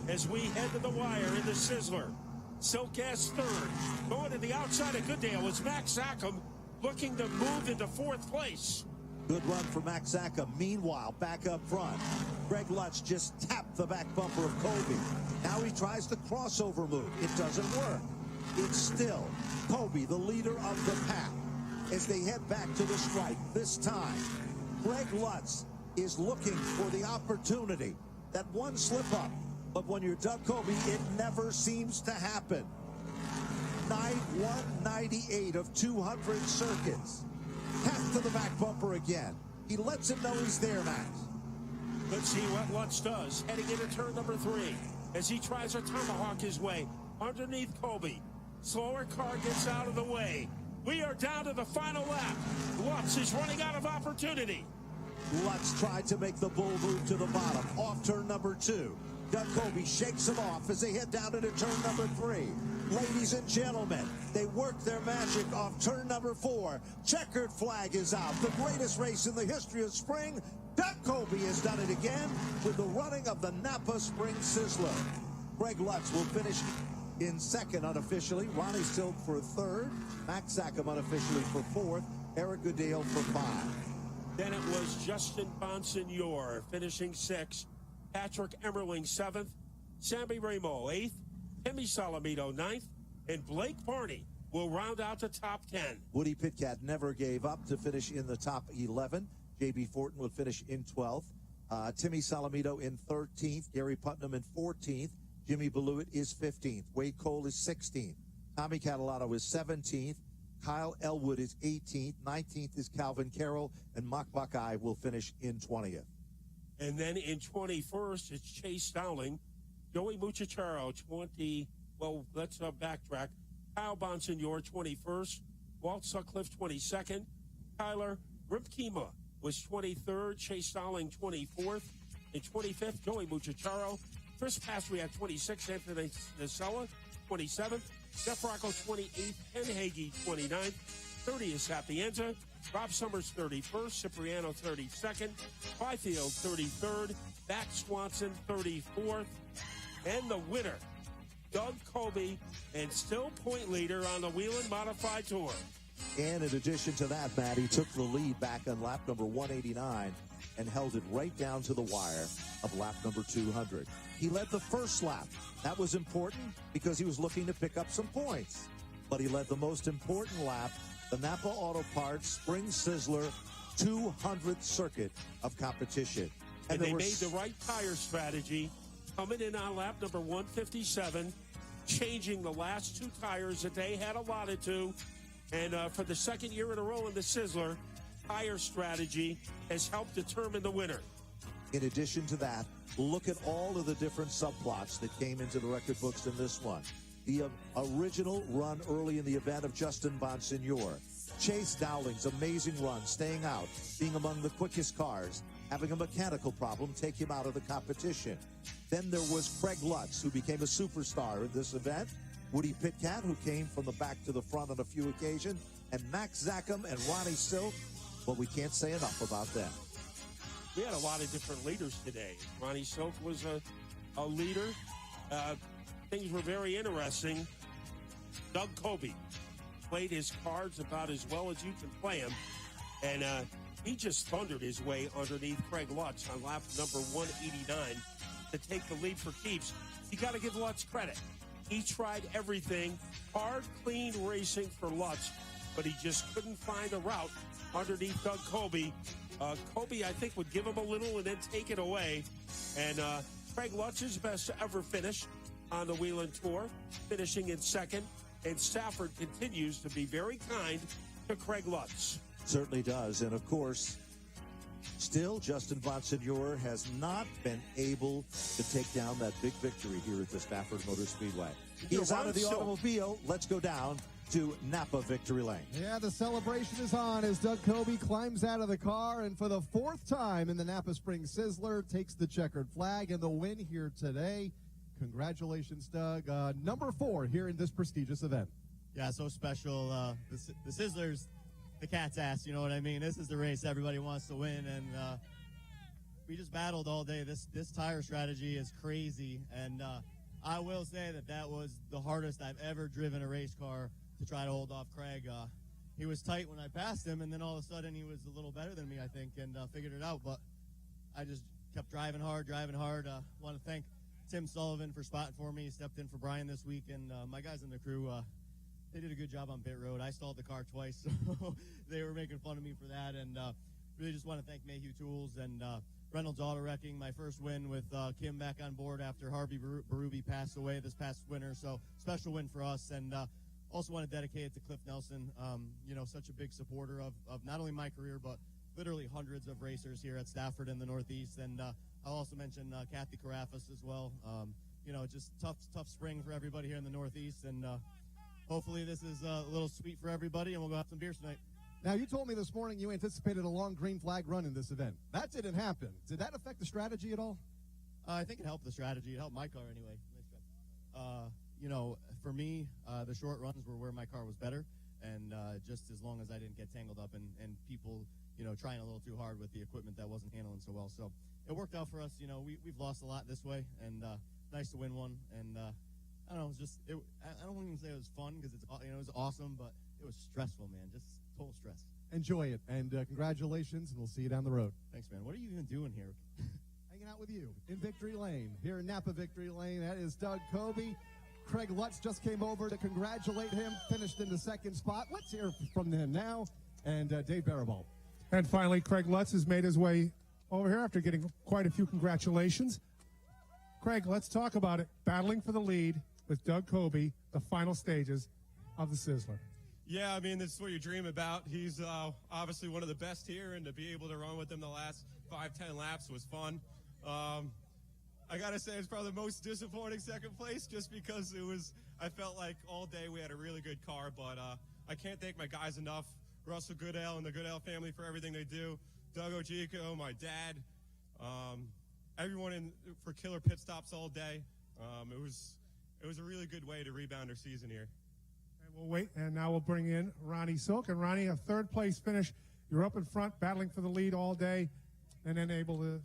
as we head to the wire in the Sizzler. Silk as 3rd. Going to the outside of Goodale is Max Sackham, looking to move into 4th place. Good run for Max Sackham. Meanwhile, back up front, Greg Lutz just tapped the back bumper of Colby. Now he tries the crossover move. It doesn't work. It's still Colby, the leader of the pack, as they head back to the stripe. This time, Greg Lutz is looking for the opportunity. That one slip up. But when you're Doug Colby, it never seems to happen. 198 of 200 circuits. Tap to the back bumper again. He lets him know he's there, Max. Let's see what Lutz does heading into turn number 3 as he tries to tomahawk his way underneath Colby. Slower car gets out of the way. We are down to the final lap. Lutz is running out of opportunity. Lutz tried to make the bull move to the bottom off turn number 2. Doug Colby shakes him off as they head down into turn number 3. Ladies and gentlemen, they work their magic off turn number 4. Checkered flag is out. The greatest race in the history of spring. Doug Colby has done it again with the running of the Napa Spring Sizzler. Greg Lutz will finish in 2nd unofficially. Ronnie Silk for 3rd. Max Sackham unofficially for 4th. Eric Goodale for 5. Then it was Justin Bonsignor finishing 6th. Patrick Emmerling 7th. Sammy Ramo 8th. Timmy Salamito 9th. And Blake Barney will round out the top 10. Woody Pitcat never gave up to finish in the top 11. J.B. Fortin will finish in 12th. Timmy Salamito in 13th. Gary Putnam in 14th. Jimmy Beluit is 15th. Wade Cole is 16th. Tommy Catalano is 17th. Kyle Elwood is 18th. 19th is Calvin Carroll. And Mock Buckeye will finish in 20th. And then in 21st, it's Chase Dowling. Joey Muchacharo, 20. Well, let's backtrack. Kyle Bonsignor, 21st. Walt Sutcliffe, 22nd. Tyler Rimkema was 23rd. Chase Dowling, 24th. In 25th, Joey Muchacharo. Chris Pastriak, 26th. Anthony Nacella, 27th. Jeff Rocco, 28th. Ken Hagee, 29th. 30th, Sapienza. Rob Summers, 31st. Cipriano, 32nd. Byfield, 33rd. Matt Swanson, 34th. And the winner, Doug Colby, and still point leader on the Whelen Modified Tour. And in addition to that, Matt, he took the lead back on lap number 189 and held it right down to the wire of lap number 200. He led the first lap. That was important because he was looking to pick up some points. But he led the most important lap, the Napa Auto Parts Spring Sizzler 200th circuit of competition. And they made the right tire strategy, coming in on lap number 157, changing the last two tires that they had allotted to. And for the second year in a row in the Sizzler, tire strategy has helped determine the winner. In addition to that, look at all of the different subplots that came into the record books in this one. The original run early in the event of Justin Bonsignor. Chase Dowling's amazing run, staying out, being among the quickest cars, having a mechanical problem take him out of the competition. Then there was Craig Lutz, who became a superstar in this event. Woody Pitcat, who came from the back to the front on a few occasions. And Max Zackham and Ronnie Silk. Well, we can't say enough about them. We had a lot of different leaders today. Ronnie Silk was a leader. Things were very interesting. Doug Colby played his cards about as well as you can play them. And he just thundered his way underneath Craig Lutz on lap number 189 to take the lead for keeps. You got to give Lutz credit. He tried everything. Hard, clean racing for Lutz, but he just couldn't find a route underneath Doug Colby. Colby, I think, would give him a little and then take it away. And Craig Lutz's best ever finish on the Whelen Tour, finishing in second. And Stafford continues to be very kind to Craig Lutz. Certainly does. And, of course, still Justin Bonsignor has not been able to take down that big victory here at the Stafford Motor Speedway. He is out of the automobile. Let's go down to Napa Victory Lane. Yeah, the celebration is on as Doug Colby climbs out of the car and for the fourth time in the Napa Spring Sizzler takes the checkered flag and the win here today. Congratulations, Doug. Number 4 here in this prestigious event. Yeah, so special. The Sizzler's the cat's ass, you know what I mean? This is the race everybody wants to win, and we just battled all day. This tire strategy is crazy, and I will say that was the hardest I've ever driven a race car to try to hold off Craig. He was tight when I passed him, and then all of a sudden he was a little better than me, I think, and figured it out. But I just kept driving hard. Want to thank Tim Sullivan for spotting for me. He stepped in for Brian this week, and my guys in the crew, they did a good job on pit road. I stalled the car twice, so they were making fun of me for that. And really just want to thank Mayhew Tools and Reynolds Auto Wrecking. My first win with Kim back on board after Harvey Berube passed away this past winter. So special win for us. And also want to dedicate it to Cliff Nelson, such a big supporter of not only my career, but literally hundreds of racers here at Stafford in the Northeast. And I'll also mention Kathy Carafas as well. Just tough spring for everybody here in the Northeast. And hopefully this is a little sweet for everybody, and we'll go have some beers tonight. Now, you told me this morning you anticipated a long green flag run in this event. That didn't happen. Did that affect the strategy at all? I think it helped the strategy. It helped my car anyway. For me, the short runs were where my car was better, and just as long as I didn't get tangled up and people, trying a little too hard with the equipment that wasn't handling so well. So it worked out for us. We've lost a lot this way, and nice to win one. And I don't know, I don't even say it was fun because it was awesome, but it was stressful, man. Just total stress. Enjoy it, and congratulations, and we'll see you down the road. Thanks, man. What are you even doing here? Hanging out with you in Victory Lane, here in Napa Victory Lane. That is Doug Colby. Craig Lutz just came over to congratulate him, finished in the second spot. Let's hear from him now, and Dave Barabal. And finally, Craig Lutz has made his way over here after getting quite a few congratulations. Craig, let's talk about it. Battling for the lead with Doug Colby, the final stages of the Sizzler. Yeah, I mean, this is what you dream about. He's obviously one of the best here, and to be able to run with him the last 5-10 laps was fun. I got to say, it's probably the most disappointing second place just because I felt like all day we had a really good car, but I can't thank my guys enough. Russell Goodale and the Goodale family for everything they do. Doug Ojico, my dad, everyone for killer pit stops all day. It was a really good way to rebound our season here. And we'll wait, and now we'll bring in Ronnie Silk. And Ronnie, a third place finish. You're up in front, battling for the lead all day, and then able to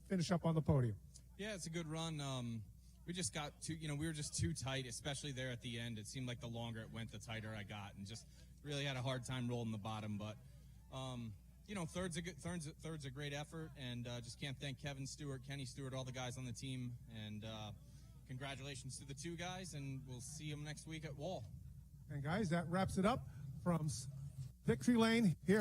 finish up on the podium. Yeah, it's a good run. We just got too, we were just too tight, especially there at the end. It seemed like the longer it went, the tighter I got, and just really had a hard time rolling the bottom. But, third's a great effort, and just can't thank Kenny Stewart, all the guys on the team, and congratulations to the two guys, and we'll see them next week at Wall. And guys, that wraps it up from Victory Lane here.